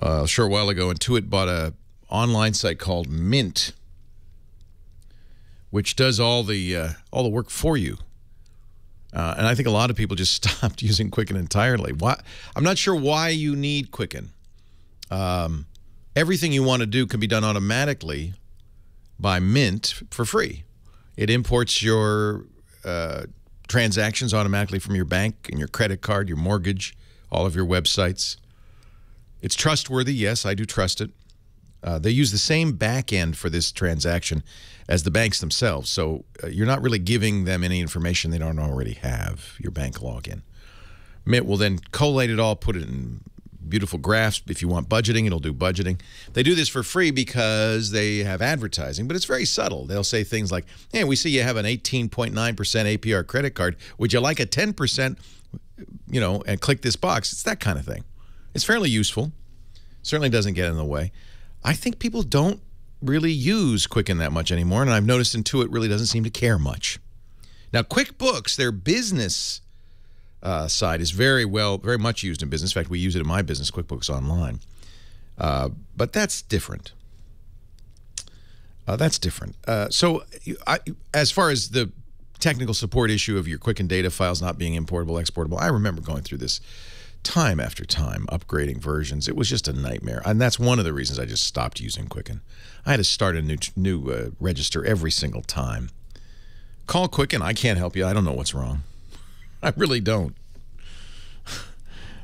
A short while ago, Intuit bought an online site called Mint, which does all the work for you. And I think a lot of people just stopped using Quicken entirely. Why? I'm not sure why you need Quicken. Everything you want to do can be done automatically by Mint for free. It imports your transactions automatically from your bank and your credit card, your mortgage, all of your websites. It's trustworthy. Yes, I do trust it. They use the same back end for this transaction as the banks themselves. So you're not really giving them any information they don't already have, your bank login. Mint will then collate it all, put it in beautiful graphs. If you want budgeting, it'll do budgeting. They do this for free because they have advertising, but it's very subtle. They'll say things like, hey, we see you have an 18.9% APR credit card. Would you like a 10%, you know, and click this box? It's that kind of thing. It's fairly useful. Certainly doesn't get in the way. I think people don't really use Quicken that much anymore, and I've noticed Intuit really doesn't seem to care much. Now, QuickBooks, their business side is very much used in business. In fact, we use it in my business, QuickBooks Online. But that's different. So as far as the technical support issue of your Quicken data files not being importable, exportable, I remember going through this time after time, upgrading versions. It was just a nightmare. And that's one of the reasons I just stopped using Quicken. I had to start a new register every single time. Call Quicken. I can't help you. I don't know what's wrong. I really don't.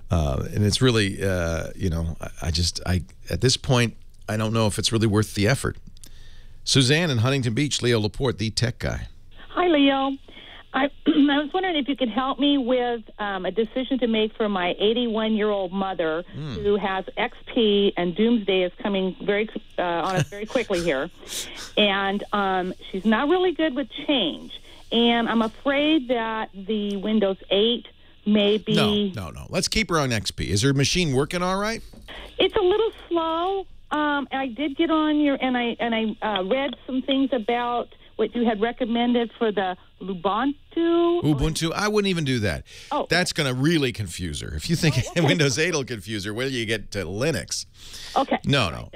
And it's really, you know, at this point, I don't know if it's really worth the effort. Suzanne in Huntington Beach, Leo Laporte, the tech guy. Hi, Leo. I was wondering if you could help me with a decision to make for my 81-year-old mother who has XP, and Doomsday is coming on us very quickly here. And she's not really good with change. And I'm afraid that the Windows 8 may be... No. Let's keep her on XP. Is her machine working all right? It's a little slow. I did get on your... And I read some things about what you had recommended for the Ubuntu. I wouldn't even do that. Oh. That's going to really confuse her. If you think Windows 8 will confuse her, wait till you get to Linux. Okay. No.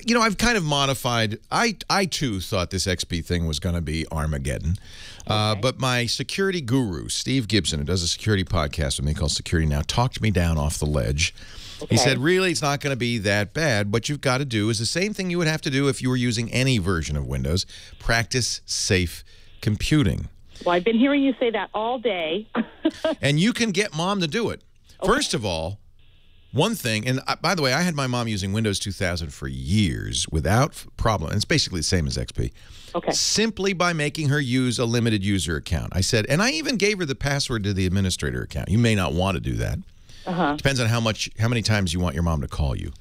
You know, I've kind of modified. I too thought this XP thing was going to be Armageddon. But my security guru, Steve Gibson, who does a security podcast with me called Security Now, talked me down off the ledge. Okay. He said, really, it's not going to be that bad. What you've got to do is the same thing you would have to do if you were using any version of Windows. Practice safe computing. Well, I've been hearing you say that all day. And you can get Mom to do it. Okay. First of all, one thing, and by the way, I had my mom using Windows 2000 for years without problem. And it's basically the same as XP. Okay. Simply by making her use a limited user account. I said, and I even gave her the password to the administrator account. You may not want to do that. Depends on how many times you want your mom to call you.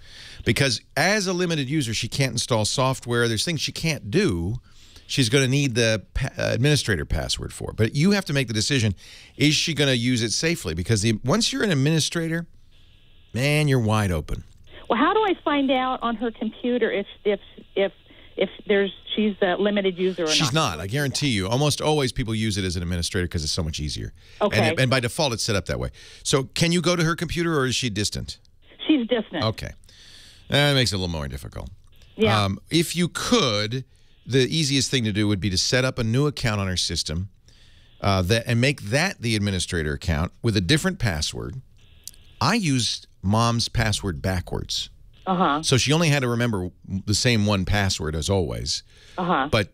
Because as a limited user, she can't install software. There's things she can't do. She's going to need the administrator password for. But you have to make the decision, is she going to use it safely? Because once you're an administrator, man, you're wide open. Well, how do I find out on her computer if she's a limited user or not? She's not. I guarantee you. Almost always people use it as an administrator because it's so much easier. Okay. And by default, it's set up that way. So can you go to her computer, or is she distant? She's distant. Okay. That makes it a little more difficult. Yeah. If you could, the easiest thing to do would be to set up a new account on her system and make that the administrator account with a different password. I used Mom's password backwards. So she only had to remember the same one password as always. But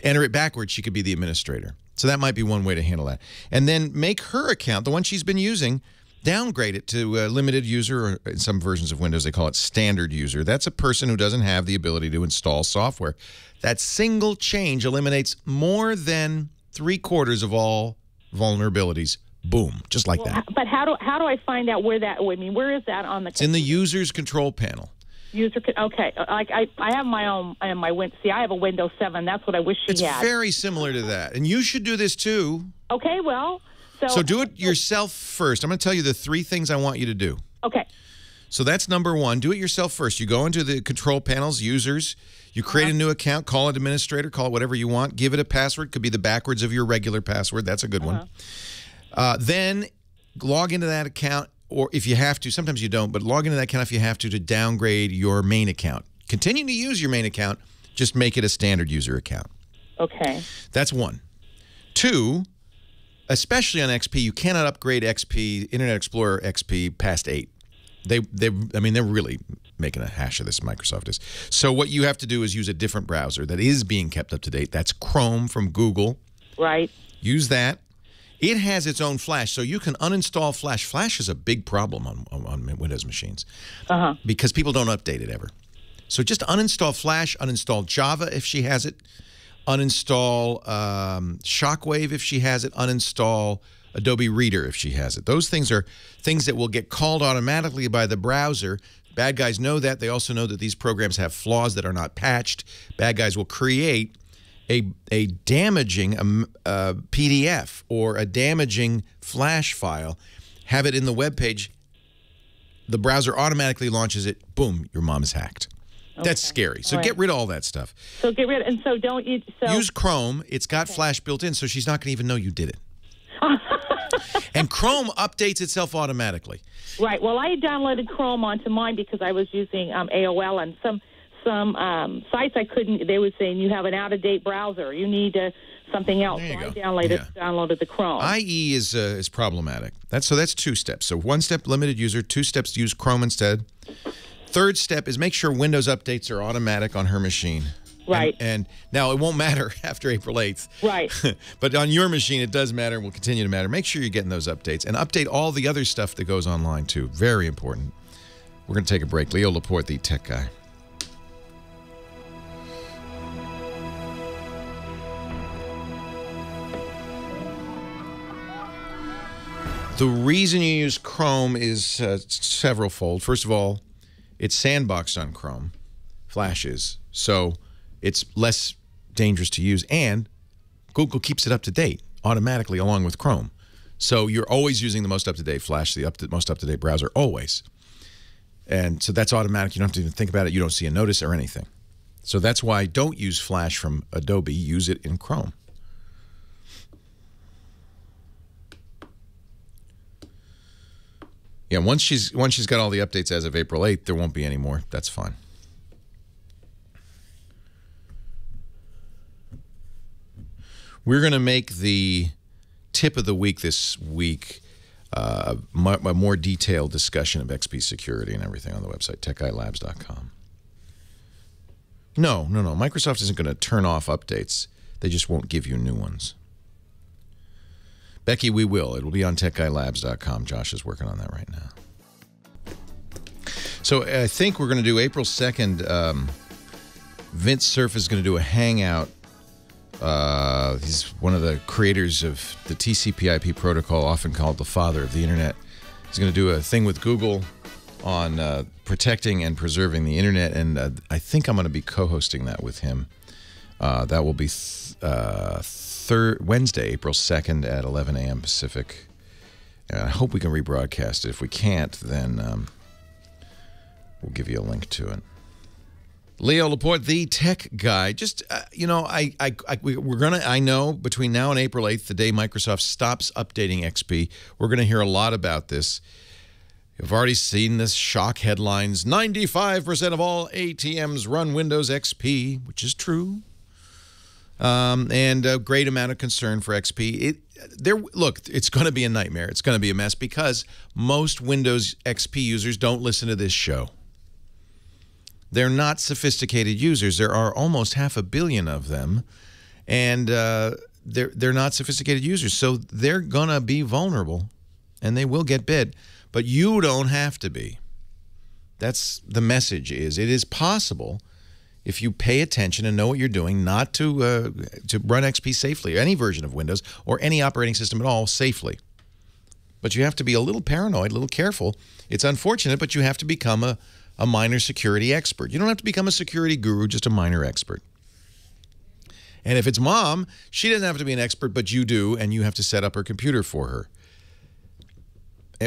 enter it backwards, she could be the administrator. So that might be one way to handle that. And then make her account, the one she's been using, downgrade it to a limited user, or in some versions of Windows, they call it standard user. That's a person who doesn't have the ability to install software. That single change eliminates more than 3/4 of all vulnerabilities. Boom, just like that. But how do I find out where that? I mean, where is that on the? It's in the user's control panel. Okay. Like I have my own. I have a Windows 7. That's what I wish she had. It's very similar to that, and you should do this too. Okay. Well. So do it yourself first. I'm going to tell you the 3 things I want you to do. Okay. So that's number 1. Do it yourself first. You go into the control panels, users. You create a new account. Call it administrator. Call it whatever you want. Give it a password. Could be the backwards of your regular password. That's a good one. Then log into that account, or if you have to, sometimes you don't, but log into that account if you have to downgrade your main account. Continue to use your main account, just make it a standard user account. Okay. That's 1. 2, especially on XP, you cannot upgrade XP, Internet Explorer XP past 8. I mean, they're really making a hash of this, Microsoft is. So what you have to do is use a different browser that is being kept up to date. That's Chrome from Google. Right. Use that. It has its own Flash, so you can uninstall Flash. Flash is a big problem on Windows machines because people don't update it ever. So just uninstall Flash, uninstall Java if she has it, uninstall Shockwave if she has it, uninstall Adobe Reader if she has it. Those things are things that will get called automatically by the browser. Bad guys know that. They also know that these programs have flaws that are not patched. Bad guys will create a damaging PDF or a damaging Flash file, have it in the web page. The browser automatically launches it. Boom, your mom is hacked. Okay. That's scary. So get rid of all that stuff. So get rid of, and so don't you... So use Chrome. It's got Flash built in, so she's not going to even know you did it. And Chrome updates itself automatically. Right. Well, I downloaded Chrome onto mine because I was using AOL, and some sites I couldn't. They were saying you have an out-of-date browser. You need something else. There you so go. I downloaded the Chrome. IE is problematic. That's 2 steps. So 1 step, limited user. 2 steps, use Chrome instead. 3rd step is make sure Windows updates are automatic on her machine. Right. And now it won't matter after April 8th. Right. But on your machine, it does matter and will continue to matter. Make sure you're getting those updates and update all the other stuff that goes online, too. Very important. We're going to take a break. Leo Laporte, the tech guy. The reason you use Chrome is several-fold. First of all, it's sandboxed on Chrome. Flash is. So it's less dangerous to use, and Google keeps it up to date automatically along with Chrome. So you're always using the most up-to-date Flash, the most up-to-date browser, always. And so that's automatic. You don't have to even think about it. You don't see a notice or anything. So that's why don't use Flash from Adobe. Use it in Chrome. Yeah, once she's got all the updates as of April 8th, there won't be any more. That's fine. We're going to make the tip of the week this week a more detailed discussion of XP security and everything on the website, techguylabs.com. No. Microsoft isn't going to turn off updates. They just won't give you new ones. Becky, we will. It will be on techguylabs.com. Josh is working on that right now. So I think we're going to do April 2nd. Vince Cerf is going to do a hangout. He's one of the creators of the TCP/IP protocol, often called the father of the Internet. He's going to do a thing with Google on protecting and preserving the Internet, and I think I'm going to be co-hosting that with him. That will be Wednesday, April 2nd at 11 a.m. Pacific. And I hope we can rebroadcast it. If we can't, then we'll give you a link to it. Leo Laporte, the tech guy. Just you know, I know between now and April 8th, the day Microsoft stops updating XP, we're gonna hear a lot about this. You've already seen this shock headlines: 95% of all ATMs run Windows XP, which is true. And a great amount of concern for XP. Look, it's going to be a nightmare. It's going to be a mess because most Windows XP users don't listen to this show. They're not sophisticated users. There are almost 500 million of them, and they're not sophisticated users. So they're going to be vulnerable, and they will get bit. But you don't have to be. That's the message. It is possible, if you pay attention and know what you're doing, not to run XP safely, any version of Windows or any operating system at all safely. But you have to be a little paranoid, a little careful. It's unfortunate, but you have to become a minor security expert. You don't have to become a security guru, just a minor expert. And if it's mom, she doesn't have to be an expert, but you do, and you have to set up her computer for her.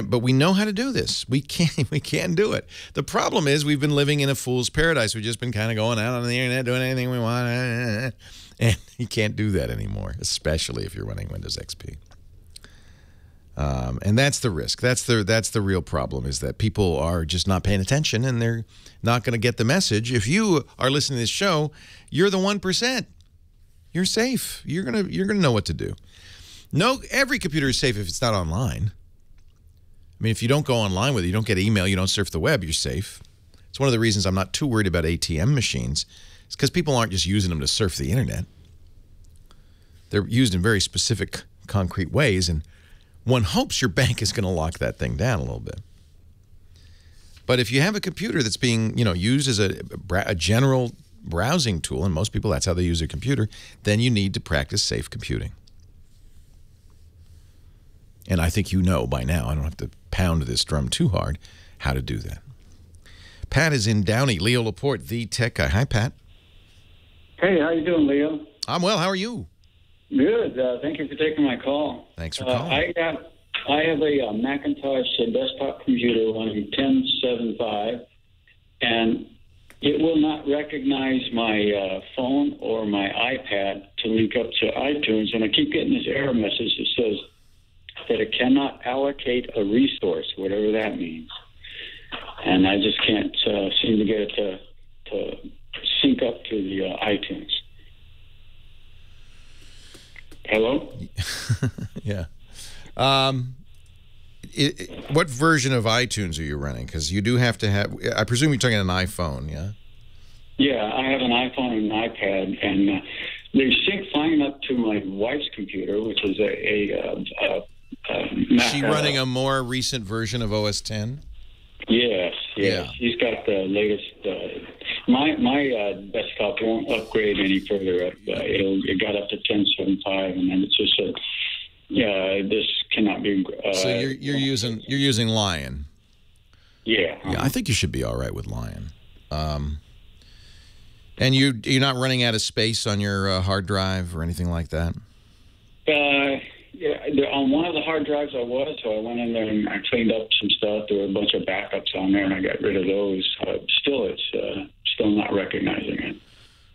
But we know how to do this. We can do it. The problem is we've been living in a fool's paradise. We've just been kind of going out on the internet, doing anything we want. And you can't do that anymore, especially if you're running Windows XP. And that's the risk. That's the real problem, is that people are just not paying attention, and they're not going to get the message. If you are listening to this show, you're the 1%. You're safe. You're gonna know what to do. No, every computer is safe if it's not online. I mean, if you don't go online with it, you don't get email, you don't surf the web, you're safe. It's one of the reasons I'm not too worried about ATM machines. It's because people aren't just using them to surf the internet. They're used in very specific, concrete ways, and one hopes your bank is going to lock that thing down a little bit. But if you have a computer that's being, used as a general browsing tool, and most people, that's how they use their computer, then you need to practice safe computing. And I think you know by now, I don't have to pound this drum too hard, how to do that. Pat is in Downey. Leo Laporte, the tech guy. Hi, Pat. Hey, how you doing, Leo? I'm well. How are you? Good. Thank you for taking my call. Thanks for calling. I have a Macintosh desktop computer running 10.7.5, and it will not recognize my phone or my iPad to link up to iTunes, and I keep getting this error message that says that it cannot allocate a resource, whatever that means. And I just can't seem to get it to sync up to the iTunes. Hello? Yeah. What version of iTunes are you running? Because you do have to have, I presume you're talking an iPhone, yeah? Yeah, I have an iPhone and an iPad, and they sync fine up to my wife's computer, which is Is she running a more recent version of OS X? Yes. Yeah. She's got the latest. My desktop won't upgrade any further. It got up to 10.7.5, and then it just said, this cannot be. So you're using Lion. Yeah. Yeah, I think you should be all right with Lion. And you're not running out of space on your hard drive or anything like that? Yeah, on one of the hard drives I was, so I went in there and I cleaned up some stuff. There were a bunch of backups on there, and I got rid of those. It's still not recognizing it.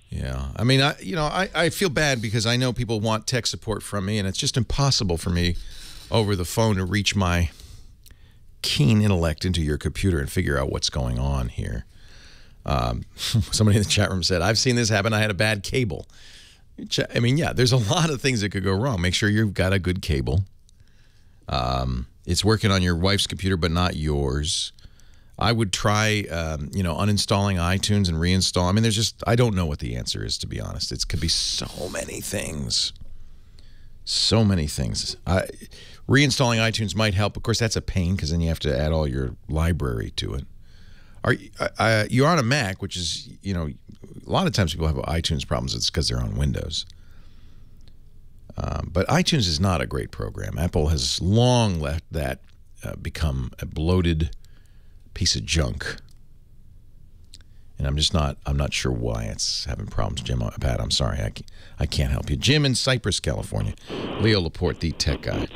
Yeah, I mean, I feel bad because I know people want tech support from me, and it's just impossible for me over the phone to reach my keen intellect into your computer and figure out what's going on here. Somebody in the chat room said, "I've seen this happen. I had a bad cable." I mean, yeah, there's a lot of things that could go wrong. Make sure you've got a good cable. It's working on your wife's computer, but not yours. I would try, uninstalling iTunes and reinstall. I mean, I don't know what the answer is, to be honest. It could be so many things. So many things. Reinstalling iTunes might help. Of course, that's a pain because then you have to add all your library to it. You're on a Mac, which is, a lot of times people have iTunes problems. It's because they're on Windows. But iTunes is not a great program. Apple has long let that become a bloated piece of junk. And I'm not sure why it's having problems. Jim, Pat, I'm sorry. I can't help you. Jim in Cypress, California. Leo Laporte, the tech guy.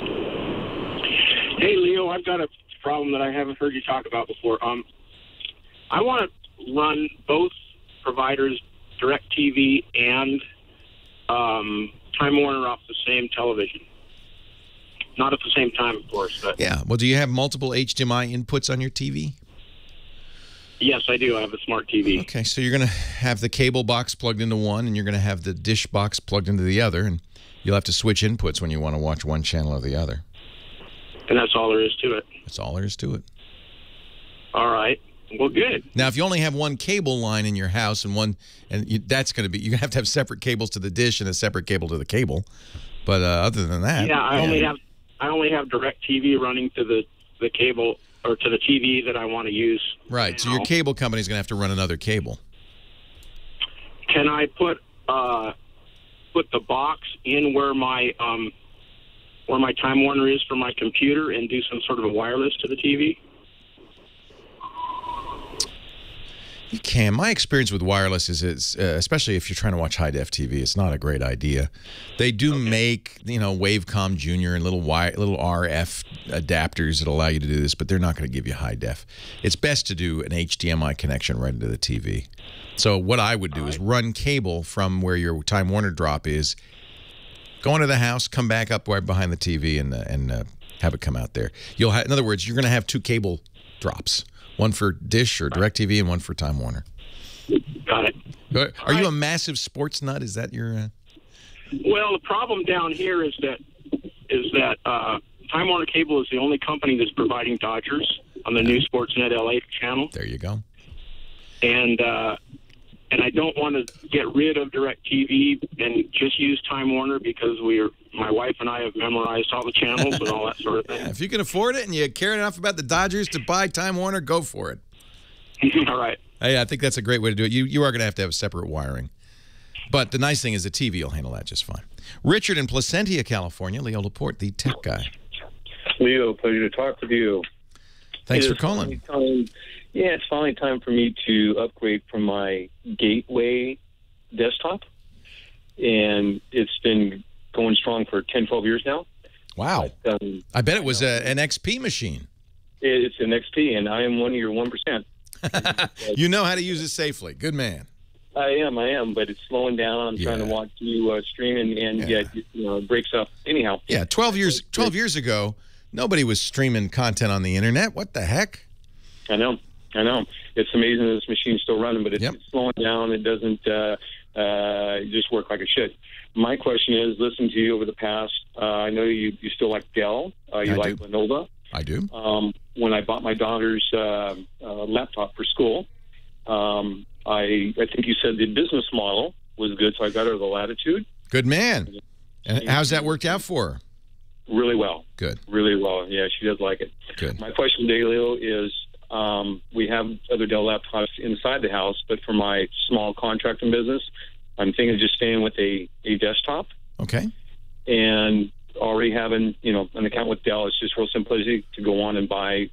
Hey, Leo, I've got a problem that I haven't heard you talk about before. I want to run both providers, DirecTV and Time Warner, off the same television. Not at the same time, of course. But yeah. Well, do you have multiple HDMI inputs on your TV? Yes, I do. I have a smart TV. Okay, so you're going to have the cable box plugged into one, and you're going to have the dish box plugged into the other, and you'll have to switch inputs when you want to watch one channel or the other. And that's all there is to it. That's all there is to it. All right. Well, good. Now, if you only have one cable line in your house that's going to be, you have to have separate cables to the dish and a separate cable to the cable. But other than that, yeah, I only have DirecTV running to the cable or to the TV that I want to use. Right. Now. So your cable company is going to have to run another cable. Can I put the box in where my Time Warner is for my computer and do some sort of a wireless to the TV? You can. My experience with wireless is especially if you're trying to watch high-def TV, it's not a great idea. They do make, Wavecom Junior and little RF adapters that allow you to do this, but they're not going to give you high-def. It's best to do an HDMI connection right into the TV. So what I would do is run cable from where your Time Warner drop is, go into the house, come back up right behind the TV, and have it come out there. In other words, you're going to have two cable drops. One for Dish or DirecTV and one for Time Warner. Got it. Are you a massive sports nut? Is that your... Well, the problem down here is that is that Time Warner Cable is the only company that's providing Dodgers on the new Sportsnet LA channel. There you go. And I don't want to get rid of DirecTV and just use Time Warner because my wife and I have memorized all the channels and all that sort of thing. Yeah, if you can afford it and you care enough about the Dodgers to buy Time Warner, go for it. All right. Hey, I think that's a great way to do it. You are going to have separate wiring. But the nice thing is the TV will handle that just fine. Richard in Placentia, California. Leo Laporte, the tech guy. Leo, pleasure to talk with you. Thanks for calling. It's finally time for me to upgrade from my Gateway desktop. And it's been going strong for 10, 12 years now. Wow. But, I bet it was an XP machine. It's an XP, and I am one of your 1%. You know how to use it safely. Good man. I am, but it's slowing down. I'm trying to watch you stream, and yet it breaks up. Anyhow. Yeah, 12 years ago, nobody was streaming content on the internet. What the heck? I know. It's amazing that this machine's still running, but it's slowing down. It doesn't just work like it should. My question is, listen to you over the past, I know you still like Dell. You like Lenovo. I do. When I bought my daughter's laptop for school, I think you said the business model was good, so I got her the Latitude. Good man. And how's that worked out for her? Really well. Good. Really well. Yeah, she does like it. Good. My question today, Leo, is we have other Dell laptops inside the house, but for my small contracting business, I'm thinking of just staying with a desktop. Okay. And already having, an account with Dell, it's just real simplistic to go on and buy,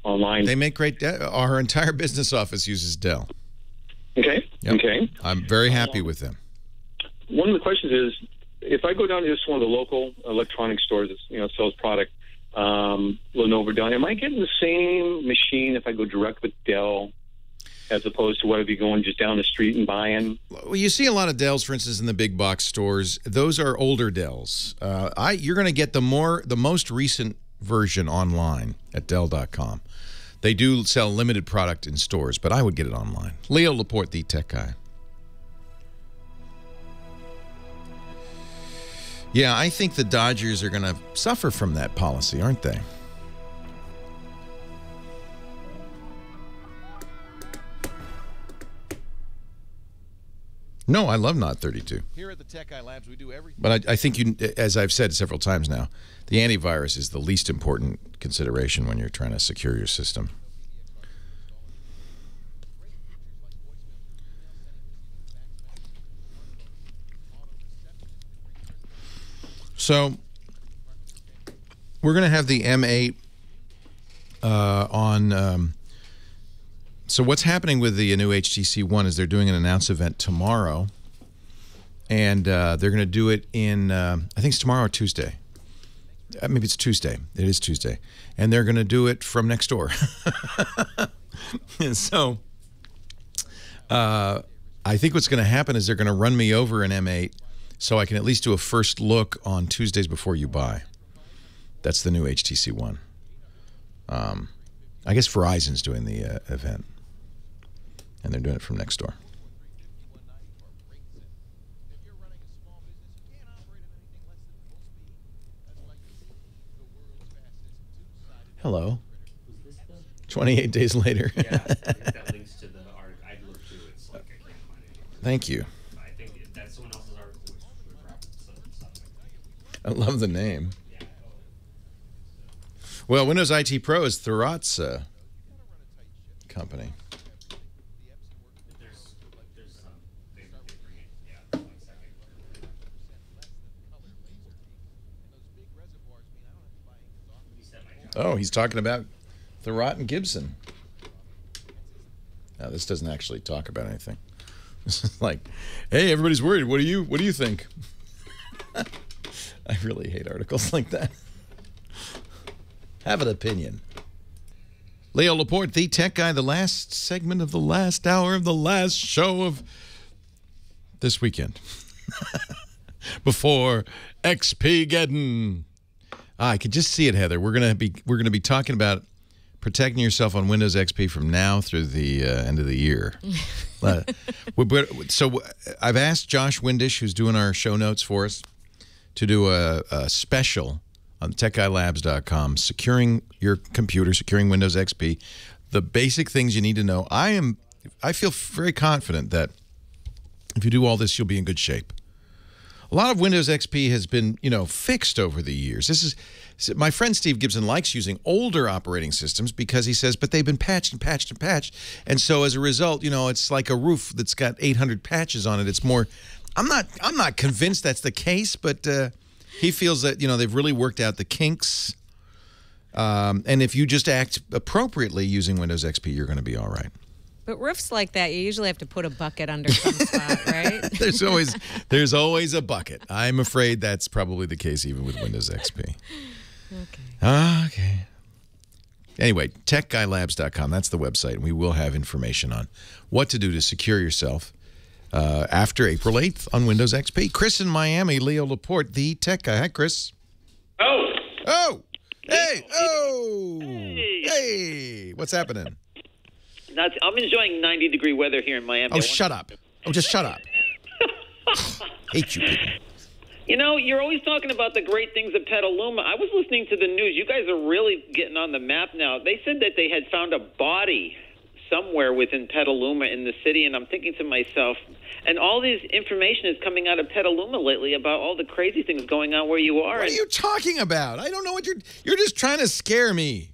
online. They make great our entire business office uses Dell. Okay. Yep. Okay. I'm very happy with them. One of the questions is, if I go down to just one of the local electronic stores that sells product, Lenovo, Dell, am I getting the same machine if I go direct with Dell as opposed to what I'd be going just down the street and buying? Well, you see a lot of Dells, for instance, in the big box stores. Those are older Dells. You're going to get the most recent version online at Dell.com. They do sell limited product in stores, but I would get it online. Leo Laporte, the tech guy. Yeah, I think the Dodgers are going to suffer from that policy, aren't they? No, I love Not 32. Here at the Tech Guy Labs, we do everything. But I think, as I've said several times now, the antivirus is the least important consideration when you're trying to secure your system. So we're going to have the M8 on. So what's happening with the new HTC One is they're doing an announce event tomorrow, and they're going to do it in I think it's tomorrow or Tuesday. Maybe it's Tuesday. It is Tuesday, and they're going to do it from next door. And so I think what's going to happen is they're going to run me over an M8 so I can at least do a first look on Tuesdays before you buy. That's the new HTC One. I guess Verizon's doing the event, and they're doing it from next door. Hello. 28 days later. Yeah, I think that links to the article. I looked through it. It's like I can't find it. Thank you. I think that's someone else's article. I love the name. Well, Windows IT Pro is Thurrott's company. Oh, he's talking about Thurrott and Gibson. Now, this doesn't actually talk about anything. This is like, hey, everybody's worried. What do you think? I really hate articles like that. Have an opinion. Leo Laporte, the tech guy, the last segment of the last hour of the last show of this weekend. Before XP-geddon. I could just see it, Heather. We're gonna be talking about protecting yourself on Windows XP from now through the end of the year. So I've asked Josh Windish, who's doing our show notes for us, to do a special on techguylabs.com, securing your computer, securing Windows XP, the basic things you need to know. I feel very confident that if you do all this, you'll be in good shape. A lot of Windows XP has been, fixed over the years. My friend Steve Gibson likes using older operating systems because he says, but they've been patched and patched and patched. And so as a result, it's like a roof that's got 800 patches on it. It's more, I'm not convinced that's the case, but he feels that, they've really worked out the kinks. And if you just act appropriately using Windows XP, you're going to be all right. But roofs like that, you usually have to put a bucket under some spot, right? There's always a bucket. I'm afraid that's probably the case even with Windows XP. Okay. Anyway, techguylabs.com, that's the website. And we will have information on what to do to secure yourself after April 8th on Windows XP. Chris in Miami, Leo Laporte, the tech guy. Hi, Chris. Oh. Oh. Hey. Oh. Hey. What's happening? I'm enjoying 90-degree weather here in Miami. Oh, shut up. Oh, just shut up. Hate you people. You're always talking about the great things of Petaluma. I was listening to the news. You guys are really getting on the map now. They said that they had found a body somewhere within Petaluma in the city, and I'm thinking to myself, and all this information is coming out of Petaluma lately about all the crazy things going on where you are. What are you talking about? I don't know what you're just trying to scare me.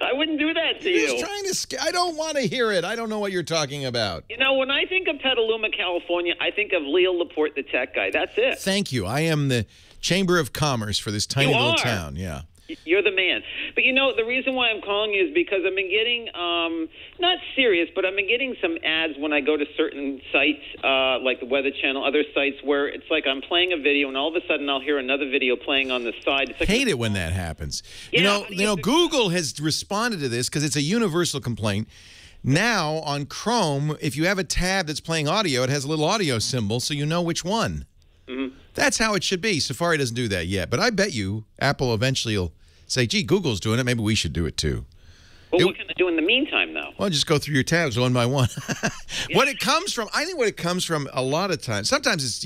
I wouldn't do that to you. You're just trying to scare. I don't want to hear it. I don't know what you're talking about. When I think of Petaluma, California, I think of Leo Laporte, the tech guy. That's it. Thank you. I am the Chamber of Commerce for this tiny little town. Yeah. You're the man. But, the reason why I'm calling you is because I've been getting, not serious, but I've been getting some ads when I go to certain sites, like the Weather Channel, other sites, where it's like I'm playing a video, and all of a sudden I'll hear another video playing on the side. It's like hate it when that happens. Google has responded to this because it's a universal complaint. Now, on Chrome, if you have a tab that's playing audio, it has a little audio symbol, so you know which one. Mm-hmm. That's how it should be. Safari doesn't do that yet. But I bet you Apple eventually will say, gee, Google's doing it. Maybe we should do it too. Well, what can I do in the meantime, though? Well, just go through your tabs one by one. What it comes from, I think what it comes from a lot of times, sometimes it's,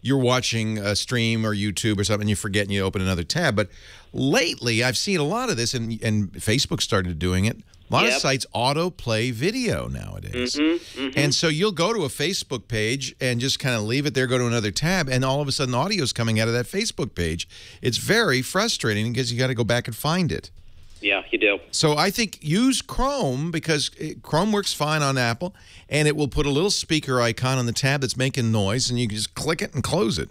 you're watching a stream or YouTube or something, and you forget and you open another tab. But lately, I've seen a lot of this, and Facebook started doing it. A lot of sites autoplay video nowadays. And so you'll go to a Facebook page and just kind of leave it there, go to another tab, and all of a sudden audio's coming out of that Facebook page. It's very frustrating because you got to go back and find it. Yeah, you do. So I think use Chrome because Chrome works fine on Apple, and it will put a little speaker icon on the tab that's making noise, and you can just click it and close it.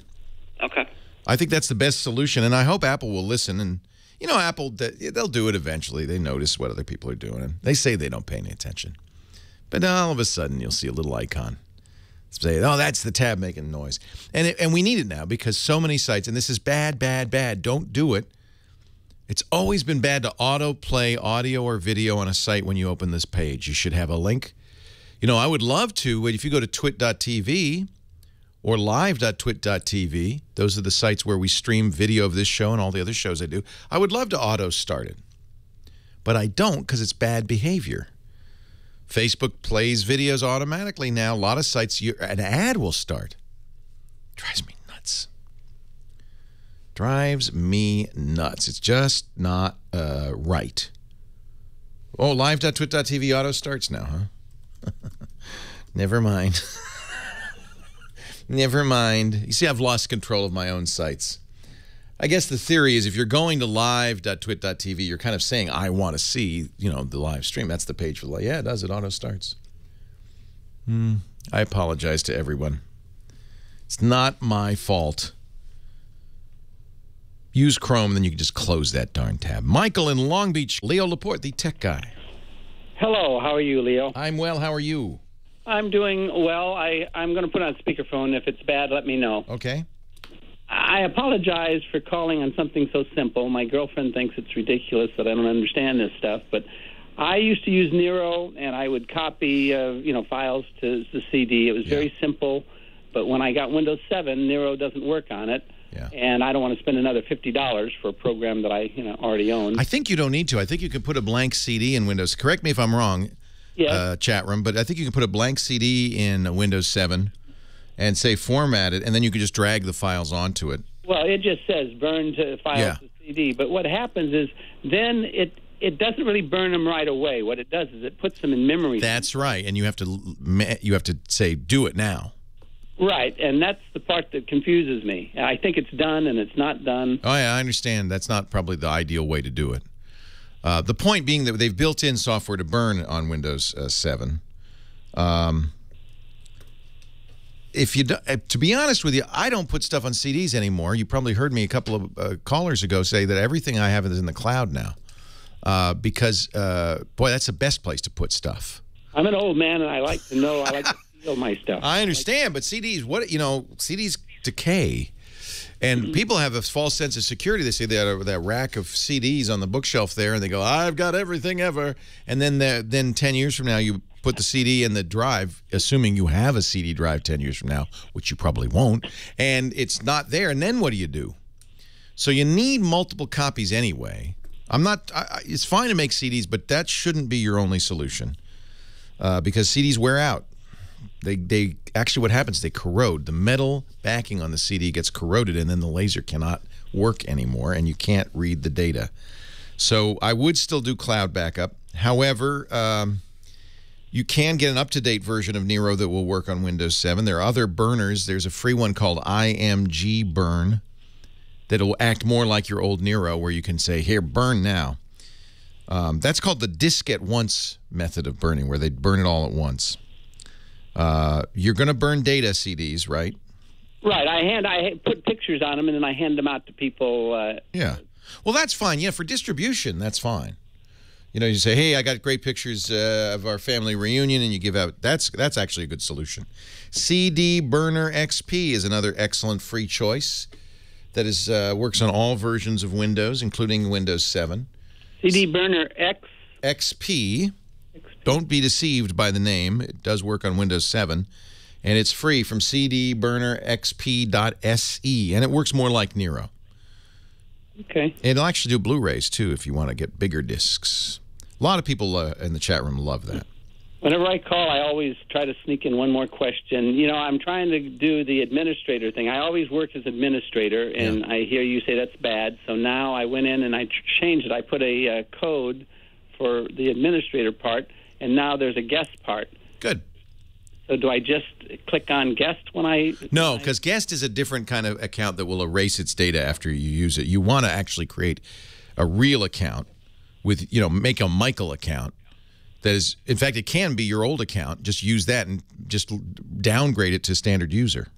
Okay. I think that's the best solution, and I hope Apple will listen. And Apple, they'll do it eventually. They notice what other people are doing, and they say they don't pay any attention. But all of a sudden, you'll see a little icon. Say, oh, that's the tab making noise. And we need it now because so many sites, and this is bad, bad, bad. Don't do it. It's always been bad to autoplay audio or video on a site when you open this page. You should have a link. I would love to, if you go to twit.tv or live.twit.tv, those are the sites where we stream video of this show and all the other shows I do. I would love to auto start it. But I don't because it's bad behavior. Facebook plays videos automatically now. A lot of sites, an ad will start. Drives me nuts. Drives me nuts. It's just not right. Oh, live.twit.tv auto starts now, huh? Never mind. Never mind. You see, I've lost control of my own sites. I guess the theory is if you're going to live.twit.tv, you're kind of saying, I want to see, the live stream. That's the page for the yeah, it does. It auto starts. I apologize to everyone. It's not my fault. Use Chrome, then you can just close that darn tab. Michael in Long Beach, Leo Laporte, the tech guy. Hello, how are you, Leo? I'm well. How are you? I'm doing well. I'm going to put on speakerphone. If it's bad, let me know. Okay. I apologize for calling on something so simple. My girlfriend thinks it's ridiculous that I don't understand this stuff, but I used to use Nero, and I would copy, files to the CD. It was very simple, but when I got Windows 7, Nero doesn't work on it. Yeah. And I don't want to spend another $50 for a program that I already own. I think you don't need to. I think you can put a blank CD in Windows. Correct me if I'm wrong, chat room, but I think you can put a blank CD in Windows 7 and say format it, and then you can just drag the files onto it. Well, it just says burn to files to CD. But what happens is then it doesn't really burn them right away. What it does is it puts them in memory. That's right, and you have to say do it now. Right, and that's the part that confuses me. I think it's done, and it's not done. Oh, yeah, I understand. That's not probably the ideal way to do it. The point being that they've built in software to burn on Windows 7. If you, to be honest with you, I don't put stuff on CDs anymore. You probably heard me a couple of callers ago say that everything I have is in the cloud now, because boy, that's the best place to put stuff. I'm an old man, and I like to know. I like to feel my stuff. I understand, but CDs, CDs decay, and people have a false sense of security. They say that rack of CDs on the bookshelf there, and they go, "I've got everything ever," and then 10 years from now, you put the CD in the drive, assuming you have a CD drive 10 years from now, which you probably won't, and it's not there, and then what do? So you need multiple copies anyway. It's fine to make CDs, but that shouldn't be your only solution, because CDs wear out. They actually, what happens, they corrode. The metal backing on the CD gets corroded, and then the laser cannot work anymore, and you can't read the data. So I would still do cloud backup. However, you can get an up-to-date version of Nero that will work on Windows 7. There are other burners. There's a free one called IMG Burn that will act more like your old Nero, where you can say, here, burn now. That's called the disk-at-once method of burning, where they burn it all at once. You're going to burn data CDs, right? Right. I put pictures on them, and then I hand them out to people. Yeah. Well, that's fine. Yeah, for distribution, that's fine. You know, you say, hey, I got great pictures of our family reunion, and you give out. That's actually a good solution. CD Burner XP is another excellent free choice that is works on all versions of Windows, including Windows 7. CD Burner XP. Don't be deceived by the name. It does work on Windows 7, and it's free from cdburnerxp.se, and it works more like Nero. Okay. It'll actually do Blu-rays, too, if you want to get bigger discs. A lot of people in the chat room love that. Whenever I call, I always try to sneak in one more question. You know, I'm trying to do the administrator thing. I always work as administrator, and I hear you say that's bad. So now I went in and I changed it. I put a code for the administrator part, and now there's a guest part. Good. So do I just click on guest when I... No, because guest is a different kind of account that will erase its data after you use it. You want to actually create a real account with, make a Michael account. That is, in fact, it can be your old account. Just use that and just downgrade it to standard user.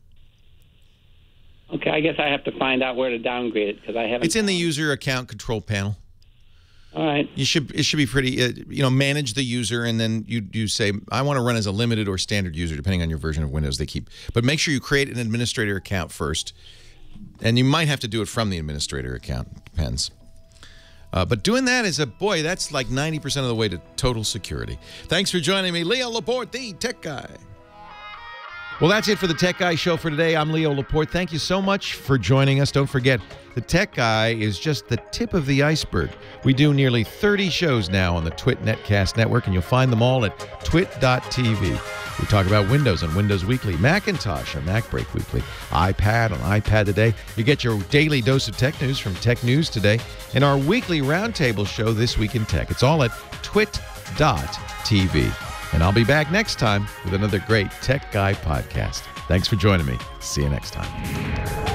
Okay, I guess I have to find out where to downgrade it because I haven't... It's in the user account control panel. All right. It should be pretty, manage the user, and then you say, I want to run as a limited or standard user, depending on your version of Windows they keep. But make sure you create an administrator account first, and you might have to do it from the administrator account. It depends. But doing that is that's like 90% of the way to total security. Thanks for joining me, Leo Laporte, the Tech Guy. Well, that's it for the Tech Guy Show for today. I'm Leo Laporte. Thank you so much for joining us. Don't forget, the Tech Guy is just the tip of the iceberg. We do nearly 30 shows now on the Twit Netcast Network, and you'll find them all at twit.tv. We talk about Windows on Windows Weekly, Macintosh on Mac Break Weekly, iPad on iPad Today. You get your daily dose of tech news from Tech News Today, and our weekly roundtable show, This Week in Tech. It's all at twit.tv. And I'll be back next time with another great Tech Guy podcast. Thanks for joining me. See you next time.